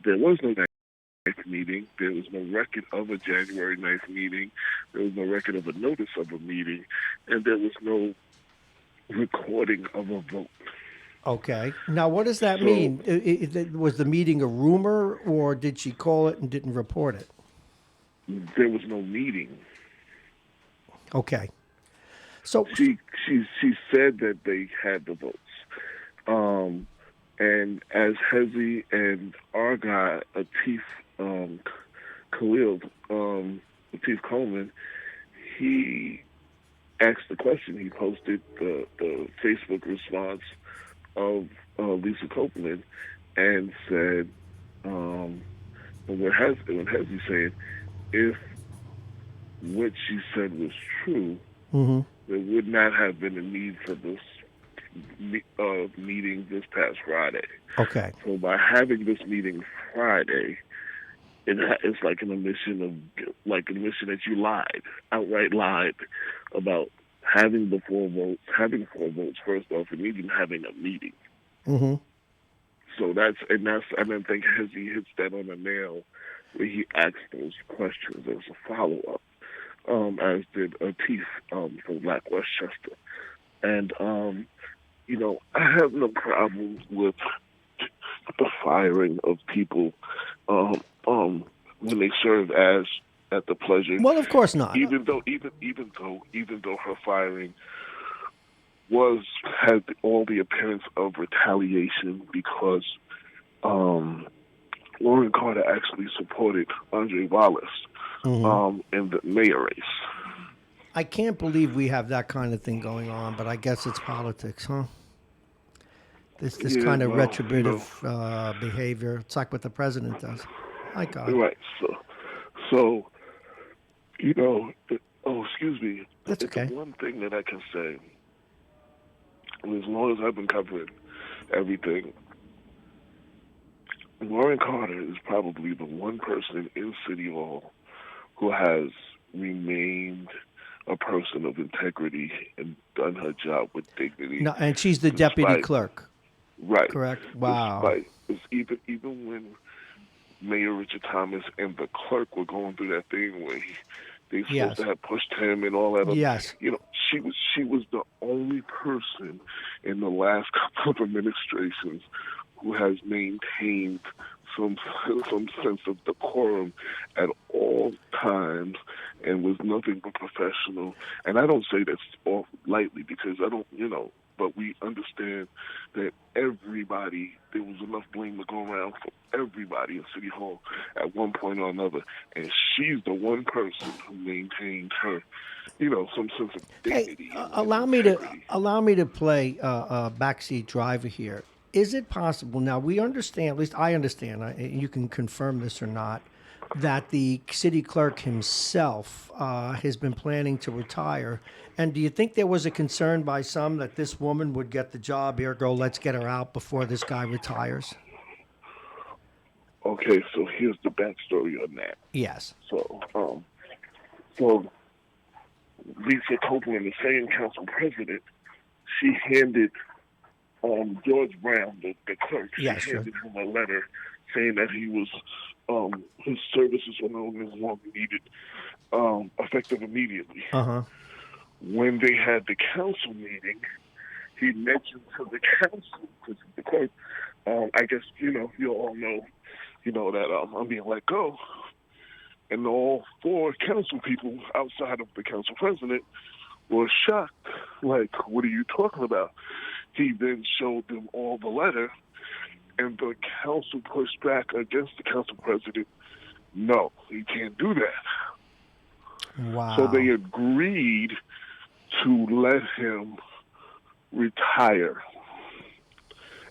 there was no 9th meeting. There was no record of a January 9th meeting. There was no record of a notice of a meeting. And there was no recording of a vote. Okay. Now, what does that mean? Was the meeting a rumor, or did she call it and didn't report it? There was no meeting. Okay. So she said that they had the votes. And as Hezi and our guy, Atif Khalil, Atif Coleman, he asked the question. He posted the Facebook response of Lisa Copeland and said, when Hezi said, if what she said was true, Mm-hmm. there would not have been a need for this meeting this past Friday. Okay. So by having this meeting Friday, it's like an admission that you outright lied about having 4 votes first off, and even having a meeting. Mm-hmm. So I don't think he hits that on the nail where he asked those questions as a follow up, as did Atif from Black Westchester, and I have no problem with the firing of people when they serve at the pleasure. Well, of course not. Even though her firing had all the appearance of retaliation because Lauren Carter actually supported Andre Wallace in the mayor race. I can't believe we have that kind of thing going on, but I guess it's politics, huh? This kind of retributive behavior. It's like what the president does. My God. Right. So excuse me. That's okay. The one thing that I can say, and as long as I've been covering everything, Lauren Carter is probably the one person in City Hall who has remained a person of integrity and done her job with dignity. No, and she's the deputy clerk. Right. Correct. Wow. Even when Mayor Richard Thomas and the clerk were going through that thing where they supposed to have pushed him and all that. Yes. She was the only person in the last couple of administrations who has maintained some sense of decorum at all times and was nothing but professional. And I don't say that off lightly because but we understand that there was enough blame to go around for everybody in City Hall at one point or another. And she's the one person who maintained her, some sense of dignity. Hey, allow me to play backseat driver here. Is it possible, now we understand, at least I understand, you can confirm this or not, that the city clerk himself has been planning to retire? And do you think there was a concern by some that this woman would get the job, ergo let's get her out before this guy retires? Okay, so here's the backstory on that. Yes. So Lisa Copeland, the same council president, she handed George Brown, the clerk, handed him a letter saying that he was his services were no longer needed, effective immediately. Uh-huh. When they had the council meeting, he mentioned to the council, because the clerk, I guess, you all know, that I'm being let go. And all 4 council people outside of the council president were shocked. Like, what are you talking about? He then showed them all the letter, and the council pushed back against the council president. No, he can't do that. Wow. So they agreed to let him retire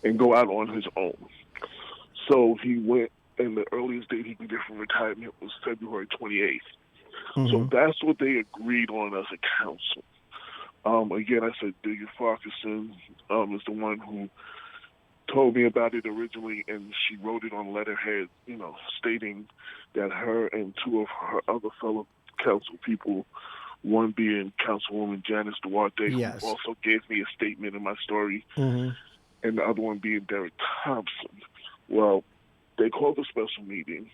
and go out on his own. So he went, and the earliest date he could get from retirement was February 28th. Mm-hmm. So that's what they agreed on as a council. Again, I said Delia Farquharson is the one who told me about it originally, and she wrote it on letterhead, stating that her and 2 of her other fellow council people, one being Councilwoman Janice Duarte, who also gave me a statement in my story, and the other one being Derek Thompson. Well, they called a special meeting.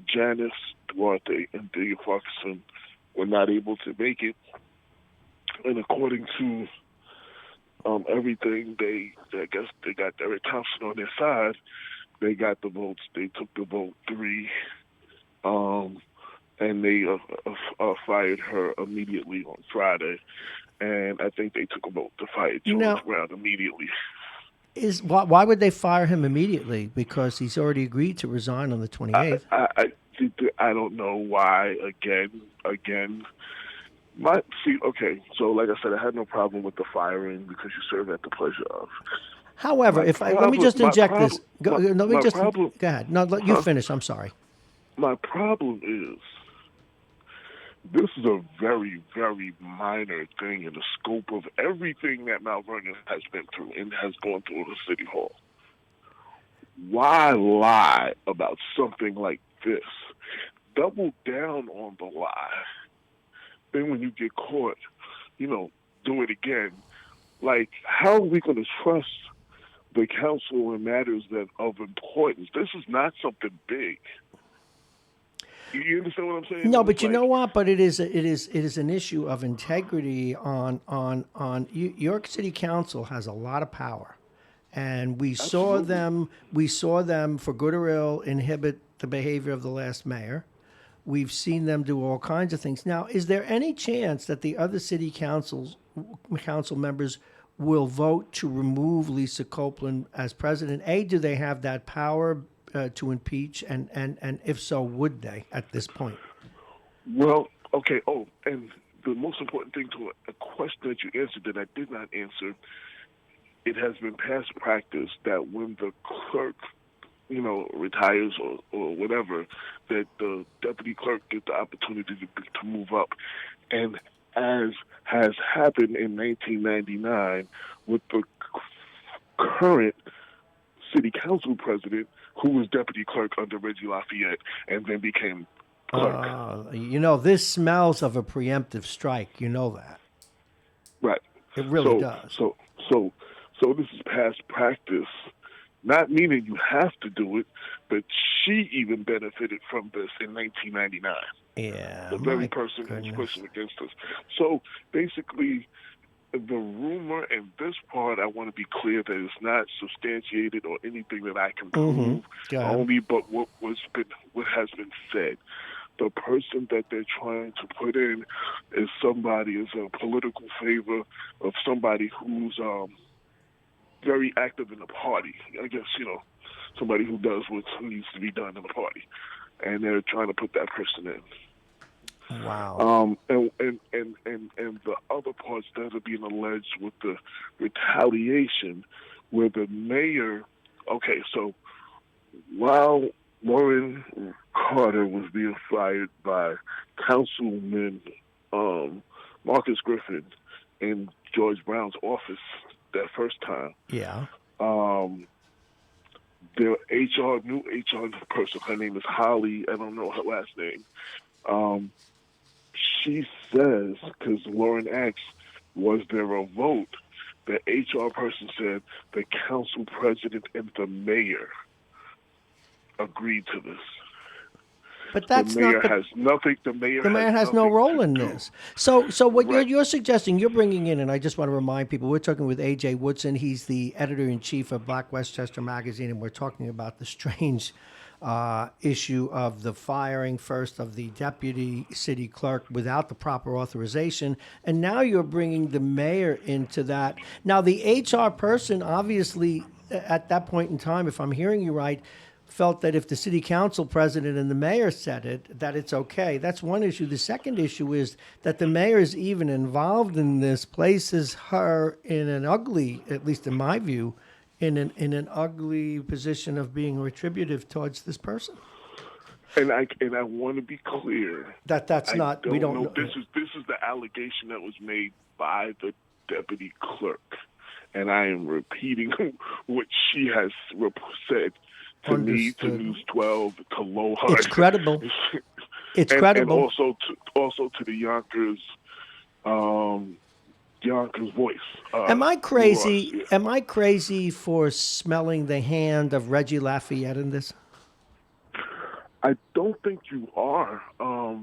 Janice Duarte and Delia Farquharson were not able to make it. And according to everything, I guess they got Derek Thompson on their side. They got the votes. They took the vote 3, and they fired her immediately on Friday. And I think they took a vote to fire George Brown immediately. Why would they fire him immediately? Because he's already agreed to resign on the 28th. I don't know why. Again, so like I said, I had no problem with the firing because you serve at the pleasure of. However, let me just inject this. Go ahead. No, let you finish. I'm sorry. My problem is this is a very, very minor thing in the scope of everything that Marrone has been through and has gone through in the city hall. Why lie about something like this? Double down on the lie. Then when you get caught, do it again. Like, how are we going to trust the council in matters that of importance? This is not something big. You understand what I'm saying? No, but you know what? But it is an issue of integrity on York City Council has a lot of power, and we saw them for good or ill inhibit the behavior of the last mayor. We've seen them do all kinds of things. Now, is there any chance that the other city council members will vote to remove Lisa Copeland as president? A, do they have that power to impeach, and if so, would they at this point? Well, okay. Oh, and the most important thing to a question that you answered that I did not answer, it has been past practice that when the clerk, retires or whatever, that the deputy clerk gets the opportunity to move up. And as has happened in 1999 with the current city council president, who was deputy clerk under Reggie Lafayette and then became clerk. This smells of a preemptive strike. You know that. Right. It really does. So this is past practice, not meaning you have to do it, but she even benefited from this in 1999. Yeah. The very person who's pushing against us. So basically, the rumor and this part, I want to be clear that it's not substantiated or anything that I can prove, only but what has been said. The person that they're trying to put in is a political favor of somebody who's very active in the party. I guess, somebody who does what needs to be done in the party. And they're trying to put that person in. Wow. And the other parts that are being alleged with the retaliation, where the mayor. Okay, so while Warren Carter was being fired by Councilman Marcus Griffin in George Brown's office that first time. Yeah. Their new HR person, her name is Holly. I don't know her last name. She says, because Lauren asked, was there a vote? The HR person said the council president and the mayor agreed to this. But that's the mayor not the, has nothing. The mayor has no role in this. So what Right. you're suggesting, you're bringing in, and I just want to remind people, we're talking with A.J. Woodson. He's the editor-in-chief of Black Westchester magazine, and we're talking about the strange issue of the firing first of the deputy city clerk without the proper authorization, and now you're bringing the mayor into that. Now, the HR person, obviously, at that point in time, if I'm hearing you right, felt that if the city council president and the mayor said it, that it's okay. That's one issue. The second issue is that the mayor is even involved in this, places her in an ugly, at least in my view, in an ugly position of being retributive towards this person. And I want to be clear. That's not. We don't know. This is the allegation that was made by the deputy clerk, and I am repeating what she has said to me, to News 12, to Lohan. It's credible. It's credible. And also to the Yonkers voice. Am I crazy? Ross, yeah. Am I crazy for smelling the hand of Reggie Lafayette in this? I don't think you are. I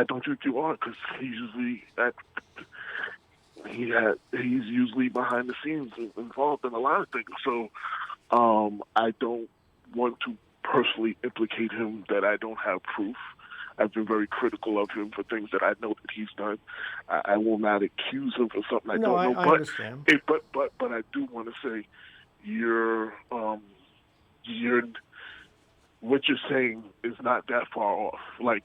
don't think you are, because he's usually behind the scenes involved in a lot of things. So I don't want to personally implicate him that I don't have proof. I've been very critical of him for things that I know that he's done. I will not accuse him for something I don't know. I understand. But I do want to say, you're what you're saying is not that far off. Like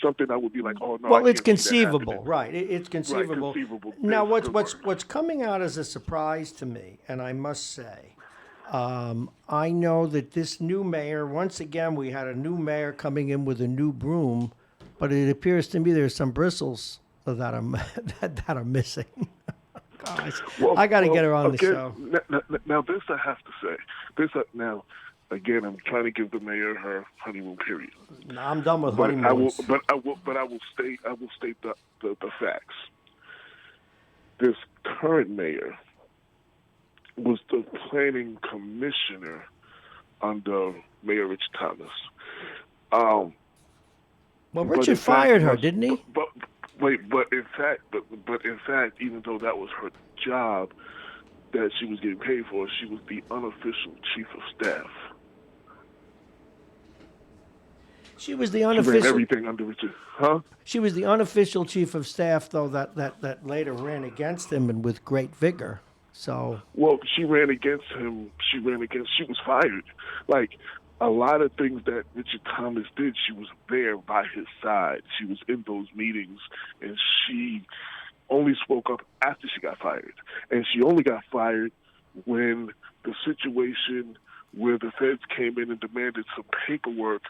something I would be like, oh no. Well, I it's can't see that conceivable, happening. right? It's conceivable. Right, conceivable. Now, It's what's coming out as a surprise to me, and I must say, I know that this new mayor. Once again, we had a new mayor coming in with a new broom, but it appears to me there's some bristles that are that are missing. Guys, Well, I got to get her on the again, show. Now, this I have to say. Now, again, I'm trying to give the mayor her honeymoon period. No, I'm done with But honeymoons. I will state the facts. This current mayor was the planning commissioner under Mayor Rich Thomas. Well, but Richard in fact, fired her, didn't he? But in fact, even though that was her job that she was getting paid for, she was the unofficial chief of staff. She was the She ran unofficial. everything under Richard, huh? She was the unofficial chief of staff, though that later ran against him and with great vigor. So Well, she ran against him. She was fired. Like, a lot of things that Richard Thomas did, she was there by his side. She was in those meetings, and she only spoke up after she got fired. And she only got fired when the situation where the feds came in and demanded some paperwork,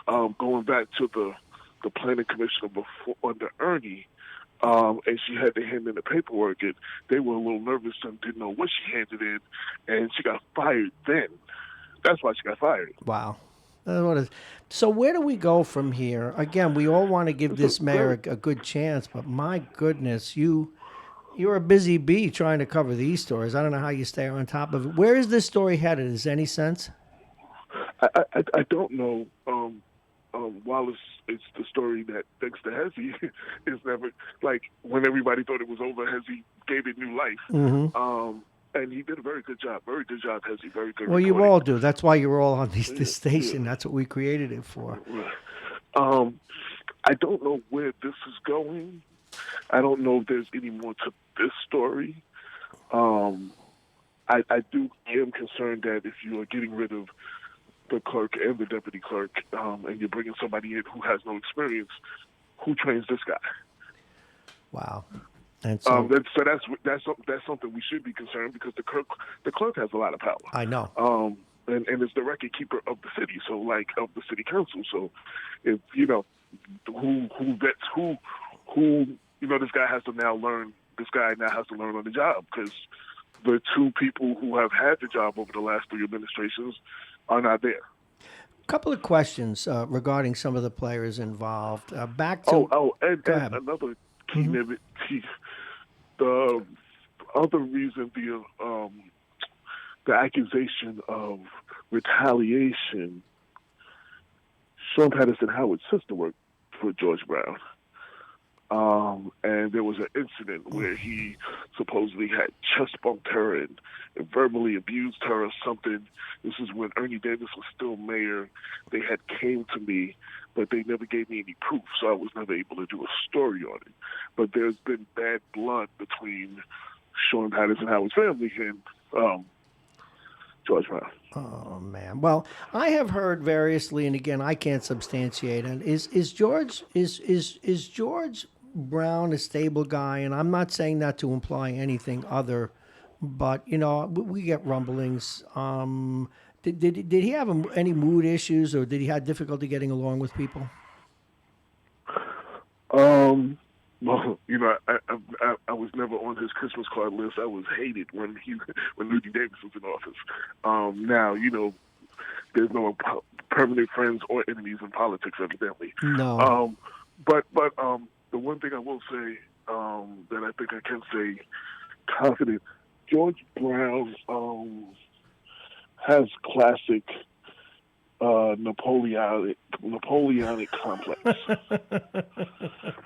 going back to the planning commissioner before under Ernie, and she had to hand in the paperwork, and they were a little nervous and didn't know what she handed in, and she got fired then. That's why she got fired. wow. So where do we go from here? Again, we all want to give this mayor a good chance, but my goodness, you're a busy bee trying to cover these stories. I don't know how you stay on top of it. Where is this story headed? Is there any sense? I don't know. While it's the story that thanks to Hezzy is never, like, when everybody thought it was over, Hezzy gave it new life. Mm-hmm. And he did a very good job. Very good job, Hezzy. Very good. Well, you reporting. all do. That's why you're all on this station. That's what we created it for. I don't know where this is going. I don't know if there's any more to this story. I am concerned that if you are getting rid of the clerk and the deputy clerk, and you're bringing somebody in who has no experience, who trains this guy? Wow. And so, that's something we should be concerned, because the clerk has a lot of power. I know. And it's the record keeper of the city, so like of the city council. So if who vets who, this guy has to now learn. This guy now has to learn on the job, because the two people who have had the job over the last 3 administrations are not there. A couple of questions regarding some of the players involved. Back to and go ahead. another key nugget. The other reason the accusation of retaliation, Sean Patterson Howard's sister worked for George Brown. And there was an incident where he supposedly had chest bumped her and verbally abused her or something. This is when Ernie Davis was still mayor. They had came to me, but they never gave me any proof, so I was never able to do a story on it. But there's been bad blood between Sean Patterson Howard's family and George Brown. Oh man. Well, I have heard variously, and again, I can't substantiate it. Is George Brown a stable guy? And I'm not saying that to imply anything other, but we get rumblings. Did he have any mood issues, or did he have difficulty getting along with people? Well, I was never on his Christmas card list. I was hated when Rudy Davis was in office. Now, there's no permanent friends or enemies in politics, evidently. No. But the one thing I will say that I think I can say confident, George Brown has classic Napoleonic complex, and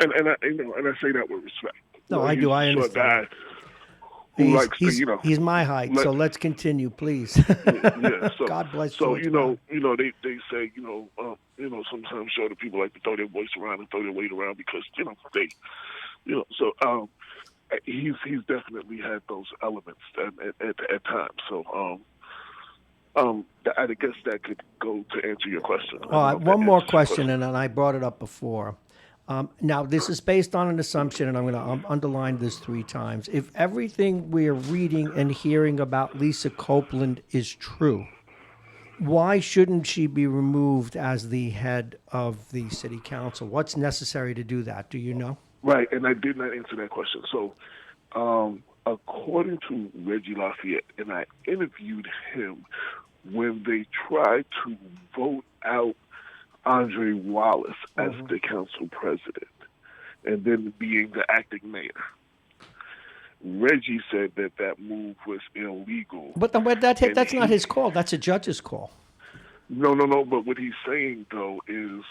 I say that with respect. No, I do. I understand. He's my height, so let's continue, please. Yeah, so, God bless So George Brown. they say sometimes shorter people like to throw their voice around and throw their weight around because, they, so he's definitely had those elements at times. So, I guess that could go to answer your question. One more question, and I brought it up before. Now, this is based on an assumption, and I'm going to underline this 3 times. If everything we're reading and hearing about Lisa Copeland is true, why shouldn't she be removed as the head of the city council? What's necessary to do that? Do you know? Right, and I did not answer that question. So, according to Reggie Lafayette, and I interviewed him when they tried to vote out Andre Wallace as the council president, and then being the acting mayor. Reggie said that move was illegal. But that's not his call. That's a judge's call. No. But what he's saying, though, is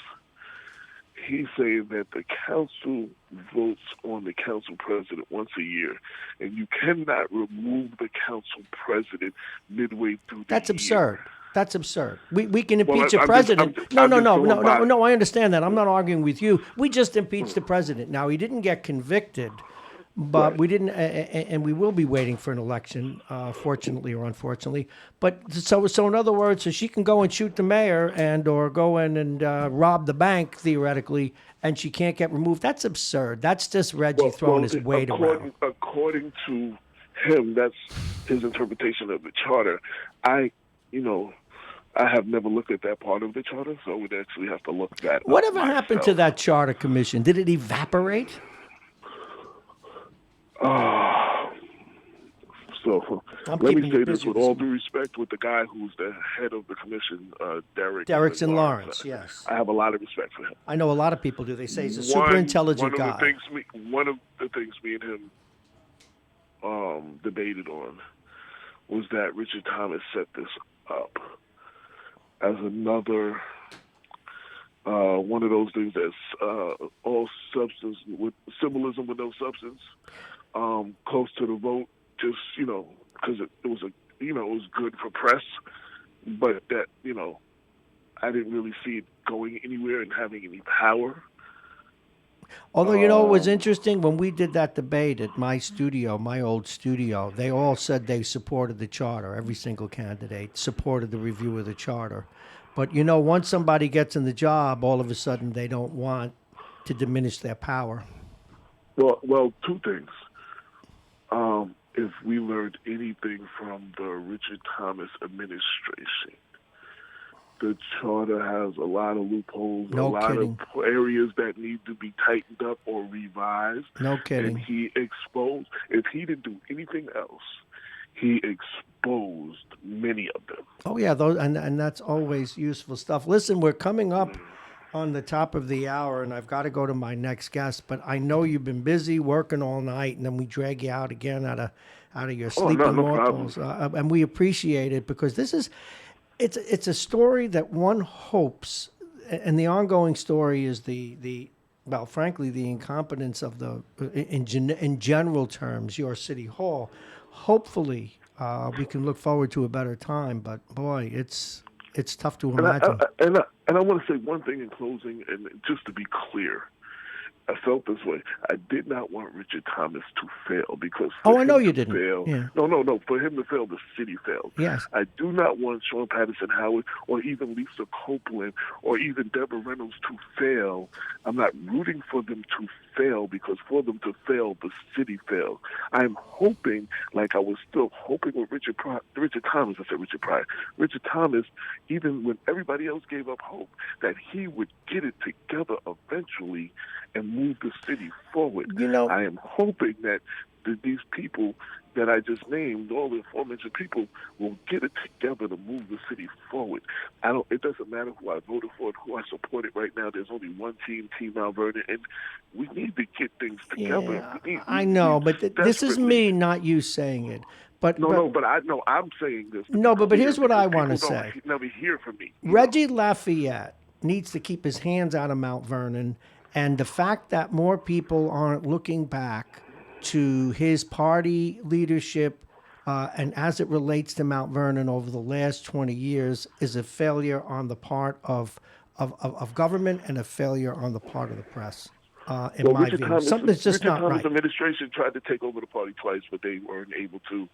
he's saying that the council votes on the council president once a year, and you cannot remove the council president midway through the That's year. absurd. That's absurd. We can impeach a president. No. I understand that. I'm not arguing with you. We just impeached the president. Now, he didn't get convicted, but we didn't, and we will be waiting for an election, fortunately or unfortunately. But so in other words, so she can go and shoot the mayor or go in and rob the bank theoretically, and she can't get removed. That's absurd. That's just Reggie throwing his weight around. According to him, that's his interpretation of the charter. I have never looked at that part of the charter, so we'd actually have to look that up. Whatever happened to that charter commission? Did it evaporate? So let me say this with all due respect with the guy who's the head of the commission, Derrickson Lawrence, yes. I have a lot of respect for him. I know a lot of people do. They say he's a super intelligent guy. One of the things me and him debated on was that Richard Thomas set this up as another one of those things that's all substance with symbolism with no substance, close to the vote, just because it was it was good for press, but that I didn't really see it going anywhere and having any power. Although, it was interesting when we did that debate at my old studio, they all said they supported the charter. Every single candidate supported the review of the charter. But, once somebody gets in the job, all of a sudden they don't want to diminish their power. Well, 2 things. If we learned anything from the Richard Thomas administration, the charter has a lot of loopholes, a lot of areas that need to be tightened up or revised. No kidding. And he exposed, if he didn't do anything else, he exposed many of them. Oh, yeah, and that's always useful stuff. Listen, we're coming up on the top of the hour, and I've got to go to my next guest, but I know you've been busy working all night, and then we drag you out again out of your sleeping mortals. And we appreciate it because this is... It's a story that one hopes, and the ongoing story is frankly, the incompetence of in general terms, your city hall. Hopefully, we can look forward to a better time. But boy, it's tough to imagine. And I want to say one thing in closing, and just to be clear. I felt this way. I did not want Richard Thomas to fail because... I know you didn't. Fail, yeah. No. For him to fail, the city failed. Yes. I do not want Sean Patterson Howard or even Lisa Copeland or even Deborah Reynolds to fail. I'm not rooting for them to fail because for them to fail, the city failed. I'm hoping, like I was still hoping with Richard Thomas, I said Richard Pryor, Richard Thomas, even when everybody else gave up hope, that he would get it together eventually and move the city forward. I am hoping that these people that I just named, all the aforementioned people, will get it together to move the city forward. It doesn't matter who I voted for and who I supported right now. There's only one team, Team Mount Vernon, and we need to get things together. Yeah, I know, but this is me, not you saying it. But I'm saying this. No, but here's what I want to say. Never hear from me. Reggie Lafayette needs to keep his hands out of Mount Vernon. And the fact that more people aren't looking back to his party leadership and as it relates to Mount Vernon over the last 20 years is a failure on the part of of government and a failure on the part of the press. In Well, my Richard view, Thomas, something that's just Richard not Thomas' right. administration tried to take over the party twice, but they weren't able to.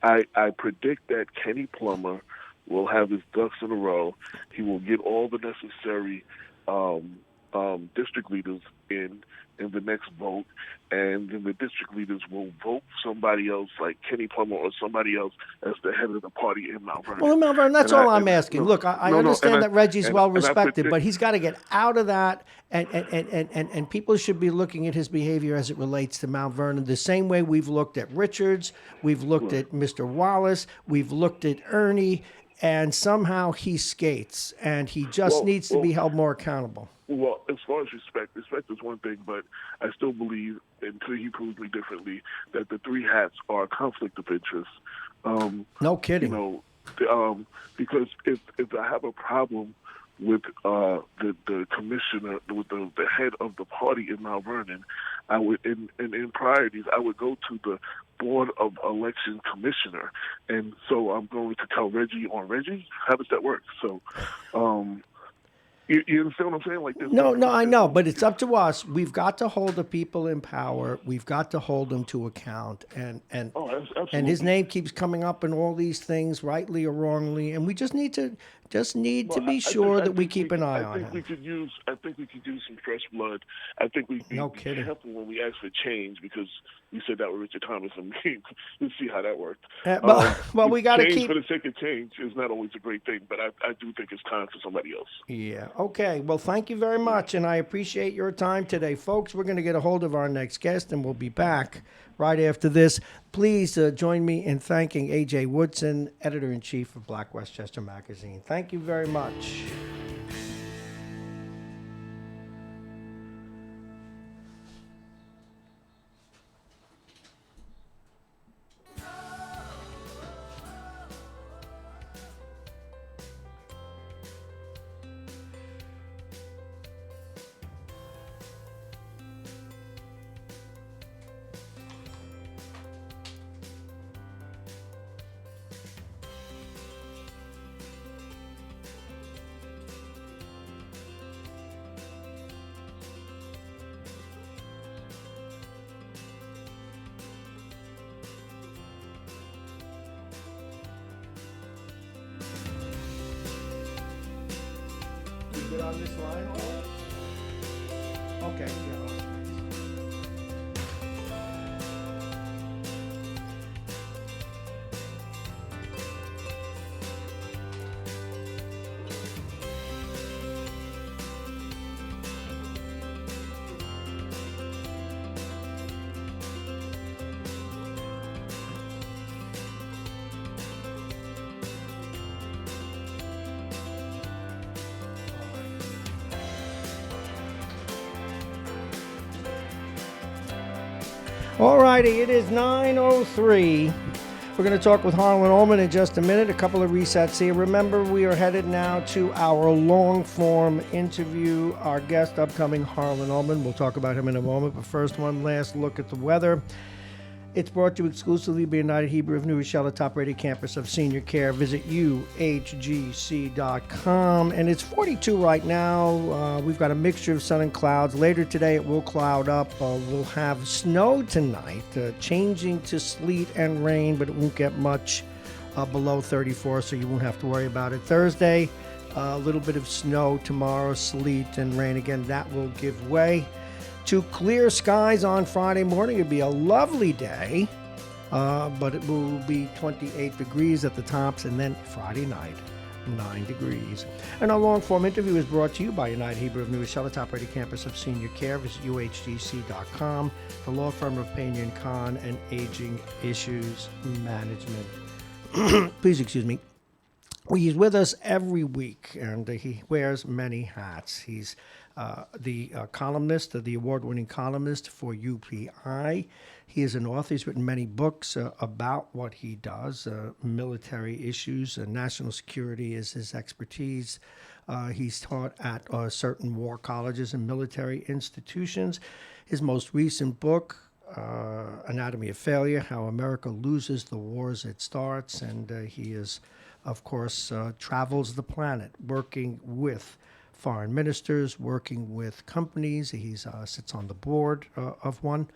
I predict that Kenny Plummer will have his ducks in a row. He will get all the necessary district leaders in the next vote, and then the district leaders will vote somebody else, like Kenny Plummer or somebody else, as the head of the party in Mount Vernon. Well, Mount Vernon, that's all I'm asking. Look, I understand that Reggie's well respected, but he's got to get out of that, and people should be looking at his behavior as it relates to Mount Vernon the same way we've looked at Richards, we've looked at Mr. Wallace, we've looked at Ernie, and somehow he skates, and he just needs to be held more accountable. Well, as far as respect is one thing, but I still believe, until he proves me differently, that the three hats are a conflict of interest. No kidding. You know, because if I have a problem with the commissioner, with the head of the party in Mount Vernon, I would, in priorities, I would go to the Board of Election Commissioner, and so I'm going to tell Reggie on Reggie. How does that work? So. You understand what I'm saying? Like this. No, I know, but it's up to us. We've got to hold the people in power. We've got to hold them to account, and his name keeps coming up in all these things, rightly or wrongly, and we just need to be sure that we keep an eye on him. I think we could use some fresh blood. I think we no be kidding. careful when we ask for change, because you said that with Richard Thomas, and we'll see how that worked. Well, we got to change keep. For the sake of change is not always a great thing, but I do think it's time for somebody else. Yeah. Okay. Well, thank you very much, and I appreciate your time today, folks. We're going to get a hold of our next guest, and we'll be back right after this. Please join me in thanking A.J. Woodson, Editor-in-Chief of Black Westchester Magazine. Thank you very much. Good on this line? Okay, yeah. All righty, it is 9:03. We're going to talk with Harlan Ullman in just a minute. A couple of resets here. Remember, we are headed now to our long-form interview. Our guest upcoming, Harlan Ullman. We'll talk about him in a moment. But first, one last look at the weather. It's brought to you exclusively by United Hebrew of New Rochelle, the top rated campus of senior care. Visit uhgc.com. And it's 42 right now. We've got a mixture of sun and clouds. Later today, it will cloud up. We'll have snow tonight, changing to sleet and rain, but it won't get much below 34, so you won't have to worry about it. Thursday, a little bit of snow. Tomorrow, sleet and rain. Again, that will give way to clear skies on Friday morning. It'll be a lovely day, but it will be 28 degrees at the tops, and then Friday night, 9 degrees. And our long-form interview is brought to you by United Hebrew of New Rochelle, the top-rated campus of senior care. Visit UHDC.com, the law firm of Pena & Kahn and Aging Issues Management. Please excuse me. He's with us every week, and he wears many hats. He's the columnist, the award-winning columnist for UPI. He is an author. He's written many books about what he does, military issues, national security is his expertise. He's taught at certain war colleges and military institutions. His most recent book, Anatomy of Failure, How America Loses the Wars It Starts, and he is of course, travels the planet working with foreign ministers, working with companies. He sits on the board of one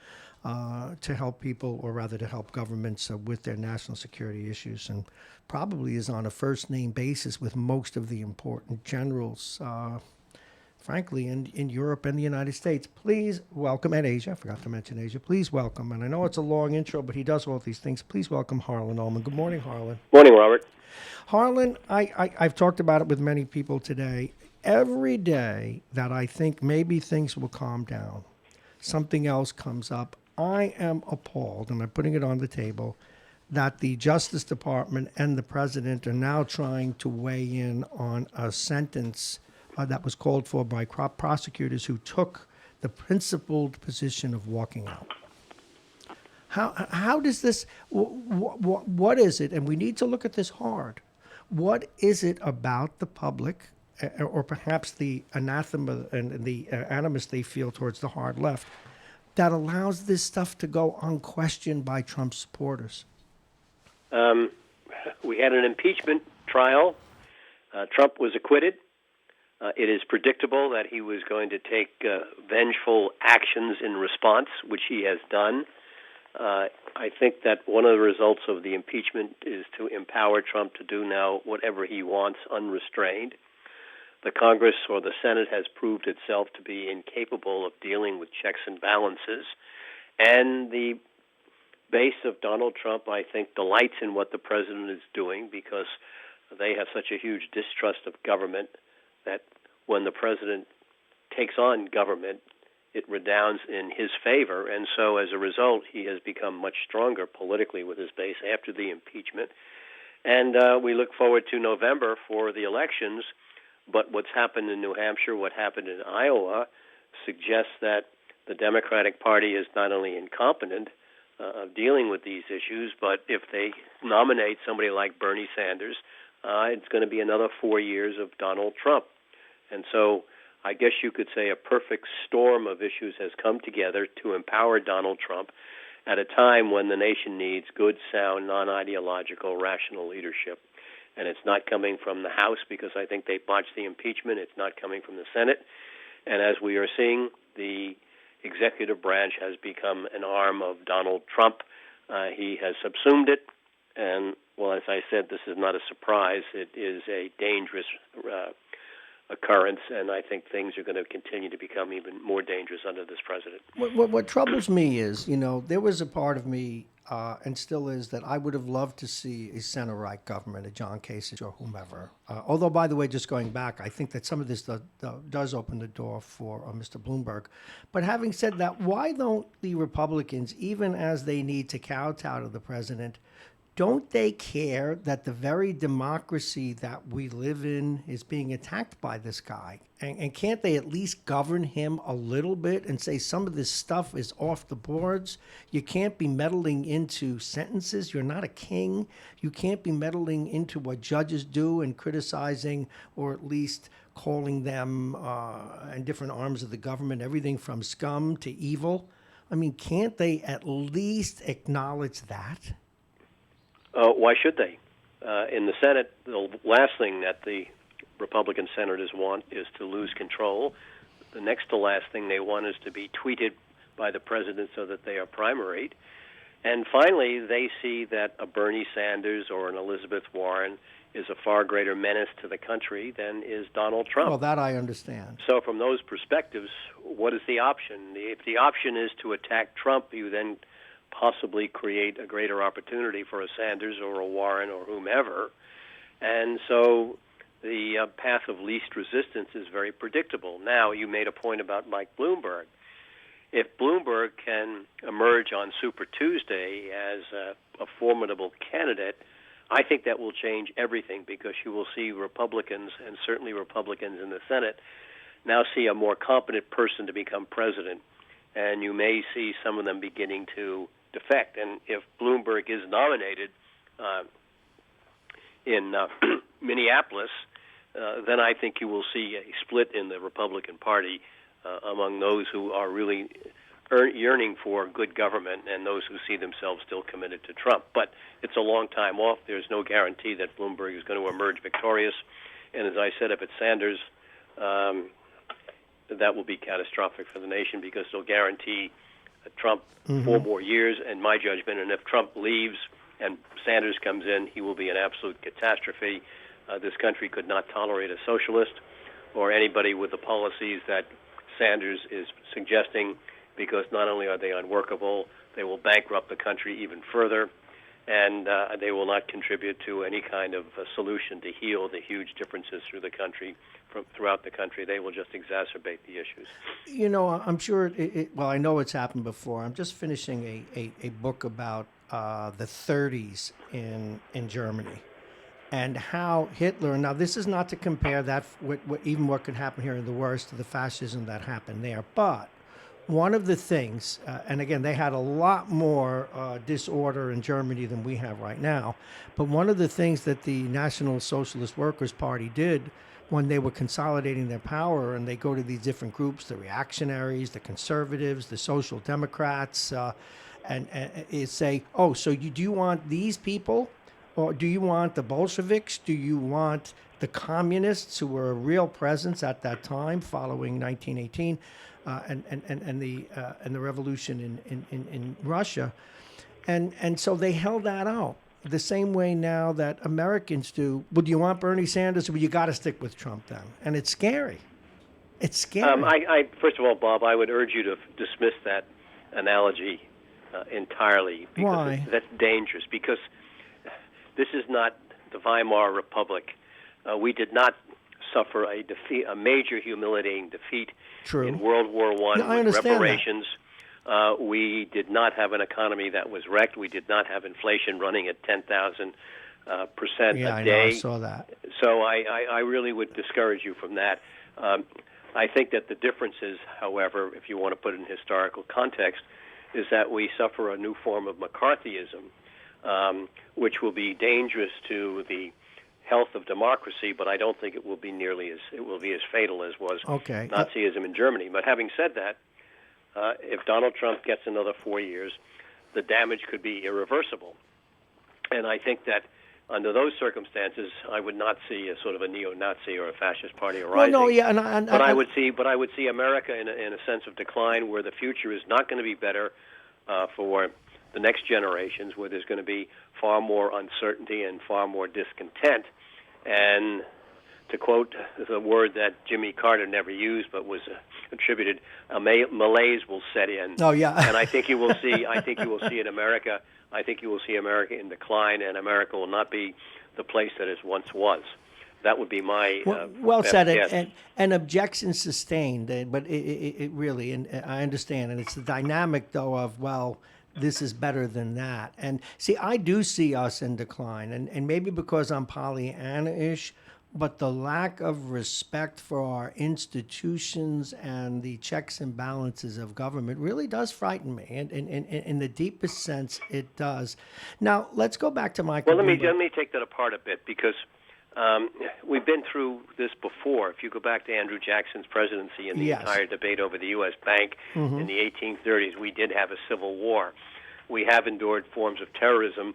to help people, or rather to help governments with their national security issues, and probably is on a first-name basis with most of the important generals, frankly, in Europe and the United States. Please welcome, and Asia, I forgot to mention Asia, please welcome, and I know it's a long intro, but he does all these things. Please welcome Harlan Ullman. Good morning, Harlan. Morning, Robert. Harlan, I've talked about it with many people today. Every day that I think maybe things will calm down, something else comes up. I am appalled, and I'm putting it on the table, that the Justice Department and the President are now trying to weigh in on a sentence that was called for by prosecutors who took the principled position of walking out. How does this, what is it, and we need to look at this hard, what is it about the public, or perhaps the anathema and the animus they feel towards the hard left, that allows this stuff to go unquestioned by Trump's supporters? We had an impeachment trial. Trump was acquitted. It is predictable that he was going to take vengeful actions in response, which he has done. I think that one of the results of the impeachment is to empower Trump to do now whatever he wants unrestrained. The Congress or the Senate has proved itself to be incapable of dealing with checks and balances. And the base of Donald Trump, I think, delights in what the president is doing, because they have such a huge distrust of government that when the president takes on government, it redounds in his favor. And so as a result, he has become much stronger politically with his base after the impeachment. And we look forward to November for the elections. But what's happened in New Hampshire, what happened in Iowa, suggests that the Democratic Party is not only incompetent of dealing with these issues, but if they nominate somebody like Bernie Sanders, it's going to be another 4 years of Donald Trump. And so I guess you could say a perfect storm of issues has come together to empower Donald Trump at a time when the nation needs good, sound, non-ideological, rational leadership. And it's not coming from the House, because I think they botched the impeachment. It's not coming from the Senate. And as we are seeing, the executive branch has become an arm of Donald Trump. He has subsumed it. And, well, as I said, this is not a surprise. It is a dangerous occurrence, and I think things are going to continue to become even more dangerous under this president. What troubles me is, there was a part of me, and still is, that I would have loved to see a center-right government, a John Kasich or whomever. Although, by the way, just going back, I think that some of this does open the door for Mr. Bloomberg. But having said that, why don't the Republicans, even as they need to kowtow to the president, don't they care that the very democracy that we live in is being attacked by this guy? And can't they at least govern him a little bit and say some of this stuff is off the boards? You can't be meddling into sentences. You're not a king. You can't be meddling into what judges do and criticizing, or at least calling them and different arms of the government, everything from scum to evil. I mean, can't they at least acknowledge that? Why should they? In the Senate, the last thing that the Republican senators want is to lose control. The next to last thing they want is to be tweeted by the president so that they are primaried. And finally, they see that a Bernie Sanders or an Elizabeth Warren is a far greater menace to the country than is Donald Trump. Well, that I understand. So from those perspectives, what is the option? If the option is to attack Trump, you then possibly create a greater opportunity for a Sanders or a Warren or whomever. And so the path of least resistance is very predictable. Now, you made a point about Mike Bloomberg. If Bloomberg can emerge on Super Tuesday as a formidable candidate, I think that will change everything, because you will see Republicans, and certainly Republicans in the Senate, now see a more competent person to become president. And you may see some of them beginning to defect. And if Bloomberg is nominated in Minneapolis, then I think you will see a split in the Republican Party among those who are really yearning for good government and those who see themselves still committed to Trump. But it's a long time off. There's no guarantee that Bloomberg is going to emerge victorious. And as I said, if it's Sanders, that will be catastrophic for the nation because it'll guarantee Trump 4 more years, in my judgment. And if Trump leaves and Sanders comes in, he will be an absolute catastrophe. This country could not tolerate a socialist or anybody with the policies that Sanders is suggesting, because not only are they unworkable, they will bankrupt the country even further, and they will not contribute to any kind of solution to heal the huge differences throughout the country. They will just exacerbate the issues. You know, I'm sure, well, I know it's happened before. I'm just finishing a book about the 30s in Germany and how Hitler, now this is not to compare that, even what could happen here in the worst to the fascism that happened there, but one of the things, and again, they had a lot more disorder in Germany than we have right now, but one of the things that the National Socialist Workers' Party did when they were consolidating their power, and they go to these different groups, the reactionaries, the conservatives, the social democrats, and is say, oh, so do you want these people? Or do you want the Bolsheviks? Do you want the communists who were a real presence at that time following 1918 and the revolution in Russia? And so they held that out the same way now that Americans do. Well, do you want Bernie Sanders? Well, you got to stick with Trump then. And it's scary. It's scary. I first of all, Bob, I would urge you to dismiss that analogy entirely, because Why? That's dangerous, because this is not the Weimar Republic. We did not suffer a major humiliating defeat in World War I with reparations. We did not have an economy that was wrecked. We did not have inflation running at 10,000% a day. I know, I saw that. So I really would discourage you from that. I think that the difference is, however, if you want to put it in historical context, is that we suffer a new form of McCarthyism, which will be dangerous to the health of democracy, but I don't think it will be as fatal as was Nazism in Germany. But having said that, if Donald Trump gets another 4 years, the damage could be irreversible. And I think that under those circumstances, I would not see a sort of a neo-Nazi or a fascist party arising. Well, no, yeah, I would see America in a sense of decline, where the future is not going to be better for the next generations, where there's going to be far more uncertainty and far more discontent. And to quote the word that Jimmy Carter never used but was attributed, a malaise will set in. Oh yeah. And I think you will see. I think you will see in America. I think you will see America in decline, and America will not be the place that it once was. That would be my well said, guess. and objection sustained. But it really, and I understand, and it's the dynamic though of, well, this is better than that. And see, I do see us in decline, and maybe because I'm Pollyanna-ish, but the lack of respect for our institutions and the checks and balances of government really does frighten me. And in the deepest sense, it does. Now, let's go back to Michael. Well, let me take that apart a bit, because we've been through this before. If you go back to Andrew Jackson's presidency and the entire debate over the U.S. Bank in the 1830s, we did have a civil war. We have endured forms of terrorism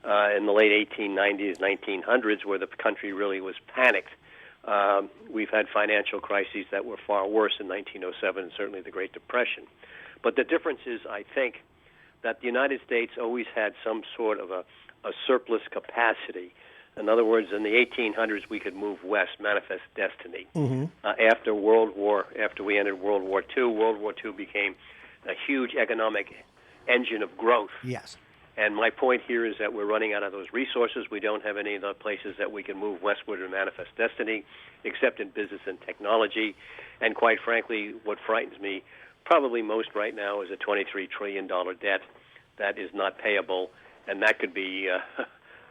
in the late 1890s, 1900s, where the country really was panicked. We've had financial crises that were far worse in 1907 and certainly the Great Depression. But the difference is, I think, that the United States always had some sort of a surplus capacity. In other words, in the 1800s, we could move west, manifest destiny. After we entered World War II became a huge economic engine of growth. Yes. And my point here is that we're running out of those resources. We don't have any of the places that we can move westward and manifest destiny, except in business and technology. And quite frankly, what frightens me probably most right now is a $23 trillion debt that is not payable, and that could be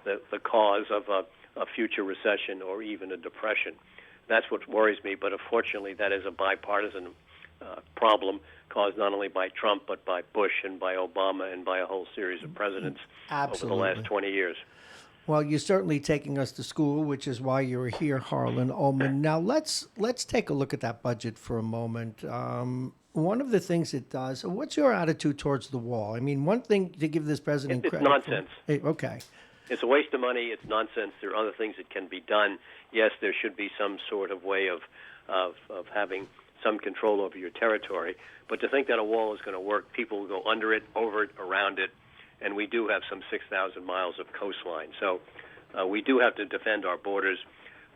the cause of a future recession or even a depression. That's what worries me, but unfortunately that is a bipartisan problem caused not only by Trump but by Bush and by Obama and by a whole series of presidents over the last 20 years. Well, you're certainly taking us to school, which is why you're here, Harlan Ullman. Now let's take a look at that budget for a moment. one of the things it does. What's your attitude towards the wall? I mean, one thing to give this president It's credit. nonsense. Okay. It's a waste of money. It's nonsense. There are other things that can be done. Yes, there should be some sort of way of having some control over your territory. But to think that a wall is going to work, people will go under it, over it, around it, and we do have some 6,000 miles of coastline. So we do have to defend our borders.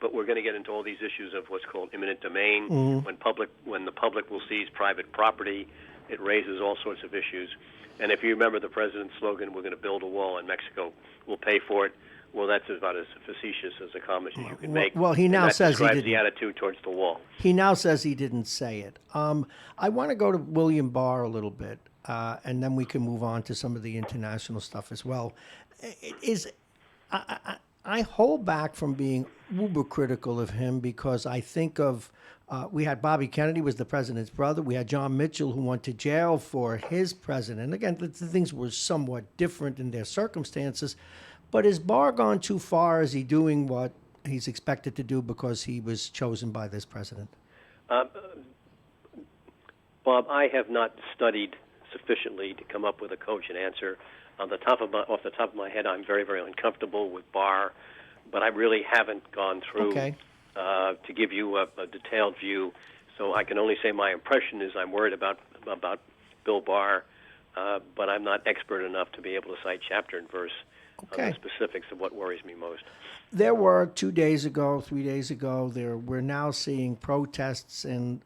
But we're going to get into all these issues of what's called eminent domain. When the public will seize private property, it raises all sorts of issues. And if you remember the president's slogan, "We're going to build a wall and Mexico will pay for it," well, that's about as facetious as a comment as you can make. Well, he now and that says he describes didn't. the attitude towards the wall. He now says he didn't say it. I want to go to William Barr a little bit, and then we can move on to some of the international stuff as well. I hold back from being uber critical of him because I think of we had Bobby Kennedy was the president's brother. We had John Mitchell who went to jail for his president. Again, the things were somewhat different in their circumstances. But is Barr gone too far? Is he doing what he's expected to do because he was chosen by this president? Bob, I have not studied sufficiently to come up with a cogent answer. Off the top of my head, I'm very, very uncomfortable with Barr, but I really haven't gone through to give you a detailed view. So I can only say my impression is I'm worried about Bill Barr, but I'm not expert enough to be able to cite chapter and verse on the specifics of what worries me most. There were 3 days ago, we're now seeing protests in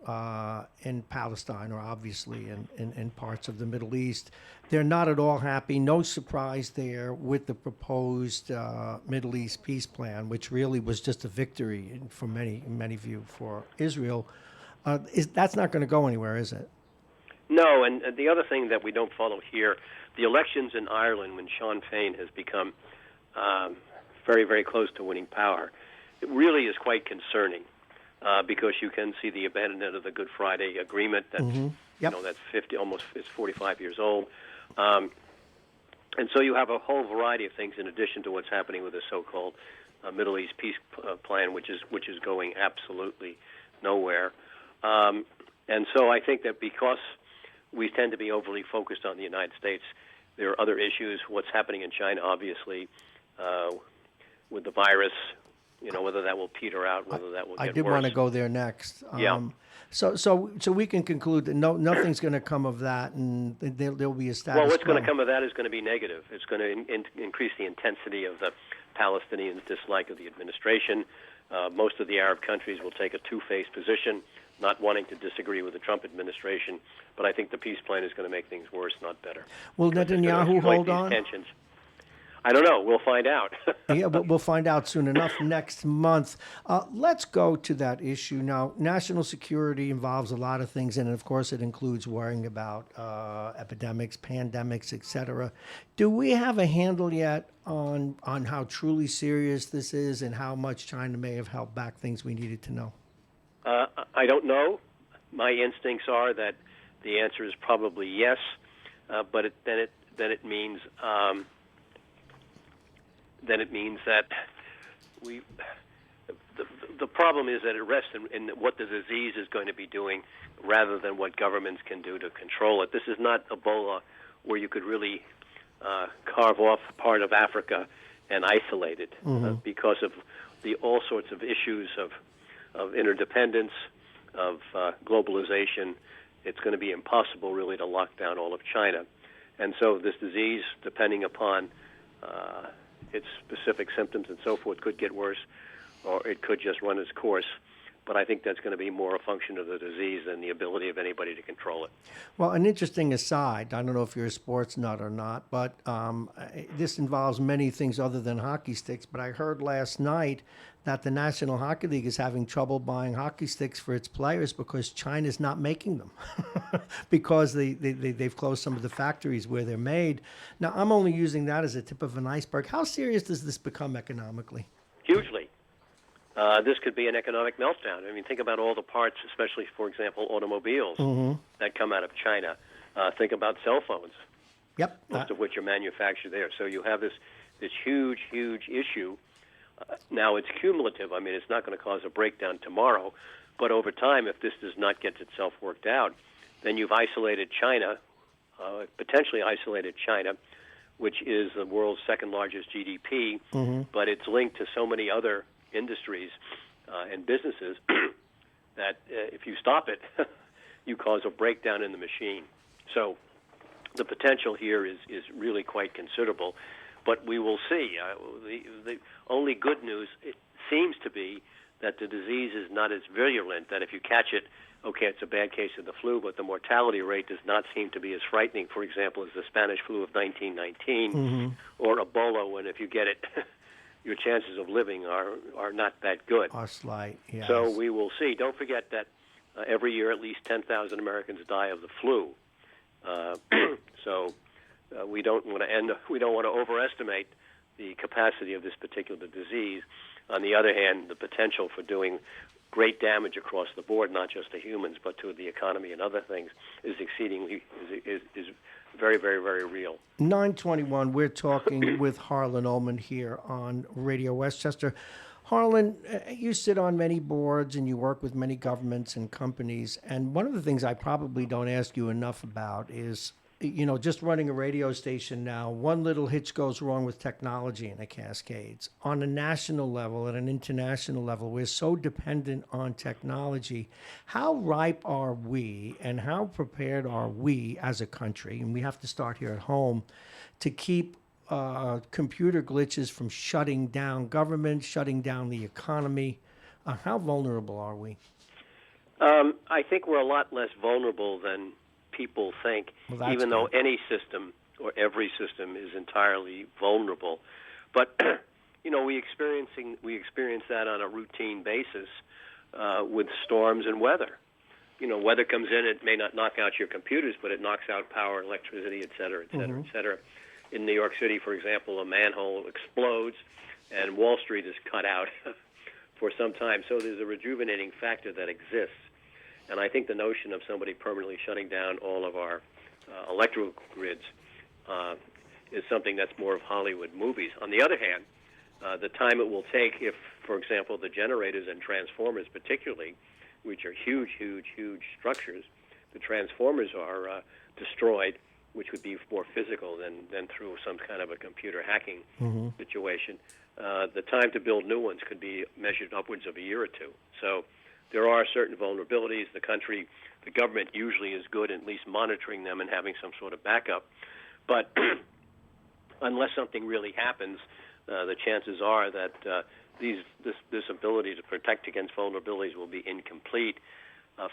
Palestine, or obviously in parts of the Middle East. They're not at all happy. No surprise there with the proposed Middle East peace plan, which really was just a victory for many view for Israel. That's not going to go anywhere, is it? No, and the other thing that we don't follow here, the elections in Ireland, when Sinn Féin has become very, very close to winning power, it really is quite concerning because you can see the abandonment of the Good Friday Agreement. That's that's almost 45 years old, and so you have a whole variety of things in addition to what's happening with the so-called Middle East peace plan, which is going absolutely nowhere. And so I think that because we tend to be overly focused on the United States, there are other issues. What's happening in China, obviously, with the virus, whether that will peter out, whether that will get worse. I did want to go there next. So we can conclude that nothing's going to come of that, and there'll be a status quo. Well, what's going to come of that is going to be negative. It's going to increase the intensity of the Palestinians' dislike of the administration. Most of the Arab countries will take a two-faced position, not wanting to disagree with the Trump administration, but I think the peace plan is going to make things worse, not better. Will Netanyahu hold on? Tensions. I don't know. We'll find out. Yeah, but we'll find out soon enough next month. Let's go to that issue. Now, national security involves a lot of things, and of course it includes worrying about epidemics, pandemics, etc. Do we have a handle yet on how truly serious this is and how much China may have held back things we needed to know? I don't know. My instincts are that the answer is probably yes, but then it means that the problem is that it rests in what the disease is going to be doing rather than what governments can do to control it. This is not Ebola where you could really carve off part of Africa and isolate it because of all sorts of issues of interdependence, of globalization. It's going to be impossible really to lock down all of China. And so this disease, depending upon its specific symptoms and so forth, could get worse, or it could just run its course. But I think that's going to be more a function of the disease than the ability of anybody to control it. Well, an interesting aside, I don't know if you're a sports nut or not, but this involves many things other than hockey sticks, but I heard last night that the National Hockey League is having trouble buying hockey sticks for its players because China's not making them because they've closed some of the factories where they're made. Now, I'm only using that as a tip of an iceberg. How serious does this become economically? Hugely. This could be an economic meltdown. I mean, think about all the parts, especially, for example, automobiles that come out of China. Think about cell phones, most of which are manufactured there. So you have this huge, huge issue. Now, it's cumulative. I mean, it's not going to cause a breakdown tomorrow, but over time, if this does not get itself worked out, then you've isolated China, potentially isolated China, which is the world's second largest GDP, but it's linked to so many other industries and businesses that if you stop it, you cause a breakdown in the machine. So the potential here is really quite considerable, but we will see. The only good news, it seems to be that the disease is not as virulent, that if you catch it, okay, it's a bad case of the flu, but the mortality rate does not seem to be as frightening, for example, as the Spanish flu of 1919 or Ebola, when if you get it, your chances of living are not that good. Are slight, yes. So we will see. Don't forget that every year at least 10,000 Americans die of the flu. So we don't want to overestimate the capacity of this particular disease. On the other hand, the potential for doing great damage across the board, not just to humans, but to the economy and other things, is very, very, very real. 921, we're talking with Harlan Ullman here on Radio Westchester. Harlan, you sit on many boards and you work with many governments and companies, and one of the things I probably don't ask you enough about is, just running a radio station now, one little hitch goes wrong with technology and it cascades. On a national level, at an international level, we're so dependent on technology. How ripe are we and how prepared are we as a country, and we have to start here at home, to keep computer glitches from shutting down government, shutting down the economy? How vulnerable are we? I think we're a lot less vulnerable than people think, even though any system or every system is entirely vulnerable. But we experience that on a routine basis with storms and weather. Weather comes in; it may not knock out your computers, but it knocks out power, electricity, et cetera, et cetera, et cetera. In New York City, for example, a manhole explodes, and Wall Street is cut out for some time. So there's a rejuvenating factor that exists. And I think the notion of somebody permanently shutting down all of our electrical grids is something that's more of Hollywood movies. On the other hand, the time it will take if, for example, the generators and transformers particularly, which are huge, huge, huge structures, the transformers are destroyed, which would be more physical than through some kind of a computer hacking situation. The time to build new ones could be measured upwards of a year or two. So there are certain vulnerabilities. The government usually is good at least monitoring them and having some sort of backup. But unless something really happens, the chances are that this ability to protect against vulnerabilities will be incomplete.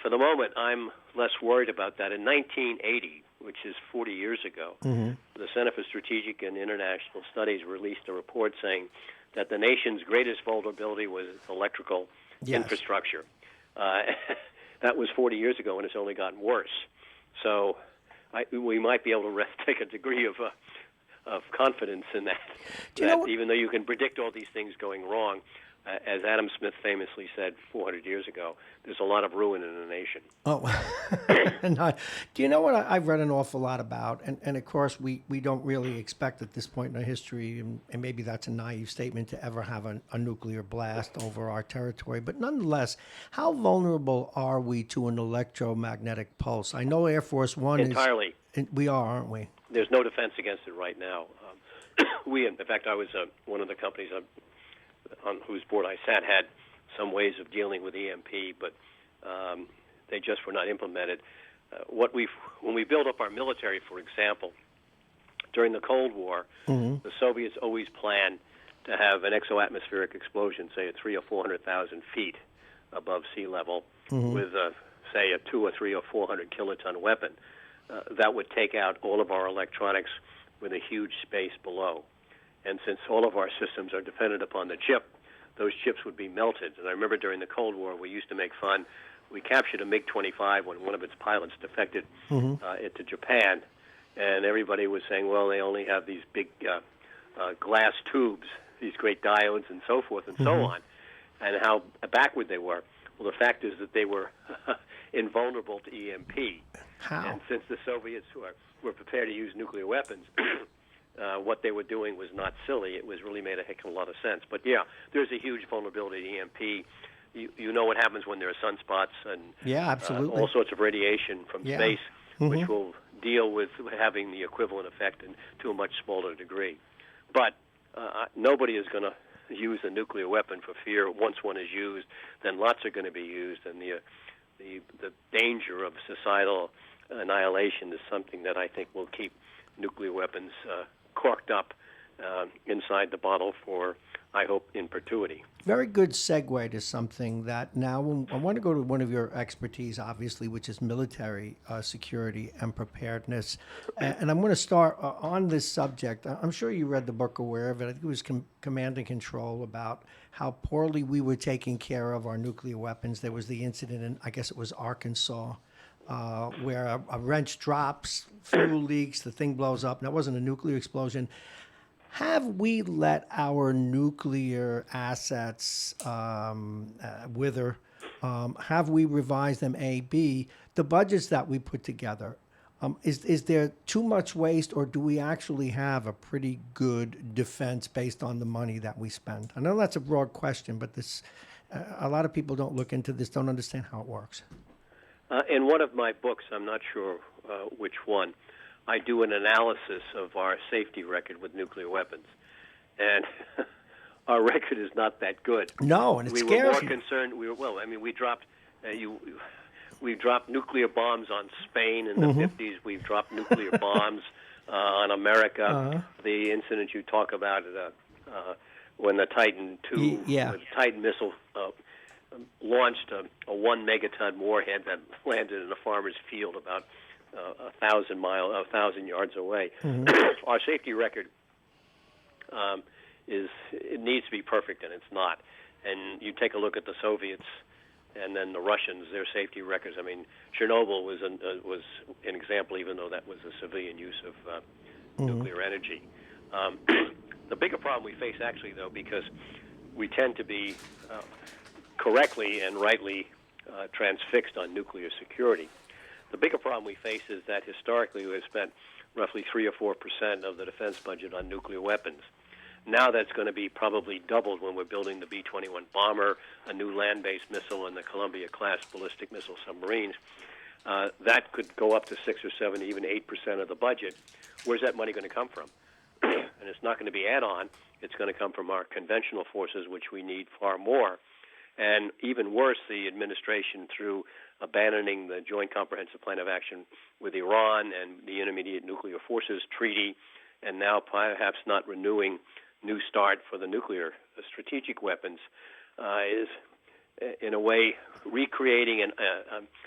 For the moment, I'm less worried about that. In 1980, which is 40 years ago, the Center for Strategic and International Studies released a report saying that the nation's greatest vulnerability was electrical infrastructure. That was 40 years ago, and it's only gotten worse. So we might be able to take a degree of confidence in that. Even though you can predict all these things going wrong, as Adam Smith famously said 400 years ago, there's a lot of ruin in the nation. Oh, do you know what I've read an awful lot about? And of course, we don't really expect at this point in our history, and maybe that's a naive statement, to ever have a nuclear blast over our territory. But nonetheless, how vulnerable are we to an electromagnetic pulse? I know Air Force One entirely. We are, aren't we? There's no defense against it right now. In fact, I was one of the companies on whose board I sat had some ways of dealing with EMP, but they just were not implemented. When we built up our military, for example, during the Cold War, the Soviets always planned to have an exoatmospheric explosion, say at 300,000 or 400,000 feet above sea level, with say a 200 or 300 or 400 kiloton weapon that would take out all of our electronics with a huge space below. And since all of our systems are dependent upon the chip, those chips would be melted. And I remember during the Cold War, we used to make fun. We captured a MiG-25 when one of its pilots defected to Japan, and everybody was saying, well, they only have these big glass tubes, these great diodes and so forth and so on, and how backward they were. Well, the fact is that they were invulnerable to EMP. How? And since the Soviets were prepared to use nuclear weapons, what they were doing was not silly. It was really made a heck of a lot of sense. But, yeah, there's a huge vulnerability to EMP. you know what happens when there are sunspots and Yeah, absolutely. all sorts of radiation from Yeah. space, which will deal with having the equivalent effect and to a much smaller degree. But nobody is going to use a nuclear weapon for fear. Once one is used, then lots are going to be used, and the danger of societal annihilation is something that I think will keep nuclear weapons corked up inside the bottle for, I hope, in perpetuity. Very good segue to something that now I want to go to one of your expertise, obviously, which is military security and preparedness. And I'm going to start on this subject. I'm sure you read the book, aware of it. I think it was Command and Control, about how poorly we were taking care of our nuclear weapons. There was the incident in, I guess it was Arkansas, where a wrench drops, fuel leaks, the thing blows up. Now, it wasn't a nuclear explosion. Have we let our nuclear assets wither? Have we revised them? A, B, the budgets that we put together, is there too much waste, or do we actually have a pretty good defense based on the money that we spend? I know that's a broad question, but this a lot of people don't look into this, don't understand how it works. In one of my books, I'm not sure which one, I do an analysis of our safety record with nuclear weapons, and our record is not that good. No, and it scares you. We were more concerned. We dropped nuclear bombs on Spain in the 50s. We've dropped nuclear bombs on America. The incident you talk about when the Titan II, the Titan missile launched a 1 megaton warhead that landed in a farmer's field about 1,000 yards away. Our safety record it needs to be perfect, and it's not. And you take a look at the Soviets and then the Russians, their safety records. I mean, Chernobyl was an example, even though that was a civilian use of nuclear energy. The bigger problem we face, actually, though, because we tend to be correctly and rightly transfixed on nuclear security. The bigger problem we face is that historically we've spent roughly 3 or 4% of the defense budget on nuclear weapons. Now that's going to be probably doubled when we're building the B-21 bomber, a new land-based missile, and the Columbia-class ballistic missile submarines. That could go up to 6 or 7, even 8% of the budget. Where's that money going to come from? And it's not going to be add-on. It's going to come from our conventional forces, which we need far more. And even worse, the administration, through abandoning the Joint Comprehensive Plan of Action with Iran and the Intermediate Nuclear Forces Treaty, and now perhaps not renewing New START for the nuclear strategic weapons, is in a way recreating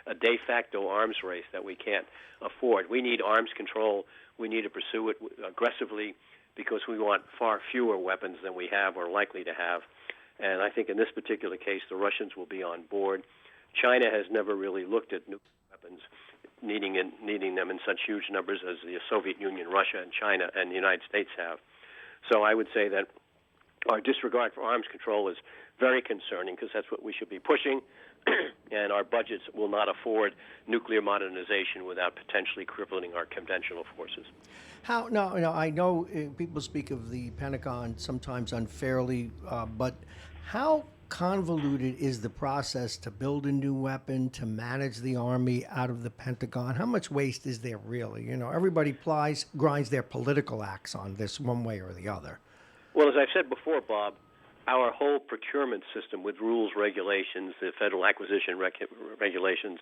a de facto arms race that we can't afford. We need arms control. We need to pursue it aggressively because we want far fewer weapons than we have or likely to have. And I think in this particular case, the Russians will be on board. China has never really looked at nuclear weapons, needing them in such huge numbers as the Soviet Union, Russia, and China and the United States have. So I would say that our disregard for arms control is very concerning because that's what we should be pushing, and our budgets will not afford nuclear modernization without potentially crippling our conventional forces. I know people speak of the Pentagon sometimes unfairly, but how convoluted is the process to build a new weapon, to manage the Army out of the Pentagon? How much waste is there really? You know, everybody grinds their political axe on this one way or the other. Well, as I've said before, Bob, our whole procurement system with rules, regulations, the federal acquisition regulations,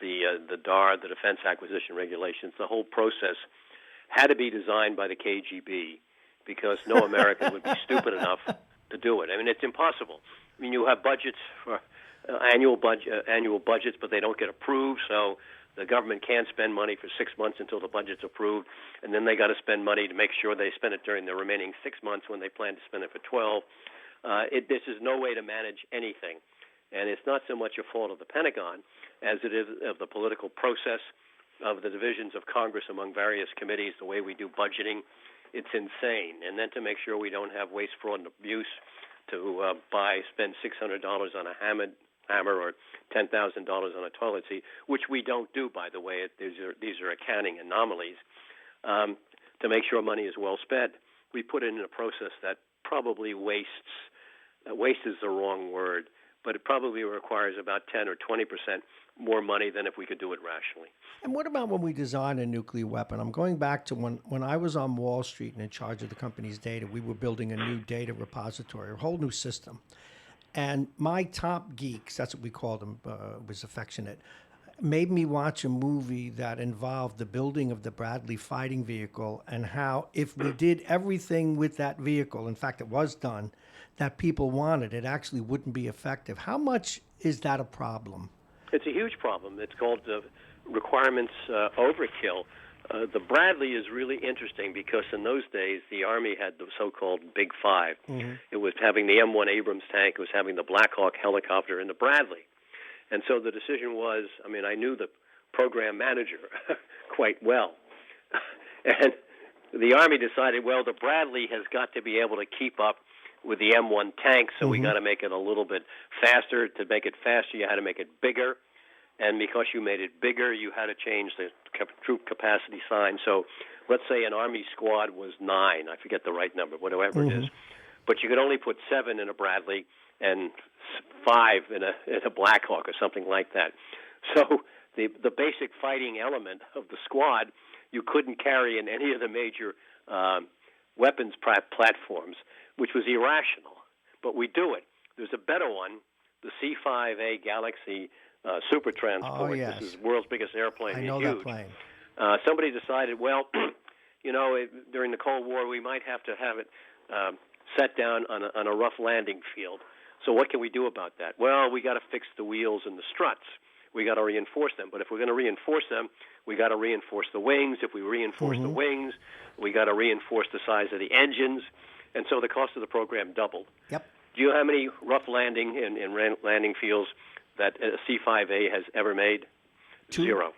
the DAR, the defense acquisition regulations, the whole process had to be designed by the KGB because no American would be stupid enough to do it. I mean, it's impossible. I mean, you have budgets for annual budgets, but they don't get approved, so the government can't spend money for 6 months until the budget's approved, and then they got to spend money to make sure they spend it during the remaining 6 months when they plan to spend it for 12. This is no way to manage anything, and it's not so much a fault of the Pentagon as it is of the political process, of the divisions of Congress among various committees, the way we do budgeting. It's insane. And then to make sure we don't have waste, fraud, and abuse, to spend $600 on a hammer or $10,000 on a toilet seat, which we don't do, by the way. These are accounting anomalies. To make sure money is well spent, we put it in a process that probably waste is the wrong word, but it probably requires about 10 or 20% more money than if we could do it rationally. And what about when we design a nuclear weapon? I'm going back to when I was on Wall Street and in charge of the company's data. We were building a new data repository, a whole new system. And my top geeks, that's what we called them, was affectionate, made me watch a movie that involved the building of the Bradley fighting vehicle and how if we did everything with that vehicle, in fact, it was done, that people wanted, it actually wouldn't be effective. How much is that a problem? It's a huge problem. It's called requirements overkill. The Bradley is really interesting because in those days, the Army had the so-called Big Five. Mm-hmm. It was having the M1 Abrams tank, it was having the Black Hawk helicopter, and the Bradley. And so the decision was, I knew the program manager quite well. And the Army decided, well, the Bradley has got to be able to keep up with the M1 tank, so we got to make it a little bit faster. To make it faster, you had to make it bigger. And because you made it bigger, you had to change the troop capacity sign. So let's say an Army squad was 9. I forget the right number, whatever it is. But you could only put 7 in a Bradley and 5 in a Black Hawk or something like that. So the basic fighting element of the squad you couldn't carry in any of the major weapons platforms, which was irrational. But we do it. There's a better one, the C-5A Galaxy Super Transport. Oh, yes. This is the world's biggest airplane. I know huge. that plane. Somebody decided, well, during the Cold War, we might have to have it set down on a rough landing field. So what can we do about that? Well, we got to fix the wheels and the struts. We got to reinforce them. But if we're going to reinforce them, we got to reinforce the wings. If we reinforce the wings, we got to reinforce the size of the engines. And so the cost of the program doubled. Yep. Do you know how many rough landing and landing fields that a C-5A has ever made? 0.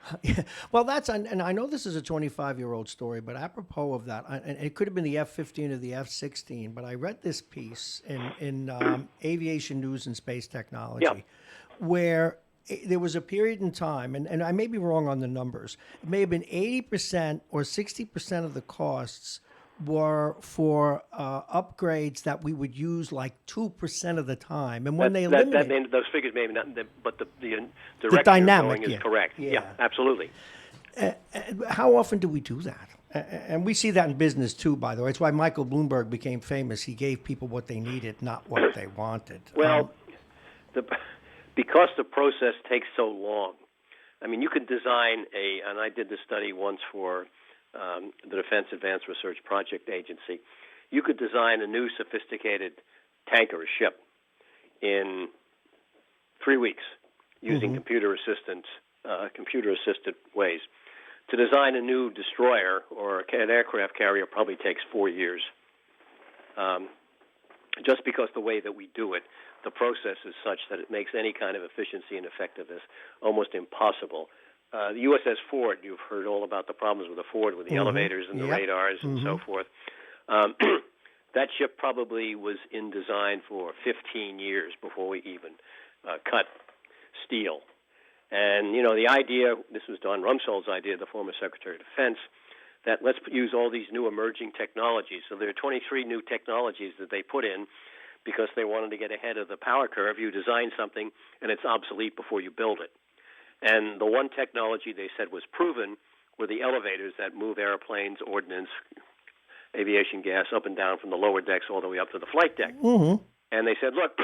Well, and I know this is a 25-year-old story, but apropos of that, and it could have been the F-15 or the F-16, but I read this piece in Aviation News and Space Technology, where there was a period in time, and I may be wrong on the numbers, it may have been 80% or 60% of the costs were for upgrades that we would use like 2% of the time, and when they eliminated those figures, maybe not, but the direction dynamic you're going is correct. Yeah, absolutely. How often do we do that? And we see that in business too, by the way. It's why Michael Bloomberg became famous. He gave people what they needed, not what they wanted. Well, because the process takes so long. You could design and I did this study once for the Defense Advanced Research Project Agency. You could design a new sophisticated tanker or ship in 3 weeks using computer-assisted ways. To design a new destroyer or an aircraft carrier probably takes 4 years. Just because the way that we do it, the process is such that it makes any kind of efficiency and effectiveness almost impossible. The USS Ford, you've heard all about the problems with the Ford, with the elevators and the radars and so forth. That ship probably was in design for 15 years before we even cut steel. And, the idea, this was Don Rumsfeld's idea, the former Secretary of Defense, that let's use all these new emerging technologies. So there are 23 new technologies that they put in because they wanted to get ahead of the power curve. You design something, and it's obsolete before you build it. And the one technology they said was proven were the elevators that move airplanes, ordnance, aviation gas up and down from the lower decks all the way up to the flight deck. And they said, look,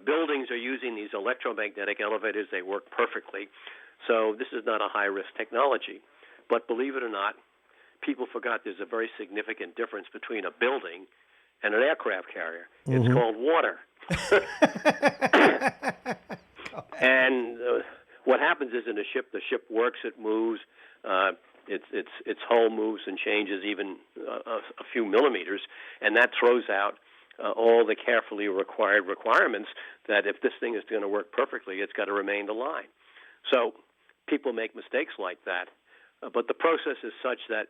buildings are using these electromagnetic elevators. They work perfectly. So this is not a high-risk technology. But believe it or not, people forgot there's a very significant difference between a building and an aircraft carrier. It's called water. And what happens is in a ship, the ship works, it moves, its hull moves and changes even a few millimeters, and that throws out all the carefully requirements that if this thing is going to work perfectly, it's got to remain the line. So people make mistakes like that, but the process is such that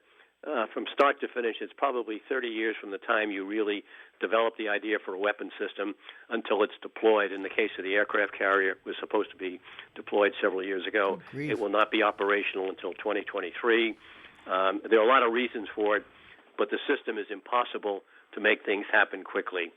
from start to finish, it's probably 30 years from the time you really develop the idea for a weapon system until it's deployed. In the case of the aircraft carrier, it was supposed to be deployed several years ago. It will not be operational until 2023. There are a lot of reasons for it, but the system is impossible to make things happen quickly.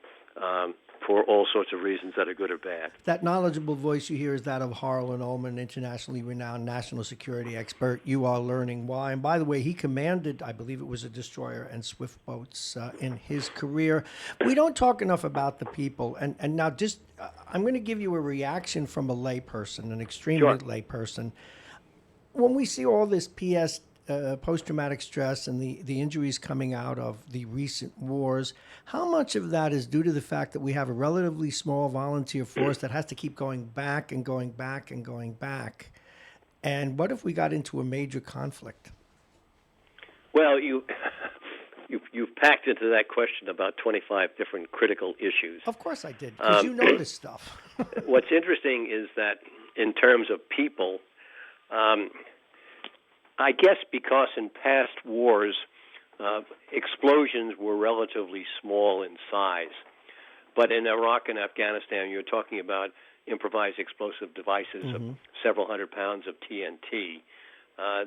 for all sorts of reasons that are good or bad. That knowledgeable voice you hear is that of Harlan Ullman, internationally renowned national security expert. You are learning why. And by the way, he commanded, I believe it was a destroyer and swift boats in his career. We don't talk enough about the people. And now just, I'm going to give you a reaction from a layperson, an extremely layperson. When we see all this post-traumatic stress and the injuries coming out of the recent wars, how much of that is due to the fact that we have a relatively small volunteer force that has to keep going back and going back and going back? And what if we got into a major conflict? Well, you've packed into that question about 25 different critical issues. Of course I did, because you know this stuff. What's interesting is that in terms of people, I guess because in past wars, explosions were relatively small in size. But in Iraq and Afghanistan, you're talking about improvised explosive devices of several hundred pounds of TNT.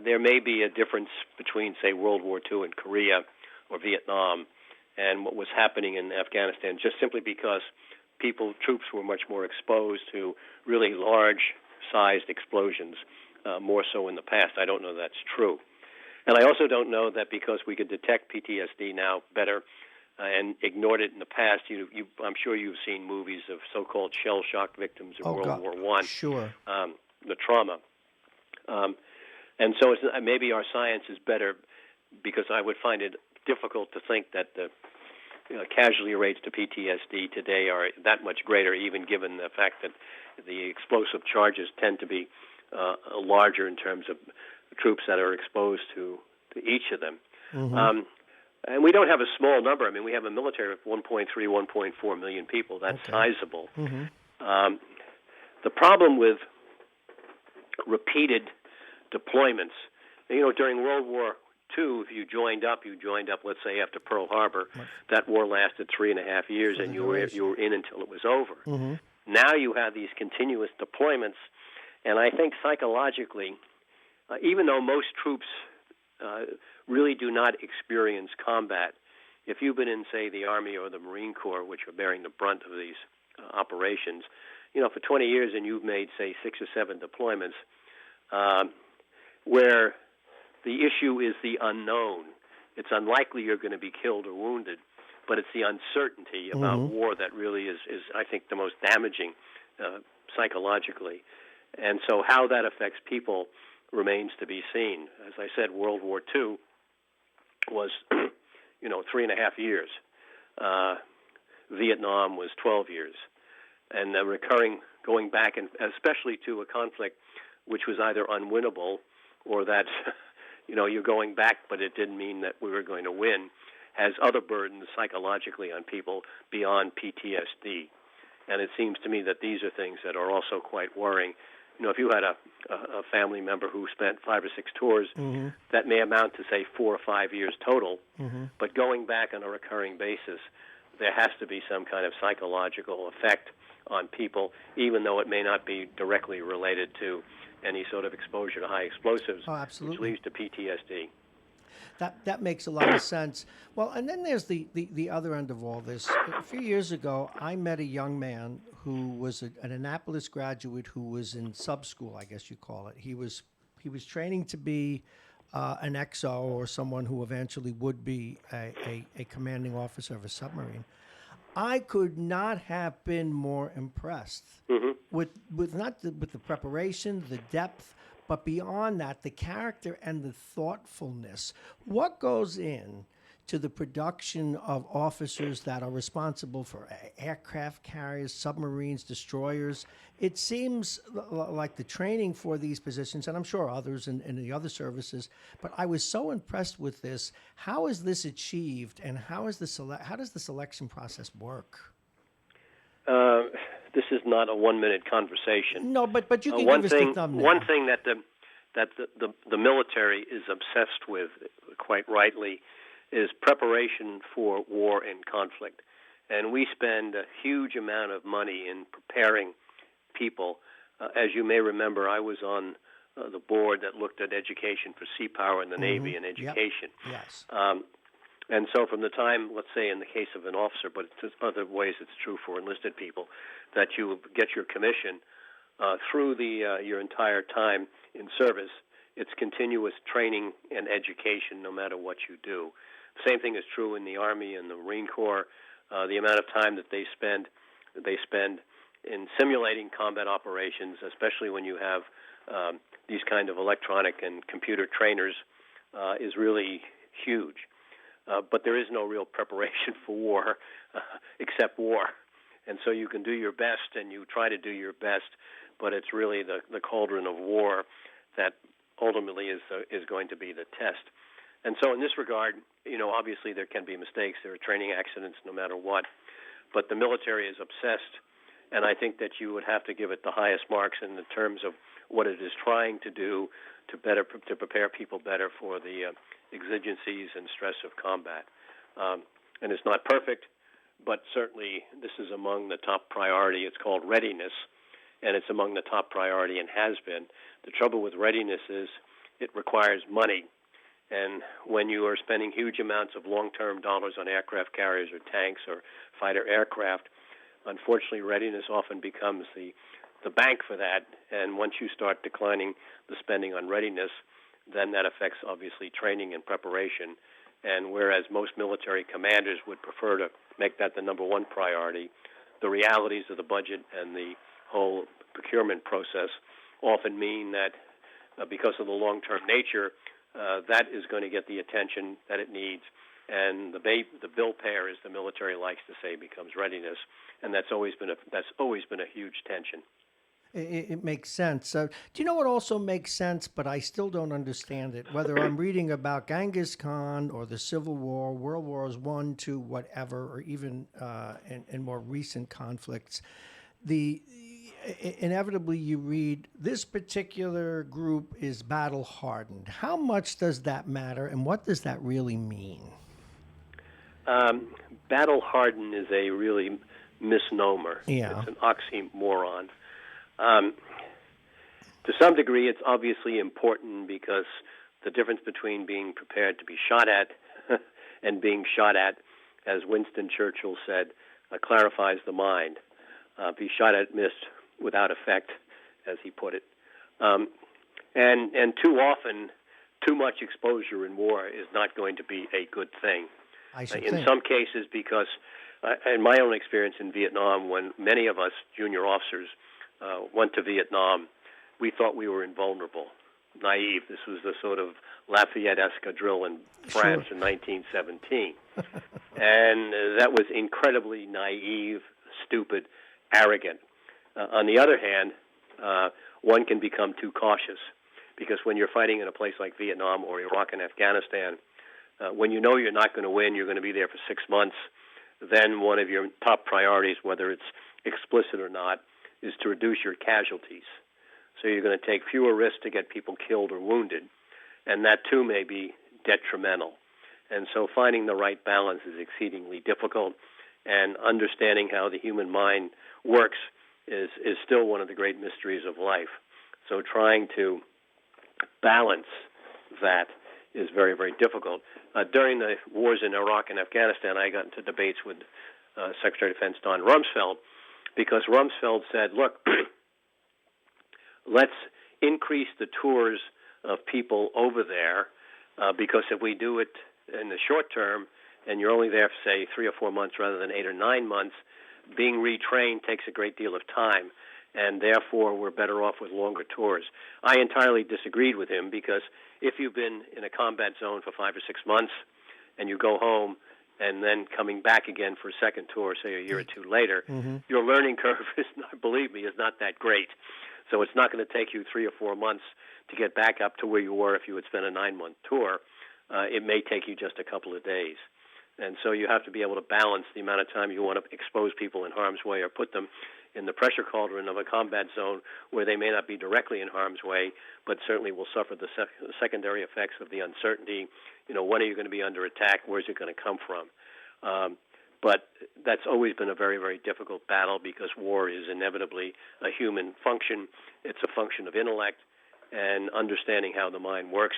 There may be a difference between, say, World War II in Korea or Vietnam and what was happening in Afghanistan, just simply because troops were much more exposed to really large-sized explosions. More so in the past. I don't know that's true. And I also don't know that because we could detect PTSD now better and ignored it in the past, I'm sure you've seen movies of so-called shell-shock victims in World War I. Sure. The trauma. And so maybe our science is better because I would find it difficult to think that the casualty rates to PTSD today are that much greater, even given the fact that the explosive charges tend to be larger in terms of troops that are exposed to each of them. And we don't have a small number. I mean, we have a military of 1.3, 1.4 million people. That's sizable. The problem with repeated deployments, during World War II, if you joined up, let's say, after Pearl Harbor. That war lasted 3.5 years, and you were in until it was over. Now you have these continuous deployments. And I think psychologically, even though most troops really do not experience combat, if you've been in, say, the Army or the Marine Corps, which are bearing the brunt of these operations, for 20 years and you've made, say, 6 or 7 deployments, where the issue is the unknown. It's unlikely you're going to be killed or wounded, but it's the uncertainty about war that really is, I think, the most damaging psychologically. And so how that affects people remains to be seen. As I said, World War II was, 3.5 years. Vietnam was 12 years. And going back, and especially to a conflict which was either unwinnable or that, you're going back, but it didn't mean that we were going to win, has other burdens psychologically on people beyond PTSD. And it seems to me that these are things that are also quite worrying. If you had a family member who spent 5 or 6 tours, that may amount to, say, 4 or 5 years total. But going back on a recurring basis, there has to be some kind of psychological effect on people, even though it may not be directly related to any sort of exposure to high explosives, which leads to PTSD. That makes a lot of sense. Well, and then there's the other end of all this. A few years ago, I met a young man who was an Annapolis graduate who was in sub-school, I guess you call it. He was training to be an XO or someone who eventually would be a commanding officer of a submarine. I could not have been more impressed with the preparation, the depth, but beyond that, the character and the thoughtfulness. What goes in to the production of officers that are responsible for aircraft carriers, submarines, destroyers? It seems like the training for these positions, and I'm sure others in the other services, but I was so impressed with this. How is this achieved, and how does the selection process work? This is not a 1-minute conversation. No, but you can give us the thumbnail. One thing that the military is obsessed with, quite rightly, is preparation for war and conflict. And we spend a huge amount of money in preparing people. As you may remember, I was on the board that looked at education for sea power in the Navy and education. Yep. Yes. And so from the time, let's say in the case of an officer, but in other ways it's true for enlisted people, that you get your commission through your entire time in service, it's continuous training and education no matter what you do. The same thing is true in the Army and the Marine Corps. The amount of time that they spend in simulating combat operations, especially when you have these kind of electronic and computer trainers, is really huge. But there is no real preparation for war except war. And so you can do your best, and you try to do your best, but it's really the cauldron of war that ultimately is going to be the test. And so in this regard, obviously there can be mistakes. There are training accidents no matter what. But the military is obsessed, and I think that you would have to give it the highest marks in the terms of what it is trying to do to prepare people better for the exigencies and stress of combat. And it's not perfect, but certainly this is among the top priority. It's called readiness, and it's among the top priority and has been. The trouble with readiness is it requires money. And when you are spending huge amounts of long-term dollars on aircraft carriers or tanks or fighter aircraft, unfortunately readiness often becomes the bank for that. And once you start declining the spending on readiness, then that affects, obviously, training and preparation. And whereas most military commanders would prefer to make that the number one priority, the realities of the budget and the whole procurement process often mean that because of the long-term nature, that is going to get the attention that it needs. And the bill payer, as the military likes to say, becomes readiness. And that's always been a huge tension. It makes sense. Do you know what also makes sense, but I still don't understand it? Whether I'm reading about Genghis Khan or the Civil War, World Wars I, II, whatever, or even in more recent conflicts, inevitably you read this particular group is battle hardened. How much does that matter, and what does that really mean? Battle hardened is a really misnomer. Yeah. It's an oxymoron. To some degree, it's obviously important because the difference between being prepared to be shot at and being shot at, as Winston Churchill said, clarifies the mind. Be shot at, missed without effect, as he put it. And too often, too much exposure in war is not going to be a good thing. In some cases, because in my own experience in Vietnam, when many of us junior officers went to Vietnam, we thought we were invulnerable, naive. This was the sort of Lafayette escadrille in France in 1917. And that was incredibly naive, stupid, arrogant. On the other hand, one can become too cautious because when you're fighting in a place like Vietnam or Iraq and Afghanistan, when you know you're not going to win, you're going to be there for 6 months, then one of your top priorities, whether it's explicit or not, is to reduce your casualties. So you're going to take fewer risks to get people killed or wounded, and that too may be detrimental. And so finding the right balance is exceedingly difficult, and understanding how the human mind works is still one of the great mysteries of life. So trying to balance that is very, very difficult. During the wars in Iraq and Afghanistan, I got into debates with Secretary of Defense Don Rumsfeld, because Rumsfeld said, look, let's increase the tours of people over there, because if we do it in the short term, and you're only there for, say, 3 or 4 months rather than 8 or 9 months, being retrained takes a great deal of time, and therefore we're better off with longer tours. I entirely disagreed with him, because if you've been in a combat zone for 5 or 6 months and you go home and then coming back again for a second tour, say a year or two later, your learning curve is not, believe me, is not that great. So it's not going to take you 3 or 4 months to get back up to where you were if you had spent a 9-month tour. It may take you just a couple of days. And so you have to be able to balance the amount of time you want to expose people in harm's way or put them in the pressure cauldron of a combat zone where they may not be directly in harm's way, but certainly will suffer the secondary effects of the uncertainty. When are you going to be under attack? Where's it going to come from? But that's always been a very, very difficult battle, because war is inevitably a human function. It's a function of intellect and understanding how the mind works.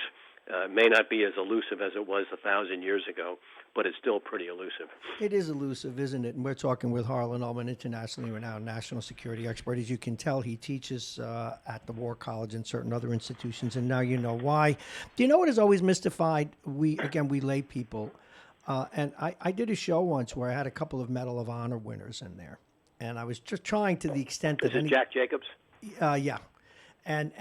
May not be as elusive as it was 1,000 years ago, but it's still pretty elusive. It is elusive, isn't it? And we're talking with Harlan Ullman, internationally renowned national security expert. As you can tell, he teaches at the War College and certain other institutions, and now you know why. Do you know what has always mystified we lay people? And I did a show once where I had a couple of Medal of Honor winners in there, and I was just trying to the extent that Is it Jack Jacobs? Yeah. And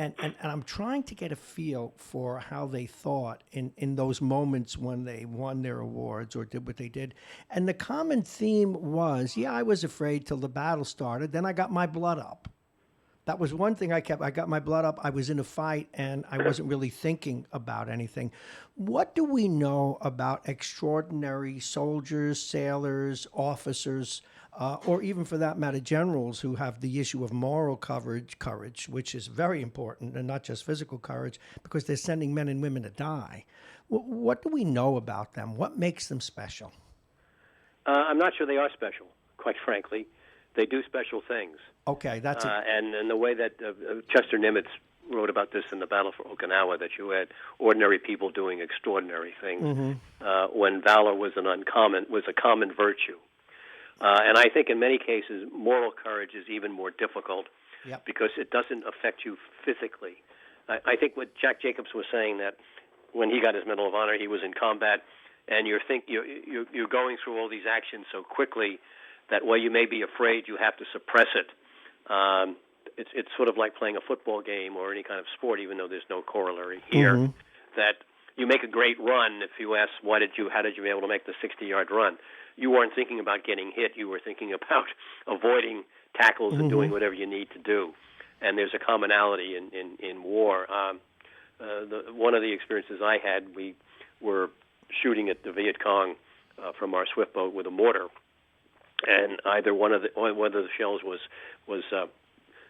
I'm trying to get a feel for how they thought in those moments when they won their awards or did what they did. And the common theme was, I was afraid till the battle started. Then I got my blood up. That was one thing I got my blood up. I was in a fight and I wasn't really thinking about anything. What do we know about extraordinary soldiers, sailors, officers, or even for that matter, generals who have the issue of moral courage, which is very important, and not just physical courage, because they're sending men and women to die. What do we know about them? What makes them special? I'm not sure they are special, quite frankly. They do special things. Okay, that's it. And the way that Chester Nimitz wrote about this in the Battle for Okinawa, that you had ordinary people doing extraordinary things, when valor was a common virtue. And I think in many cases, moral courage is even more difficult because it doesn't affect you physically. I think what Jack Jacobs was saying, that when he got his Medal of Honor, he was in combat, and you're going through all these actions so quickly that while you may be afraid, you have to suppress it. It's sort of like playing a football game or any kind of sport, even though there's no corollary here. That you make a great run. If you ask, how did you be able to make the 60-yard run? You weren't thinking about getting hit. You were thinking about avoiding tackles and doing whatever you need to do. And there's a commonality in war. One of the experiences I had, we were shooting at the Viet Cong from our swift boat with a mortar, and either one of the shells was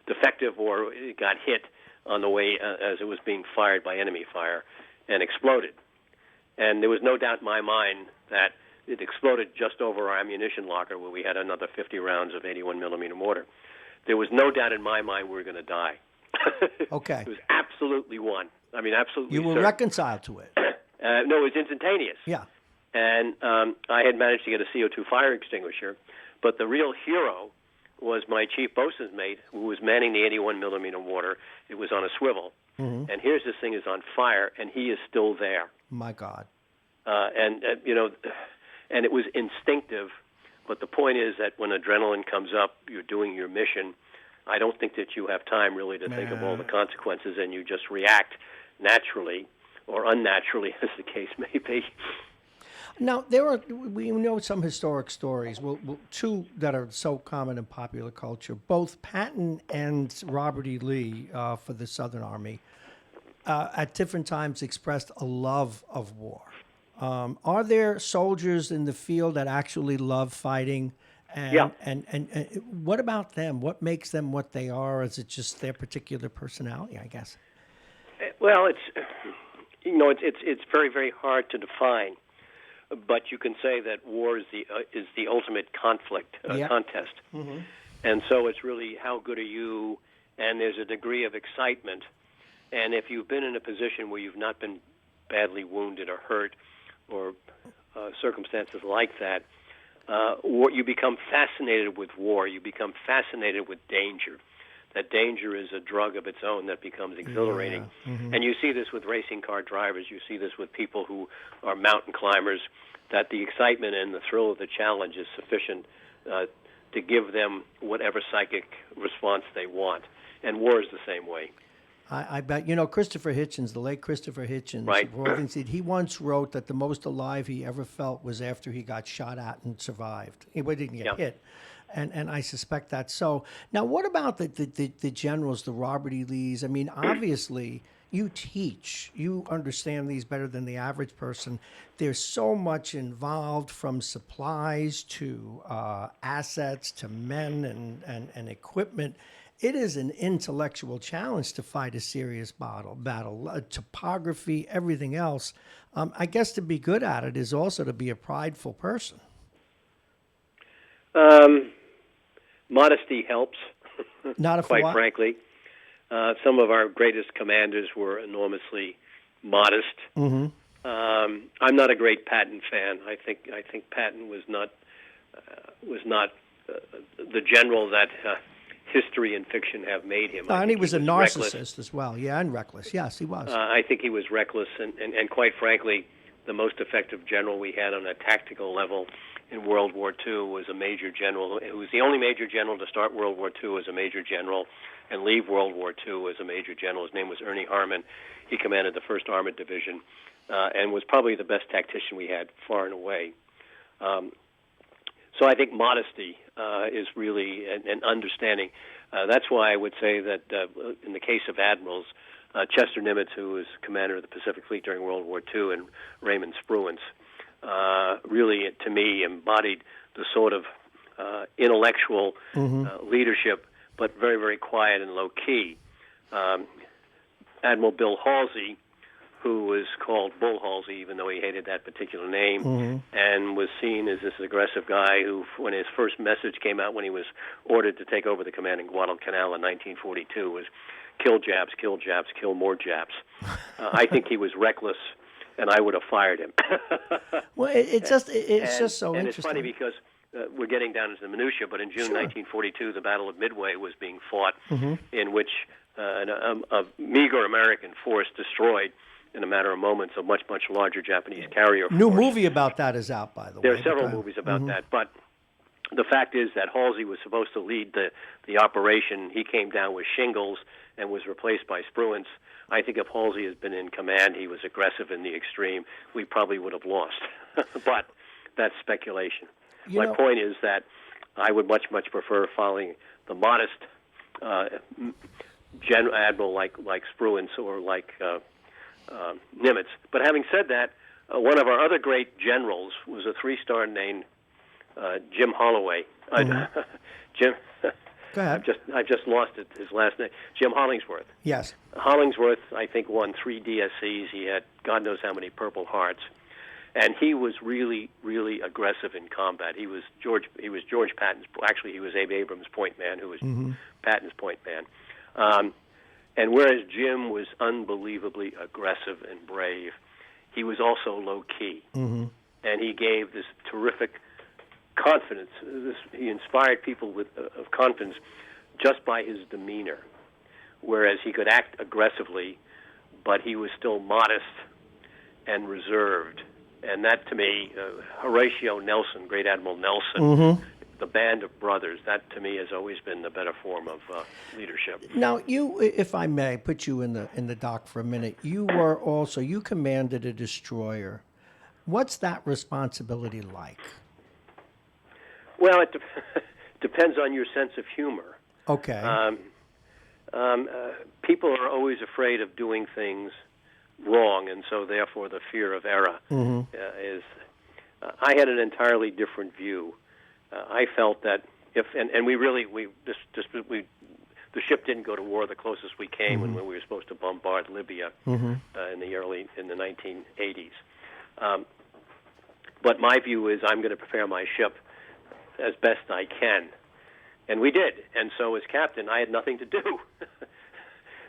defective or it got hit on the way as it was being fired by enemy fire and exploded. And there was no doubt in my mind that it exploded just over our ammunition locker where we had another 50 rounds of 81 millimeter mortar. There was no doubt in my mind we were going to die. Okay. It was absolutely one. I mean, absolutely. You were certain. reconciled to it. No, it was instantaneous. Yeah. And I had managed to get a CO2 fire extinguisher, but the real hero was my chief bosun's mate, who was manning the 81 millimeter mortar. It was on a swivel. And here's this thing is on fire, and he is still there. My God. And it was instinctive, but the point is that when adrenaline comes up, you're doing your mission. I don't think that you have time really to think of all the consequences, and you just react naturally or unnaturally, as the case may be. Now, we know some historic stories, two that are so common in popular culture. Both Patton and Robert E. Lee for the Southern Army at different times expressed a love of war. Are there soldiers in the field that actually love fighting? And what about them? What makes them what they are? Is it just their particular personality, I guess? Well, it's very, very hard to define. But you can say that war is the ultimate contest. And so it's really how good are you, and there's a degree of excitement. And if you've been in a position where you've not been badly wounded or hurt or circumstances like that, you become fascinated with war. You become fascinated with danger. That danger is a drug of its own that becomes exhilarating. And you see this with racing car drivers. You see this with people who are mountain climbers, that the excitement and the thrill of the challenge is sufficient to give them whatever psychic response they want. And war is the same way. I bet. Christopher Hitchens, the late Christopher Hitchens, right. He once wrote that the most alive he ever felt was after he got shot at and survived. He didn't get hit. And I suspect that's so. Now, what about the generals, the Robert E. Lees? I mean, obviously, you teach. You understand these better than the average person. There's so much involved, from supplies to assets to men and equipment. It is an intellectual challenge to fight a serious battle, topography, everything else. I guess to be good at it is also to be a prideful person. Modesty helps, Not quite frankly. Some of our greatest commanders were enormously modest. Mm-hmm. I'm not a great Patton fan. I think Patton was not the general that history and fiction have made him. And he was a narcissist reckless. as well. Yeah, and reckless. Yes, he was. I think he was reckless, and quite frankly, the most effective general we had on a tactical level in World War II was a major general who was the only major general to start World War II as a major general and leave World War II as a major general. His name was Ernie Harmon. He commanded the 1st Armored Division and was probably the best tactician we had, far and away. So I think modesty is really an understanding. That's why I would say that in the case of admirals, Chester Nimitz, who was commander of the Pacific Fleet during World War II, and Raymond Spruance, really, to me, embodied the sort of intellectual leadership, but very, very quiet and low-key. Admiral Bill Halsey, who was called Bull Halsey, even though he hated that particular name, and was seen as this aggressive guy who, when his first message came out when he was ordered to take over the command in Guadalcanal in 1942, was kill Japs, kill more Japs. I think he was reckless, and I would have fired him. Well, it's just so interesting. And it's funny because we're getting down into the minutia, but in June 1942, the Battle of Midway was being fought, in which a meager American force destroyed, in a matter of moments, a much, much larger Japanese carrier force. New movie about that is out, by the way. There are several movies about that, but the fact is that Halsey was supposed to lead the operation. He came down with shingles and was replaced by Spruance. I think if Halsey had been in command, he was aggressive in the extreme, we probably would have lost. But that's speculation. My point is that I would much, much prefer following the modest admiral like Spruance or like Nimitz. But having said that, one of our other great generals was a 3-star named Jim Holloway. Jim. Go ahead. I've just lost his last name. Jim Hollingsworth. Yes. Hollingsworth, I think, won 3 DSCs. He had God knows how many Purple Hearts, and he was really, really aggressive in combat. He was George Patton's. Actually, he was Abe Abrams' point man, who was Patton's point man. And whereas Jim was unbelievably aggressive and brave, he was also low-key. And he gave this terrific confidence. He inspired people of confidence just by his demeanor, whereas he could act aggressively, but he was still modest and reserved. And that, to me, Horatio Nelson, Great Admiral Nelson, the band of brothers, that to me has always been the better form of leadership. Now, you, if I may, put you in the dock for a minute. You commanded a destroyer. What's that responsibility like? Well, it depends on your sense of humor. Okay. People are always afraid of doing things wrong, and so therefore the fear of error is. I had an entirely different view. I felt that if the ship didn't go to war. The closest we came when we were supposed to bombard Libya in the 1980s. But my view is I'm going to prepare my ship as best I can, and we did. And so, as captain, I had nothing to do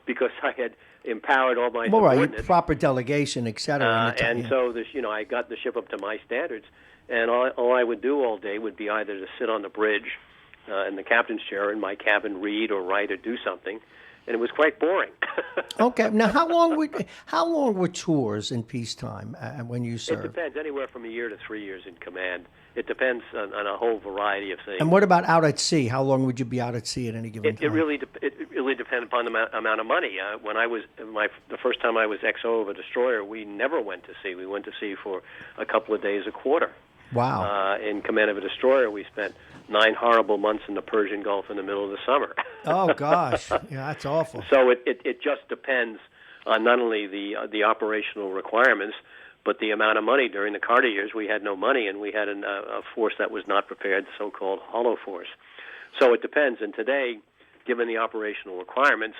because I had empowered all my subordinates. Right, proper delegation, etc. And so, I got the ship up to my standards. And all I would do all day would be either to sit on the bridge in the captain's chair in my cabin, read or write or do something, and it was quite boring. Okay. Now, how long were tours in peacetime when you served? It depends, anywhere from a year to 3 years in command. It depends on a whole variety of things. And what about out at sea? How long would you be out at sea at any given time? It really depends upon the amount of money. When I was the first time I was XO of a destroyer, we never went to sea. We went to sea for a couple of days a quarter. Wow. In command of a destroyer, we spent 9 horrible months in the Persian Gulf in the middle of the summer. Oh, gosh. Yeah, that's awful. So it just depends on not only the operational requirements, but the amount of money. During the Carter years, we had no money, and we had a force that was not prepared, the so-called hollow force. So it depends. And today, given the operational requirements,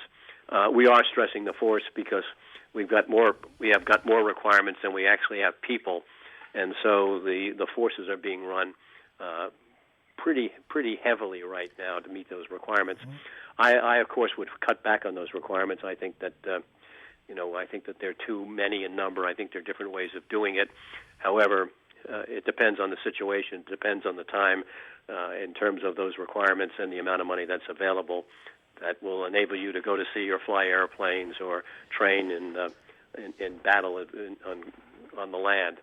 we are stressing the force because we have got more requirements than we actually have people. And so the forces are being run pretty heavily right now to meet those requirements. I of course, would cut back on those requirements. I think that I think that they're too many in number. I think there are different ways of doing it. However, it depends on the situation. It depends on the time in terms of those requirements and the amount of money that's available that will enable you to go to sea or fly airplanes or train in battle on the land.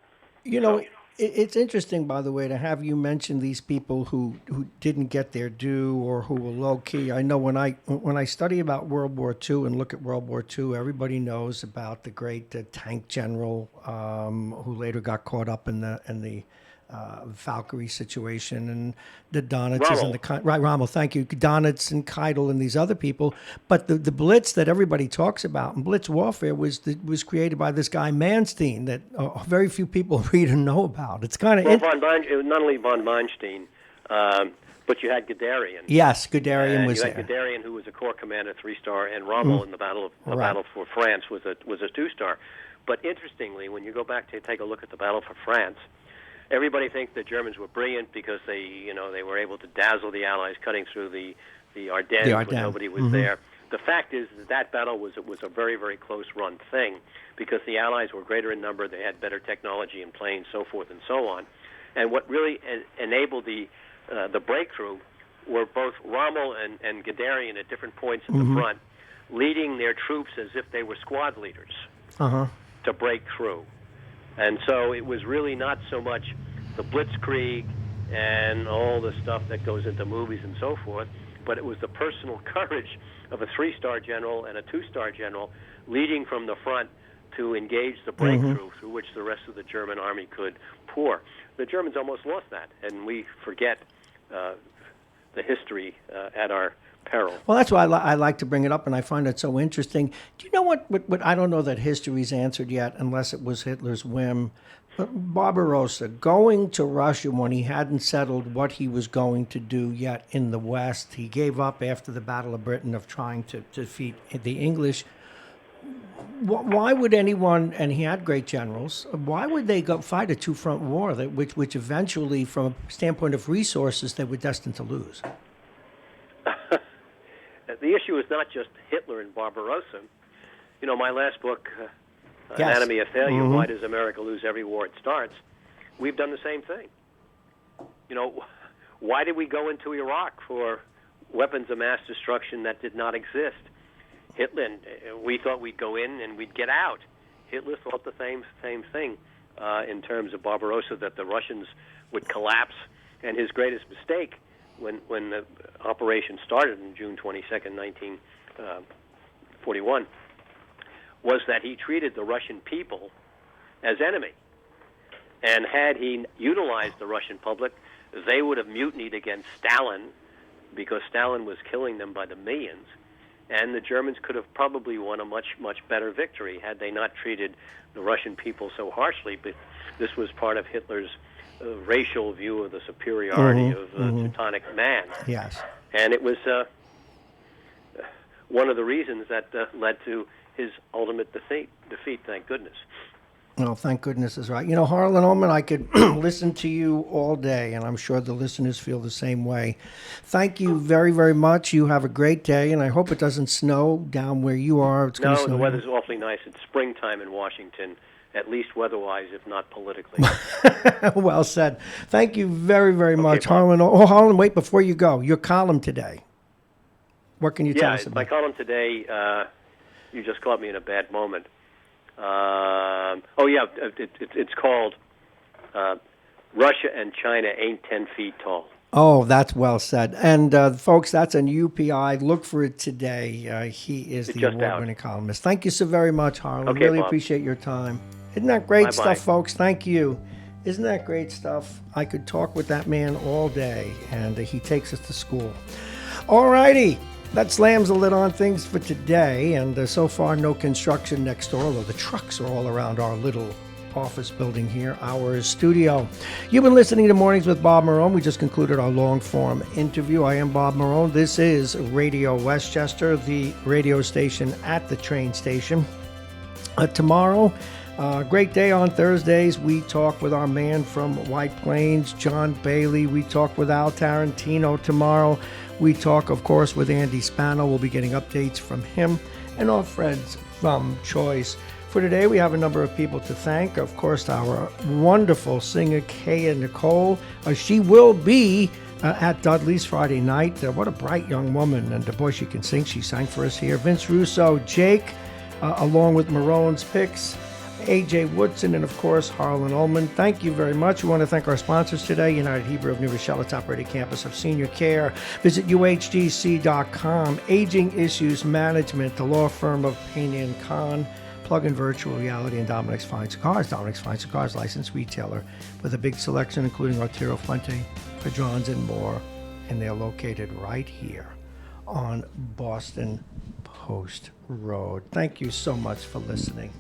It's interesting, by the way, to have you mention these people who didn't get their due or who were low key. I know when I study about World War II and look at World War II, everybody knows about the great tank general who later got caught up in the Valkyrie situation, and the Donitz and the Rommel. Thank you, Donitz and Keitel and these other people. But the Blitz that everybody talks about, and Blitz warfare was created by this guy Manstein that very few people read and know about. It's kind of it was not only von Manstein, but you had Guderian. Yes, Guderian was there. You had Guderian, who was a corps commander, 3-star, and Rommel in the battle for France was a 2-star. But interestingly, when you go back to take a look at the battle for France, everybody thinks the Germans were brilliant because they were able to dazzle the Allies cutting through the Ardennes when nobody was there. The fact is that battle was a very, very close-run thing because the Allies were greater in number, they had better technology in planes, so forth and so on. And what really enabled the breakthrough were both Rommel and Guderian at different points in the front, leading their troops as if they were squad leaders to break through. And so it was really not so much the blitzkrieg and all the stuff that goes into movies and so forth, but it was the personal courage of a 3-star general and a 2-star general leading from the front to engage the breakthrough through which the rest of the German army could pour. The Germans almost lost that, and we forget the history at our peril. Well, that's why I like to bring it up, and I find it so interesting. Do you know what I don't know that history's answered yet, unless it was Hitler's whim. But Barbarossa, going to Russia when he hadn't settled what he was going to do yet in the West, he gave up after the Battle of Britain of trying to defeat the English. Why would anyone, and he had great generals, why would they go fight a two-front war which eventually, from a standpoint of resources, they were destined to lose? The issue is not just Hitler and Barbarossa. My last book, Anatomy of Failure, Why Does America Lose Every War It Starts? We've done the same thing. Why did we go into Iraq for weapons of mass destruction that did not exist? Hitler, we thought we'd go in and we'd get out. Hitler thought the same thing in terms of Barbarossa, that the Russians would collapse. And his greatest mistake when the operation started on June 22nd, 1941, was that he treated the Russian people as enemy. And had he utilized the Russian public, they would have mutinied against Stalin because Stalin was killing them by the millions. And the Germans could have probably won a much, much better victory had they not treated the Russian people so harshly. But this was part of Hitler's racial view of the superiority of the Teutonic man. Yes. And it was one of the reasons that led to his ultimate defeat, thank goodness. Well, thank goodness is right. Harlan Ullman, I could listen to you all day, and I'm sure the listeners feel the same way. Thank you very, very much. You have a great day, and I hope it doesn't snow down where you are. It's no, the weather's awfully nice. It's springtime in Washington, at least weather-wise, if not politically. Well said. Thank you very, very much, Bob. Harlan. Oh, Harlan, wait, before you go, your column today. What can you tell us about? My column today, you just caught me in a bad moment. It's called Russia and China Ain't 10 Feet Tall. Oh, that's well said. And folks, that's on UPI. Look for it today. He is the award-winning columnist. Thank you so very much, Harlan. Okay, really Bob. appreciate your time. Isn't that great Bye-bye. stuff, folks? Thank you. Isn't that great stuff? I could talk with that man all day, and he takes us to school. All righty. That slams the lid on things for today, and so far no construction next door, although the trucks are all around our little office building here, our studio. You've been listening to Mornings with Bob Marrone. We just concluded our long-form interview. I am Bob Marrone. This is Radio Westchester, the radio station at the train station. Tomorrow, great day on Thursdays. We talk with our man from White Plains, John Bailey. We talk with Al Tarantino tomorrow. We talk, of course, with Andy Spano. We'll be getting updates from him and our friends choice. For today, we have a number of people to thank. Of course, our wonderful singer, Kaya Nicole. She will be at Dudley's Friday night. What a bright young woman. And boy, she can sing. She sang for us here. Vince Russo, Jake, along with Marrone's picks, A.J. Woodson, and of course, Harlan Ullman. Thank you very much. We want to thank our sponsors today, United Hebrew of New Rochelle, a top-rated campus of senior care. Visit UHGC.com. Aging Issues Management, the law firm of Payne & Khan. Plug-in Virtual Reality, and Dominic's Fine Cigars. Dominic's Fine Cigars, licensed retailer with a big selection, including Arturo Fuente, Padrons, and more. And they're located right here on Boston Post Road. Thank you so much for listening.